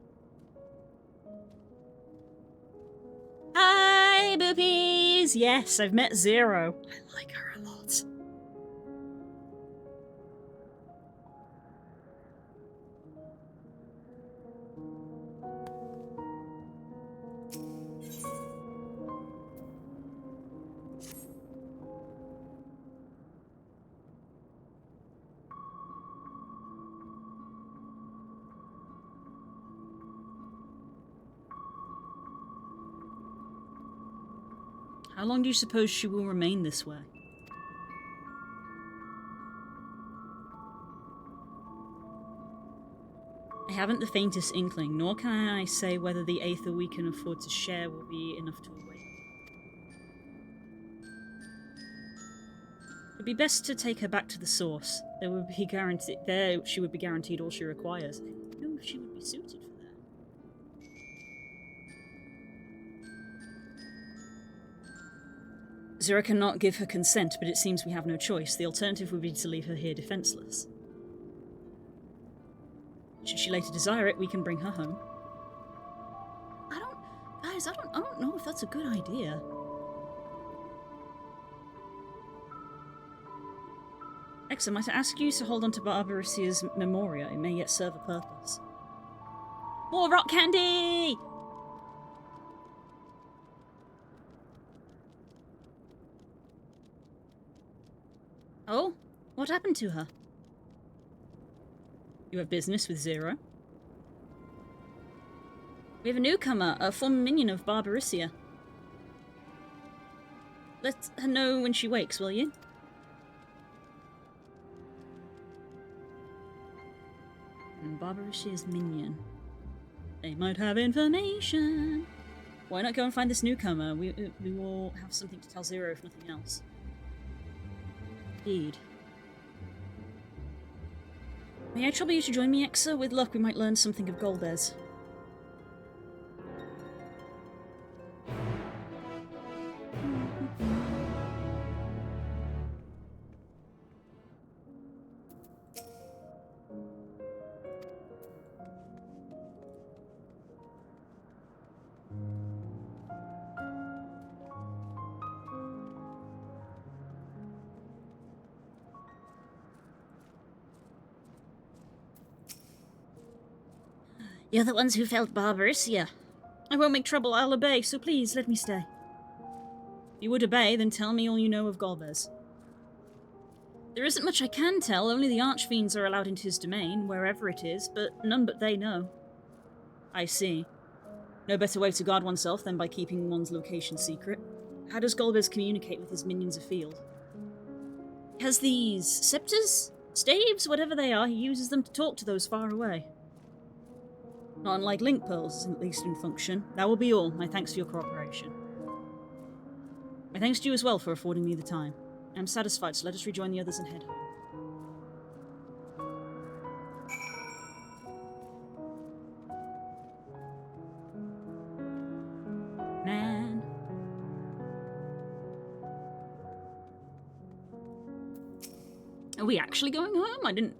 Hi, boopies! Yes, I've met Zero. I like her a lot. How long do you suppose she will remain this way? I haven't the faintest inkling, nor can I say whether the aether we can afford to share will be enough to await. It would be best to take her back to the source. There she would be guaranteed all she requires. I don't know if she would be suited for that. Zira cannot give her consent, but it seems we have no choice. The alternative would be to leave her here defenseless. Should she later desire it, we can bring her home. Guys, I don't know if that's a good idea. Exa, might I ask you to hold on to Barbarissia's memoria? It may yet serve a purpose. More rock candy! Oh? What happened to her? You have business with Zero? We have a newcomer, a former minion of Barbarissia. Let her know when she wakes, will you? Barbarissia's minion. They might have information. Why not go and find this newcomer? We will have something to tell Zero, if nothing else. Indeed. May I trouble you to join me, Exa? With luck, we might learn something of Golbez. You're the ones who felt Barbarissia. I won't make trouble, I'll obey, so please, let me stay. If you would obey, then tell me all you know of Golbez. There isn't much I can tell, only the Archfiends are allowed into his domain, wherever it is, but none but they know. I see. No better way to guard oneself than by keeping one's location secret. How does Golbez communicate with his minions afield? He has these scepters? Staves? Whatever they are, he uses them to talk to those far away. Not unlike link pearls, at least in function. That will be all. My thanks for your cooperation. My thanks to you as well for affording me the time. I'm satisfied, so let us rejoin the others and head home. Man. Are we actually going home? I don't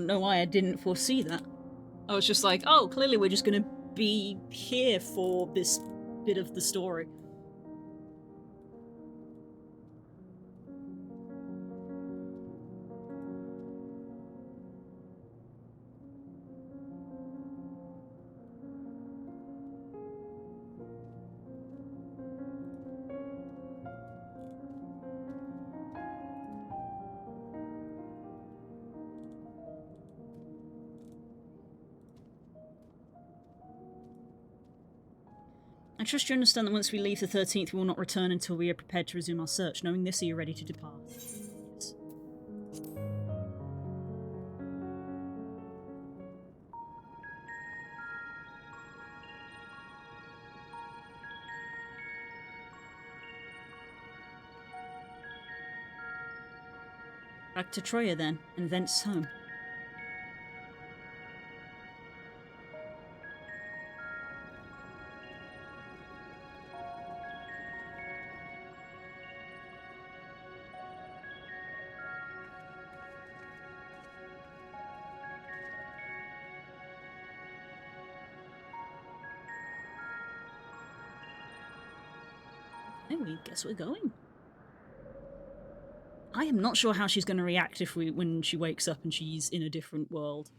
know why I didn't foresee that. I was just like, oh, clearly we're just gonna be here for this bit of the story. I trust you understand that once we leave the 13th, we will not return until we are prepared to resume our search. Knowing this, are you ready to depart? Yes. Back to Troya then, and thence home. Anyway, guess we're going. I am not sure how she's going to react when she wakes up and she's in a different world.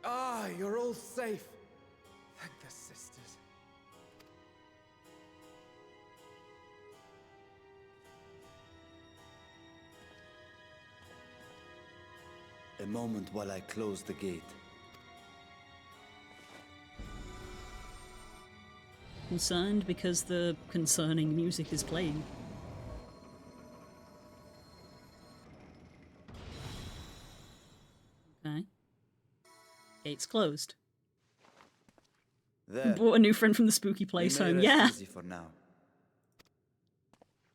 Ah, you're all safe. Thank the sisters. A moment while I close the gate. Concerned because the concerning music is playing. Okay. Gate's closed. There. Brought a new friend from the spooky place home. Yeah. Easy for now.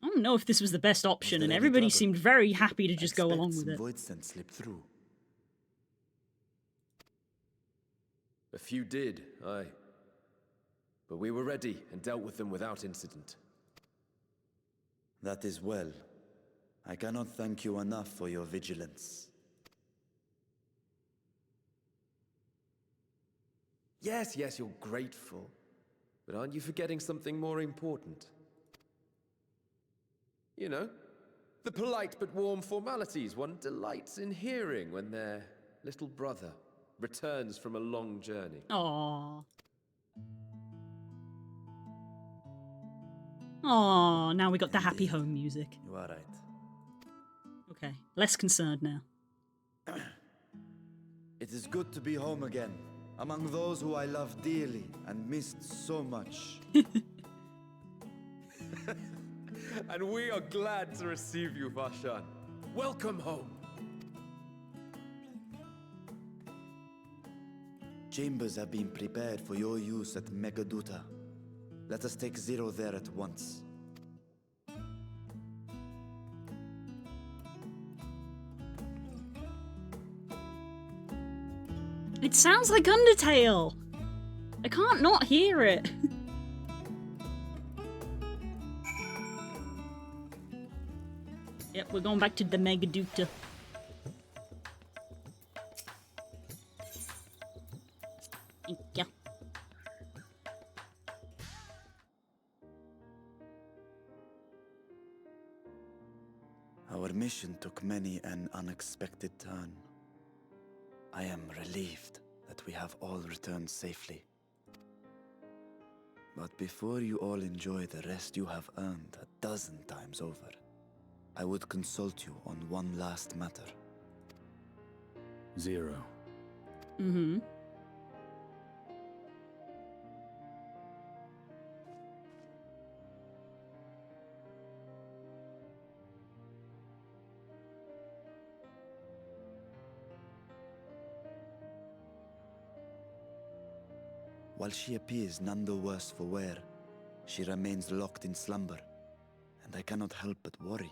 I don't know if this was the best option, and any everybody trouble? seemed very happy to just go along with Some it. void scent slip through. A few did, aye. But we were ready and dealt with them without incident. That is well. I cannot thank you enough for your vigilance. Yes, you're grateful. But aren't you forgetting something more important? You know, the polite but warm formalities one delights in hearing when their little brother returns from a long journey. Aww. Aww, now we got the happy home music. You are right. Okay, less concerned now. It is good to be home again, among those who I love dearly and missed so much. And we are glad to receive you, Varshan. Welcome home. Chambers have been prepared for your use at Megaduta. Let us take Zero there at once. It sounds like Undertale! I can't not hear it. Yep, we're going back to the Megaduta. Thank ya. Our mission took many an unexpected turn. I am relieved that we have all returned safely. But before you all enjoy the rest you have earned 12 times over, I would consult you on one last matter. Zero. Mm-hmm. While she appears none the worse for wear, she remains locked in slumber, and I cannot help but worry.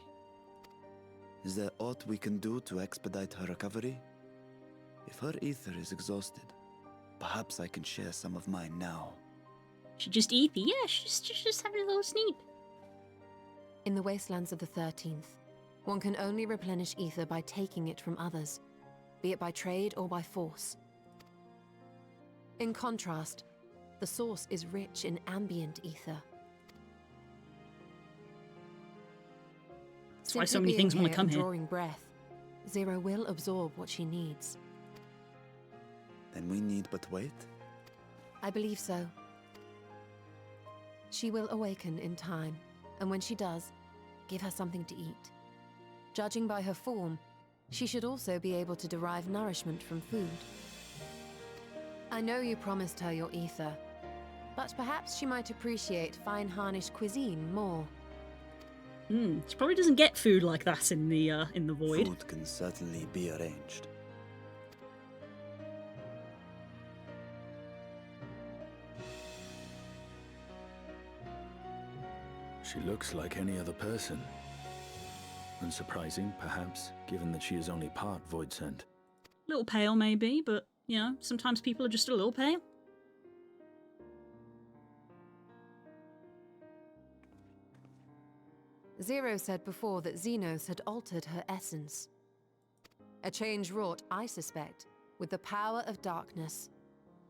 Is there aught we can do to expedite her recovery? If her ether is exhausted, perhaps I can share some of mine now. She just eat the just having a little sneak. In the wastelands of the 13th, one can only replenish ether by taking it from others, be it by trade or by force. In contrast, the source is rich in ambient ether. That's why so many things want to come here. Drawing breath, Zero will absorb what she needs. Then we need but wait? I believe so. She will awaken in time, and when she does, give her something to eat. Judging by her form, she should also be able to derive nourishment from food. I know you promised her your ether, but perhaps she might appreciate fine Harnish cuisine more. She probably doesn't get food like that in the void. Food can certainly be arranged. She looks like any other person. Unsurprising, perhaps, given that she is only part void sent. A little pale, maybe, but, you know, sometimes people are just a little pale. Zero said before that Xenos had altered her essence. A change wrought, I suspect, with the power of darkness.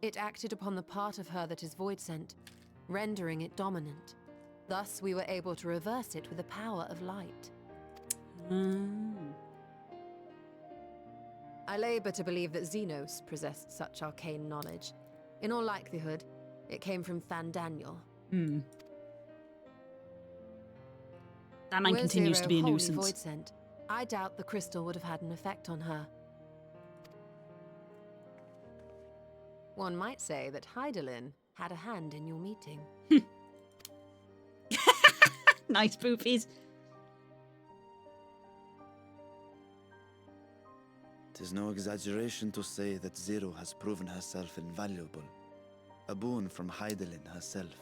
It acted upon the part of her that is void sent, rendering it dominant. Thus, we were able to reverse it with the power of light. I labor to believe that Xenos possessed such arcane knowledge. In all likelihood, it came from Fandaniel. That man continues to be a wholly nuisance. Void sent, I doubt the crystal would have had an effect on her. One might say that Hydaelyn had a hand in your meeting. Nice boofies. It is no exaggeration to say that Zero has proven herself invaluable. A boon from Hydaelyn herself.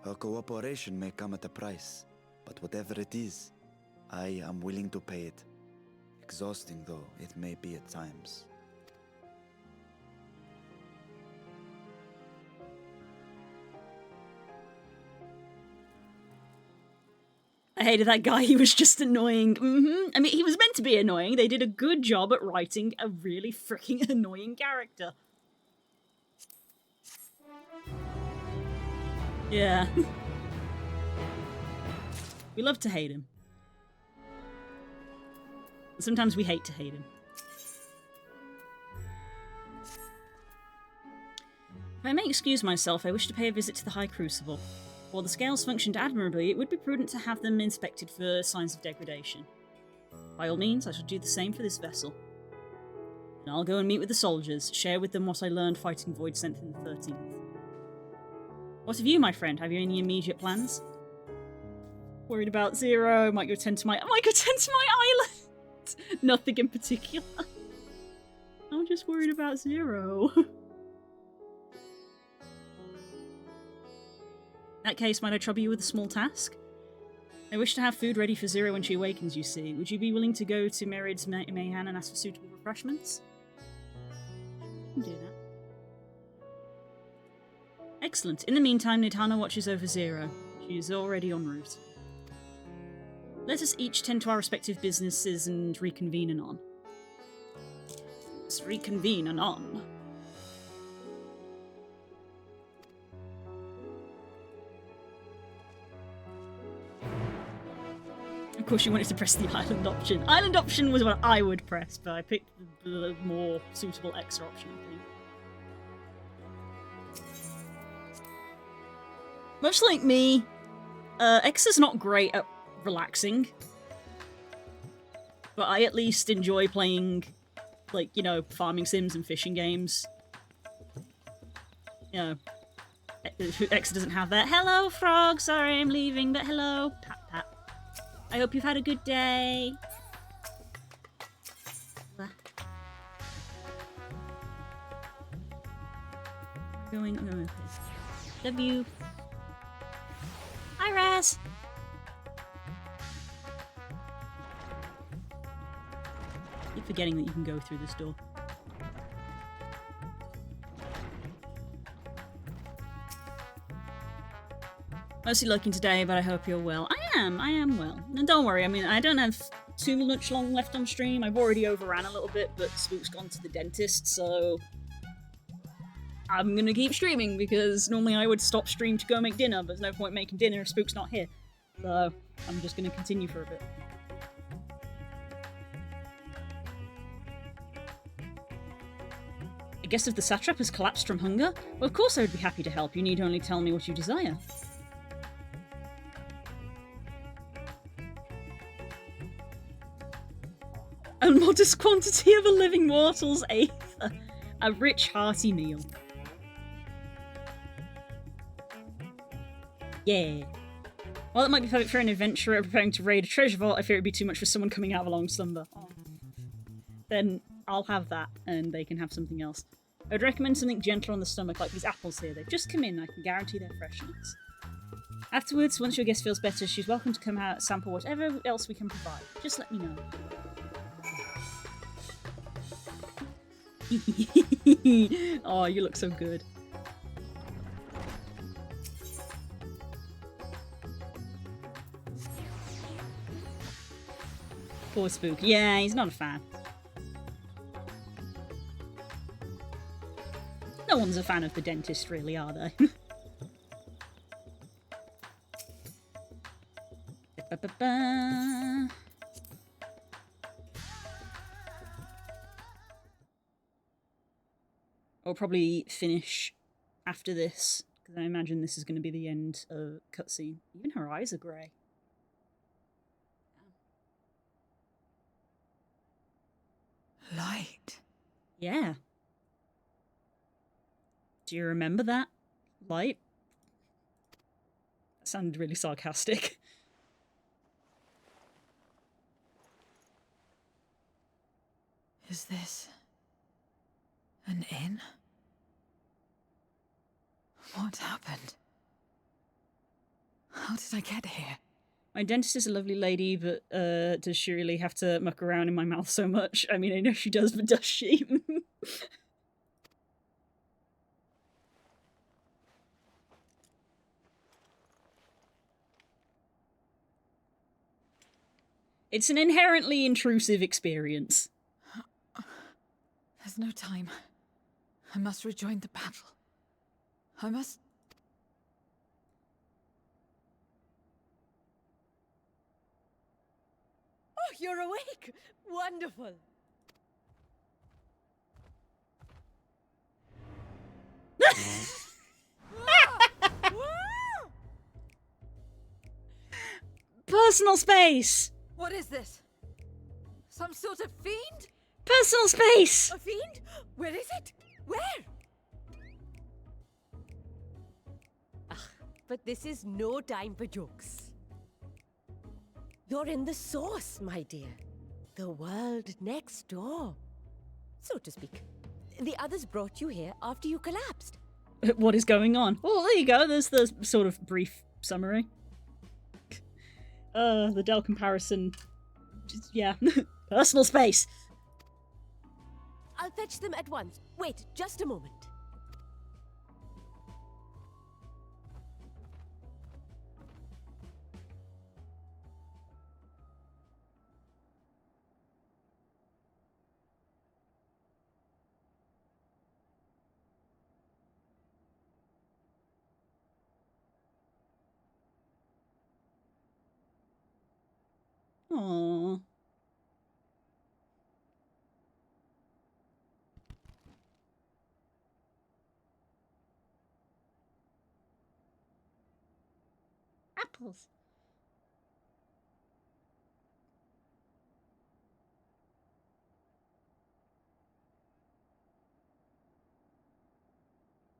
Her cooperation may come at a price, but whatever it is, I am willing to pay it. Exhausting though it may be at times. I hated that guy, he was just annoying. I mean, he was meant to be annoying. They did a good job at writing a really freaking annoying character. Yeah. We love to hate him. Sometimes we hate to hate him. If I may excuse myself, I wish to pay a visit to the High Crucible. While the scales functioned admirably, it would be prudent to have them inspected for signs of degradation. By all means, I shall do the same for this vessel. And I'll go and meet with the soldiers, share with them what I learned fighting Void Sent in the 13th. What of you, my friend? Have you any immediate plans? Worried about Zero? Might go tend to my island! Nothing in particular. I'm just worried about Zero. In that case, might I trouble you with a small task? I wish to have food ready for Zero when she awakens, you see. Would you be willing to go to Merid's Mayhan and ask for suitable refreshments? I can do that. Excellent. In the meantime, Nidhana watches over Zero. She is already en route. Let us each tend to our respective businesses and reconvene anon. Let's reconvene anon. Of course, you wanted to press the island option. Island option was what I would press, but I picked the more suitable extra option, I think. Much like me, X is not great at relaxing. But I at least enjoy playing, like, you know, farming sims and fishing games. You know, X doesn't have that. Hello, frog! Sorry, I'm leaving, but hello. Pat, pat. I hope you've had a good day. Going. Love you. Hi, Raz. Keep forgetting that you can go through this door. Mostly looking today, but I hope you're well. I am well. And don't worry, I mean, I don't have too much long left on stream. I've already overran a little bit, but Spook's gone to the dentist, so I'm gonna keep streaming, because normally I would stop stream to go make dinner, but there's no point making dinner if Spook's not here. So I'm just gonna continue for a bit. I guess if the satrap has collapsed from hunger, well, of course I would be happy to help. You need only tell me what you desire. A modest quantity of a living mortal's aether. A rich, hearty meal. Yeah. While it might be perfect for an adventurer preparing to raid a treasure vault, I fear it'd be too much for someone coming out of a long slumber. Then I'll have that, and they can have something else. I would recommend something gentler on the stomach, like these apples here. They've just come in, I can guarantee their freshness. Afterwards, once your guest feels better, she's welcome to come out, sample whatever else we can provide. Just let me know. Oh, you look so good. Poor Spook. Yeah, he's not a fan. No one's a fan of the dentist, really, are they? Ba-ba-ba. I'll probably finish after this, because I imagine this is going to be the end of cutscene. Even her eyes are grey. Light. Yeah. Do you remember that? Light? That sounded really sarcastic. Is this an inn? What happened? How did I get here? My dentist is a lovely lady, but does she really have to muck around in my mouth so much? I mean, I know she does, but does she? It's an inherently intrusive experience. There's no time. I must rejoin the battle. I must... Oh, you're awake! Wonderful! Personal space! What is this? Some sort of fiend? Personal space! A fiend? Where is it? Where? But this is no time for jokes. You're in the source, my dear. The world next door. So to speak. The others brought you here after you collapsed. What is going on? Oh, there you go. There's the sort of brief summary. The Dell comparison. Yeah. Personal space. I'll fetch them at once. Wait, just a moment. Aww. Apples.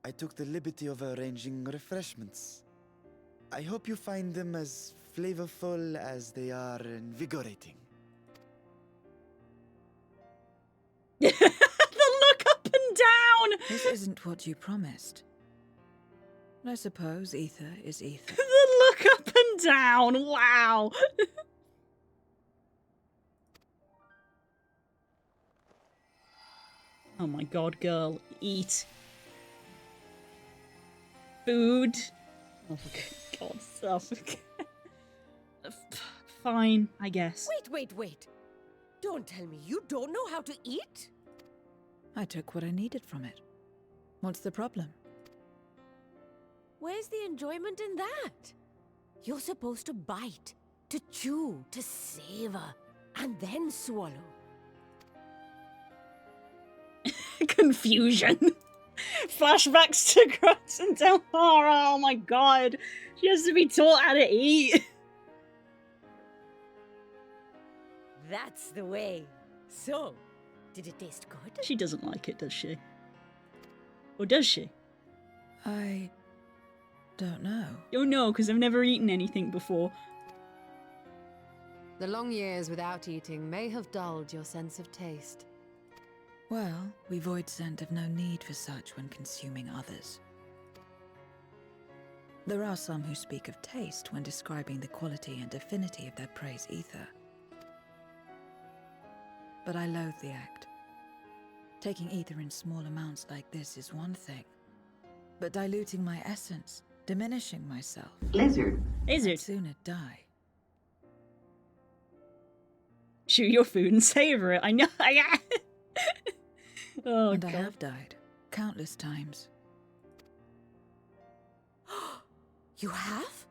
I took the liberty of arranging refreshments. I hope you find them as flavorful as they are invigorating. The look up and down! This isn't what you promised. I suppose ether is ether. The look up and down! Wow! Oh my god, girl. Eat. Food. Oh, for God's sake. Fine, I guess. Wait. Don't tell me you don't know how to eat? I took what I needed from it. What's the problem? Where's the enjoyment in that? You're supposed to bite, to chew, to savor, and then swallow. Confusion. Flashbacks to Grunts and Delmara. Oh my god. She has to be taught how to eat. That's the way. So, did it taste good? She doesn't like it, does she? Or does she? I don't know. Oh no, because I've never eaten anything before. The long years without eating may have dulled your sense of taste. Well, we void scent have no need for such when consuming others. There are some who speak of taste when describing the quality and affinity of their prey's ether. But I loathe the act. Taking ether in small amounts like this is one thing, but diluting my essence, diminishing myself... Lizard. I'd sooner die. Chew your food and savor it. I know. Oh, and God. I have died countless times. You have?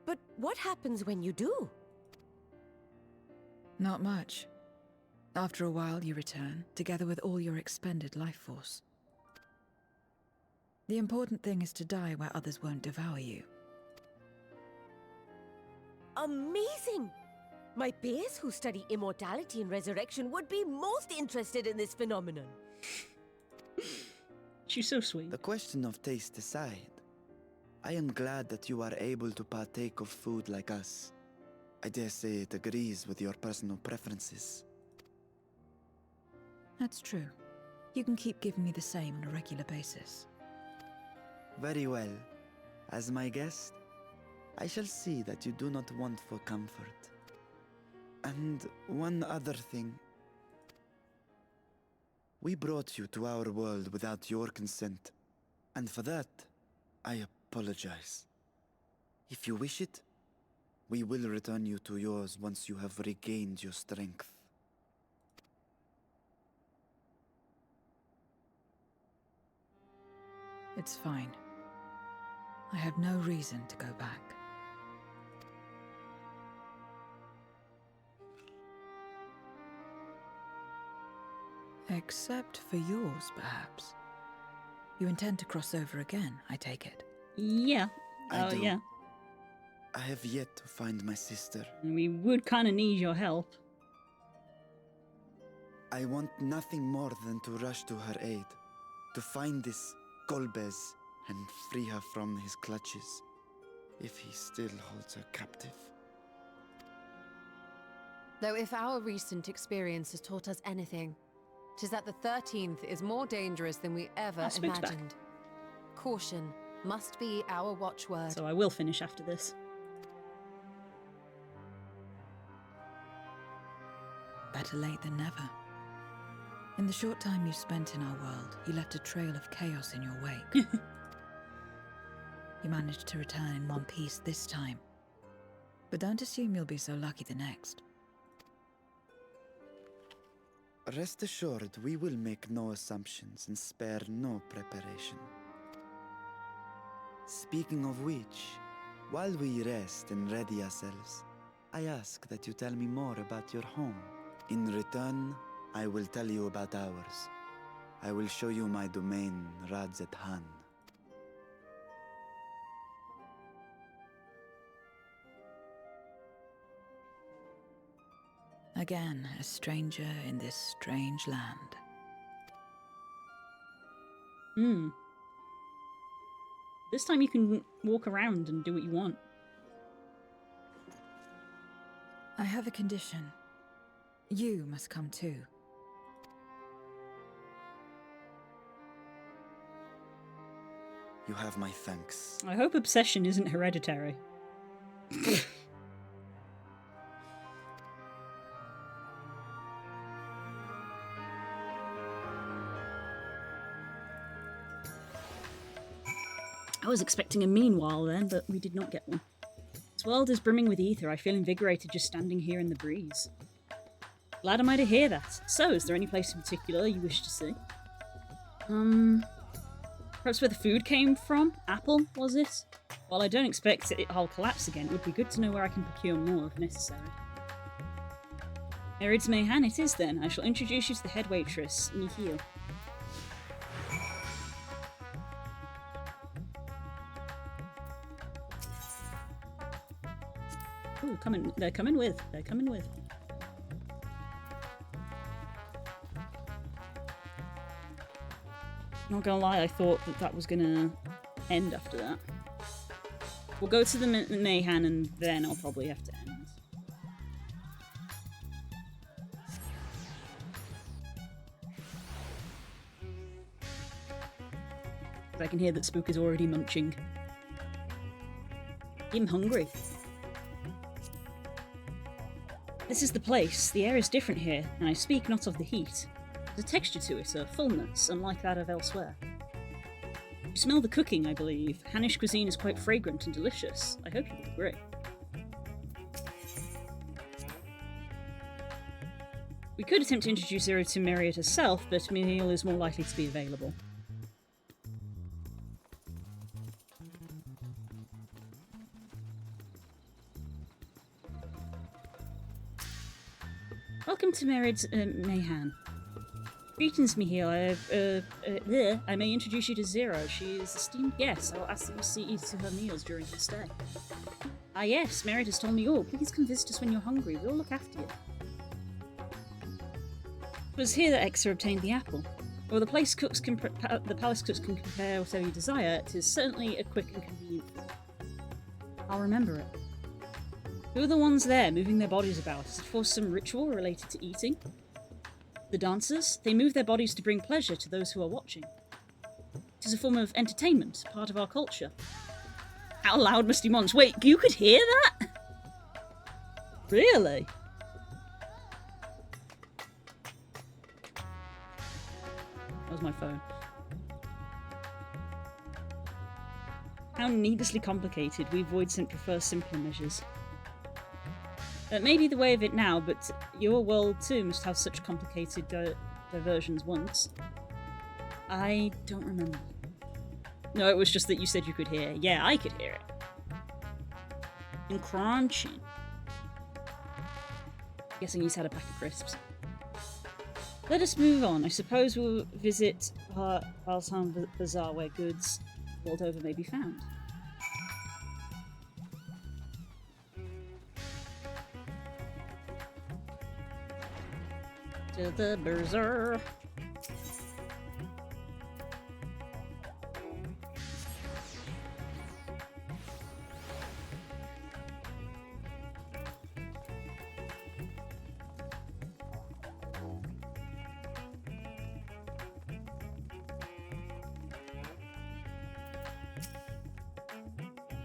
But what happens when you do? Not much. After a while, you return, together with all your expended life force. The important thing is to die where others won't devour you. Amazing! My peers who study immortality and resurrection would be most interested in this phenomenon. She's so sweet. The question of taste aside, I am glad that you are able to partake of food like us. I dare say it agrees with your personal preferences. That's true. You can keep giving me the same on a regular basis. Very well. As my guest, I shall see that you do not want for comfort. And one other thing. We brought you to our world without your consent, and for that, I apologize. If you wish it, we will return you to yours once you have regained your strength. It's fine. I have no reason to go back. Except for yours, perhaps. You intend to cross over again, I take it? Yeah. I do. Yeah. I have yet to find my sister. We would kind of need your help. I want nothing more than to rush to her aid, to find this Golbez and free her from his clutches, if he still holds her captive. Though if our recent experience has taught us anything, 'tis that the 13th is more dangerous than we ever imagined. Caution must be our watchword. So I will finish after this. Better late than never. In the short time you spent in our world, you left a trail of chaos in your wake. You managed to return in one piece this time. But don't assume you'll be so lucky the next. Rest assured, we will make no assumptions and spare no preparation. Speaking of which, while we rest and ready ourselves, I ask that you tell me more about your home. In return, I will tell you about ours. I will show you my domain, Radzet Han. Again, a stranger in this strange land. This time you can walk around and do what you want. I have a condition. You must come too. You have my thanks. I hope obsession isn't hereditary. I was expecting a meanwhile then, but we did not get one. This world is brimming with ether. I feel invigorated just standing here in the breeze. Glad am I to hear that. So, is there any place in particular you wish to see? Perhaps where the food came from? Apple, was it? While I don't expect I'll collapse again, it would be good to know where I can procure more if necessary. Erid's Mayhan it is then. I shall introduce you to the head waitress, Nihil. Ooh, they're coming with. Not gonna lie, I thought that was gonna end after that. We'll go to the Mayhan and then I'll probably have to end. But I can hear that Spook is already munching. I'm hungry. This is the place. The air is different here, and I speak not of the heat. There's a texture to it, a fullness, unlike that of elsewhere. You smell the cooking, I believe. Hannish cuisine is quite fragrant and delicious. I hope you would agree. We could attempt to introduce Zero to Myriad herself, but Mihail is more likely to be available. Welcome to Myriad's Mayhan. Greetings, Mihail. I may introduce you to Zero. She is an esteemed guest. I will ask that you see to her meals during her stay. Ah yes, Myriad has told me all. Please come visit us when you're hungry. We'll look after you. It was here that Exa obtained the apple. While the palace cooks can prepare whatever you desire, it is certainly a quick and convenient food. I'll remember it. Who are the ones there moving their bodies about? Is it for some ritual related to eating? The dancers? They move their bodies to bring pleasure to those who are watching. It is a form of entertainment, part of our culture. How loud must you munch? Wait, you could hear that? Really? That was my phone. How needlessly complicated. We Void Scent prefer simpler measures. That may be the way of it now, but your world too must have such complicated diversions once. I don't remember. No, it was just that you said you could hear. Yeah, I could hear it. And crunching. Guessing he's had a pack of crisps. Let us move on. I suppose we'll visit Valsham Bazaar, where goods world over may be found. To the bazaar.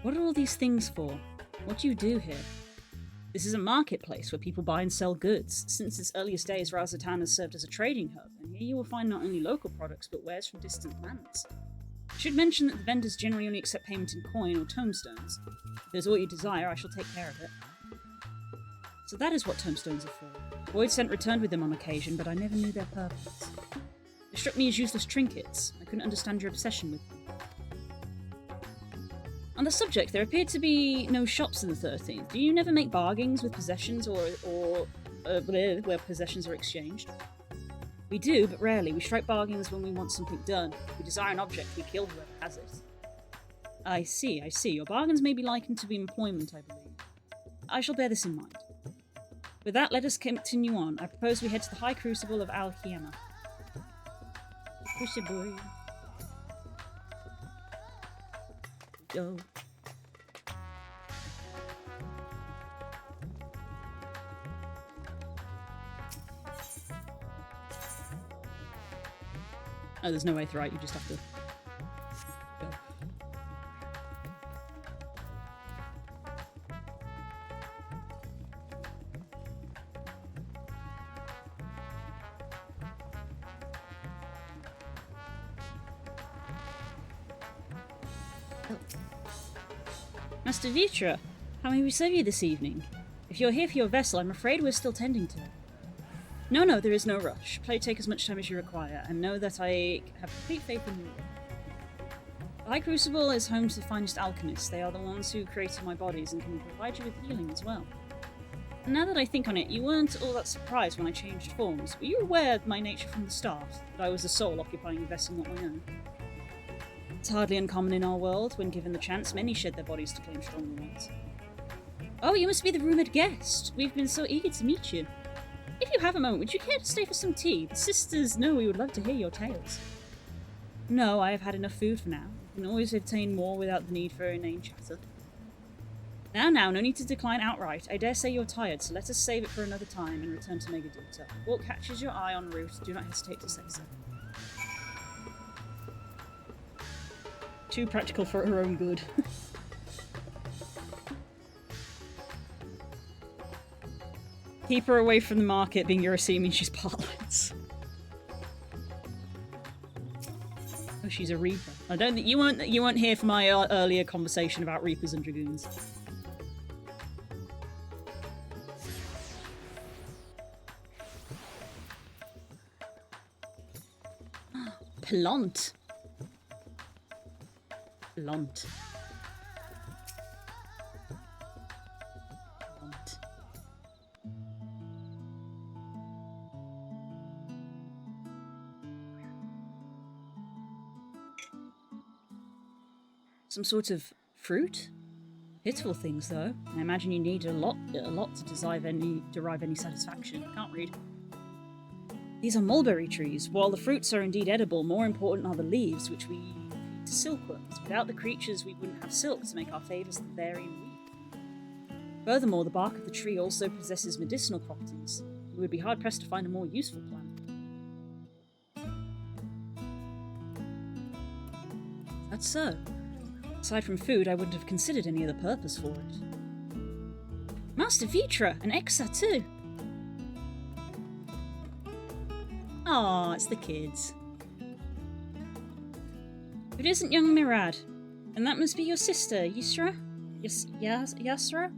What are all these things for? What do you do here? This is a marketplace where people buy and sell goods. Since its earliest days, Razatan has served as a trading hub, and here you will find not only local products, but wares from distant lands. I should mention that the vendors generally only accept payment in coin or tomestones. If there's all you desire, I shall take care of it. So that is what tomestones are for. Void Scent returned with them on occasion, but I never knew their purpose. They struck me as useless trinkets. I couldn't understand your obsession with them. On the subject, there appeared to be no shops in the 13th. Do you never make bargains with possessions or where possessions are exchanged? We do, but rarely. We strike bargains when we want something done. If we desire an object, we kill whoever has it. I see. Your bargains may be likened to employment, I believe. I shall bear this in mind. With that, let us continue on. I propose we head to the High Crucible of Al-Qiyamah. Crucible. Go. Oh, there's no way through, right? You just have to go. Master Vitra, how may we serve you this evening? If you're here for your vessel, I'm afraid we're still tending to it. No, there is no rush. Play take as much time as you require, and know that I have complete faith in you. The High Crucible is home to the finest alchemists. They are the ones who created my bodies and can provide you with healing as well. And now that I think on it, you weren't all that surprised when I changed forms. Were you aware of my nature from the start? That I was a soul occupying a vessel not my own? It's hardly uncommon in our world. When given the chance, many shed their bodies to claim stronger ones. Oh, you must be the rumoured guest. We've been so eager to meet you. If you have a moment, would you care to stay for some tea? The sisters know we would love to hear your tales. No, I have had enough food for now. You can always obtain more without the need for inane chatter. Now, no need to decline outright. I dare say you're tired, so let us save it for another time and return to Megaduta. What catches your eye en route, do not hesitate to say so. Too practical for her own good. Keep her away from the market, being you're assuming she's partlets. Oh, she's a Reaper. I don't think you weren't here for my earlier conversation about Reapers and Dragoons. Plant. Plant. Plant. Some sort of fruit? Pitiful things, though. I imagine you need a lot to derive any satisfaction. Can't read. These are mulberry trees. While the fruits are indeed edible, more important are the leaves, which we feed to silkworms. Without the creatures, we wouldn't have silk to make our favours that vary in weave. Furthermore, the bark of the tree also possesses medicinal properties. You would be hard-pressed to find a more useful plant. That's so. Aside from food, I wouldn't have considered any other purpose for it. Master Vitra, and Exa too. Aw, it's the kids. It isn't young Mirad. And that must be your sister, Yusra? Yasra?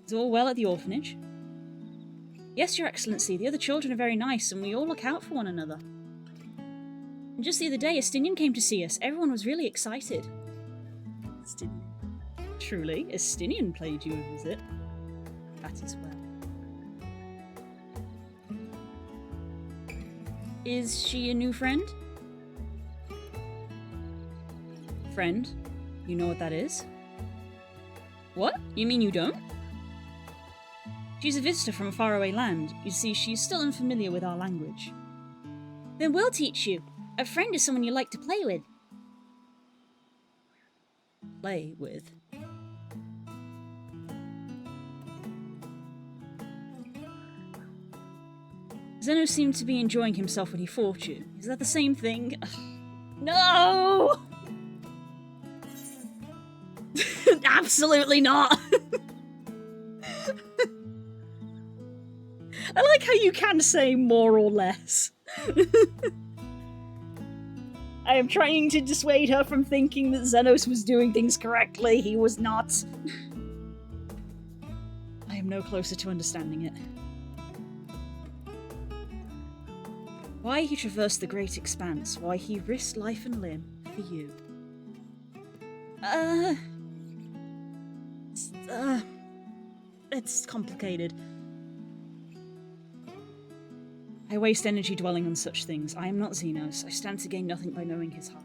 Is all well at the orphanage? Yes, Your Excellency, the other children are very nice and we all look out for one another. And just the other day, Estinian came to see us. Everyone was really excited. Estinian. Truly, Estinian paid you a visit. That is well. Is she a new friend? Friend? You know what that is? What? You mean you don't? She's a visitor from a faraway land. You see, she's still unfamiliar with our language. Then we'll teach you. A friend is someone you like to play with. Play with? Zeno seemed to be enjoying himself when he fought you. Is that the same thing? No! Absolutely not! I like how you can say more or less. I am trying to dissuade her from thinking that Xenos was doing things correctly. He was not. I am no closer to understanding it. Why he traversed the great expanse, why he risked life and limb for you. It's complicated. I waste energy dwelling on such things. I am not Xenos. I stand to gain nothing by knowing his heart.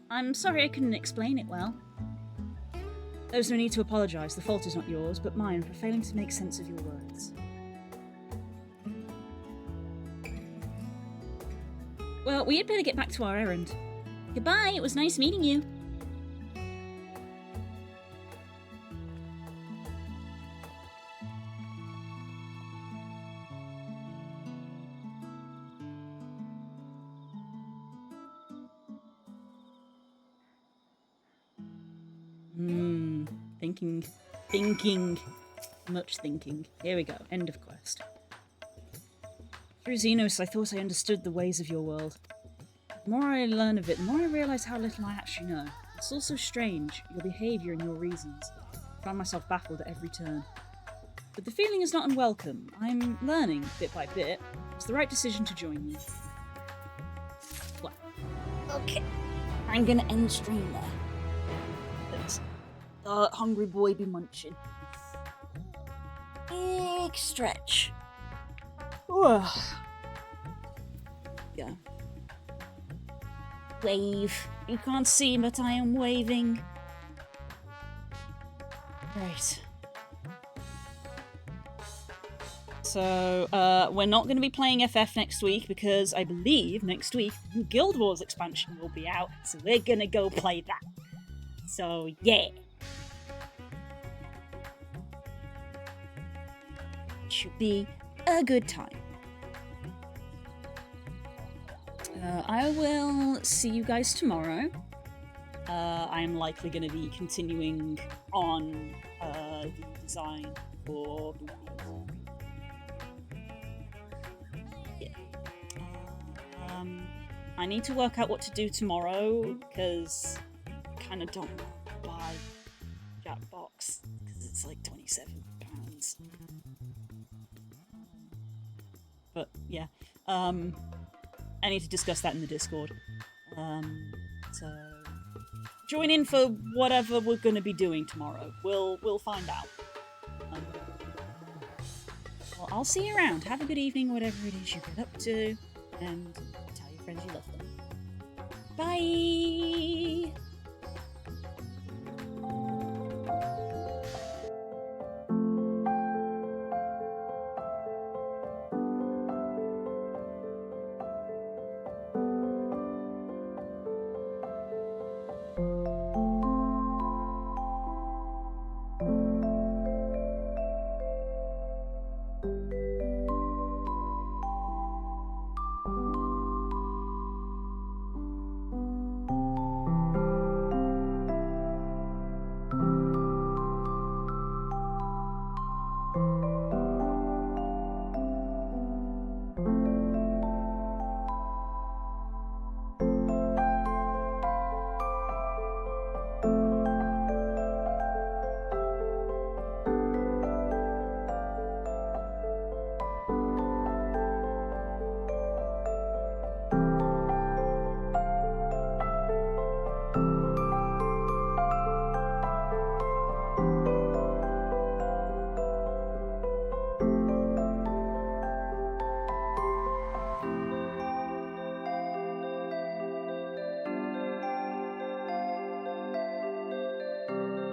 I'm sorry I couldn't explain it well. There's no need to apologise. The fault is not yours, but mine for failing to make sense of your words. Well, we had better get back to our errand. Goodbye, it was nice meeting you. Thinking. Much thinking. Here we go. End of quest. Through Xenos, I thought I understood the ways of your world. The more I learn of it, the more I realise how little I actually know. It's also strange, your behaviour and your reasons. I found myself baffled at every turn. But the feeling is not unwelcome. I'm learning, bit by bit. It's the right decision to join you. Well, okay. I'm gonna end stream there. Let's hungry boy be munching. Big stretch. Ugh. Yeah. Wave. You can't see, but I am waving. Right. So, we're not going to be playing FF next week because I believe next week the Guild Wars expansion will be out, so we're going to go play that. So, yeah. Should be a good time. I will see you guys tomorrow. I'm likely going to be continuing on the design for... Yeah. I need to work out what to do tomorrow, because I kind of don't want to buy Jackbox, because it's like £27. But yeah, I need to discuss that in the Discord. So join in for whatever we're going to be doing tomorrow. We'll find out. Well, I'll see you around. Have a good evening, whatever it is you get up to, and tell your friends you love them. Bye!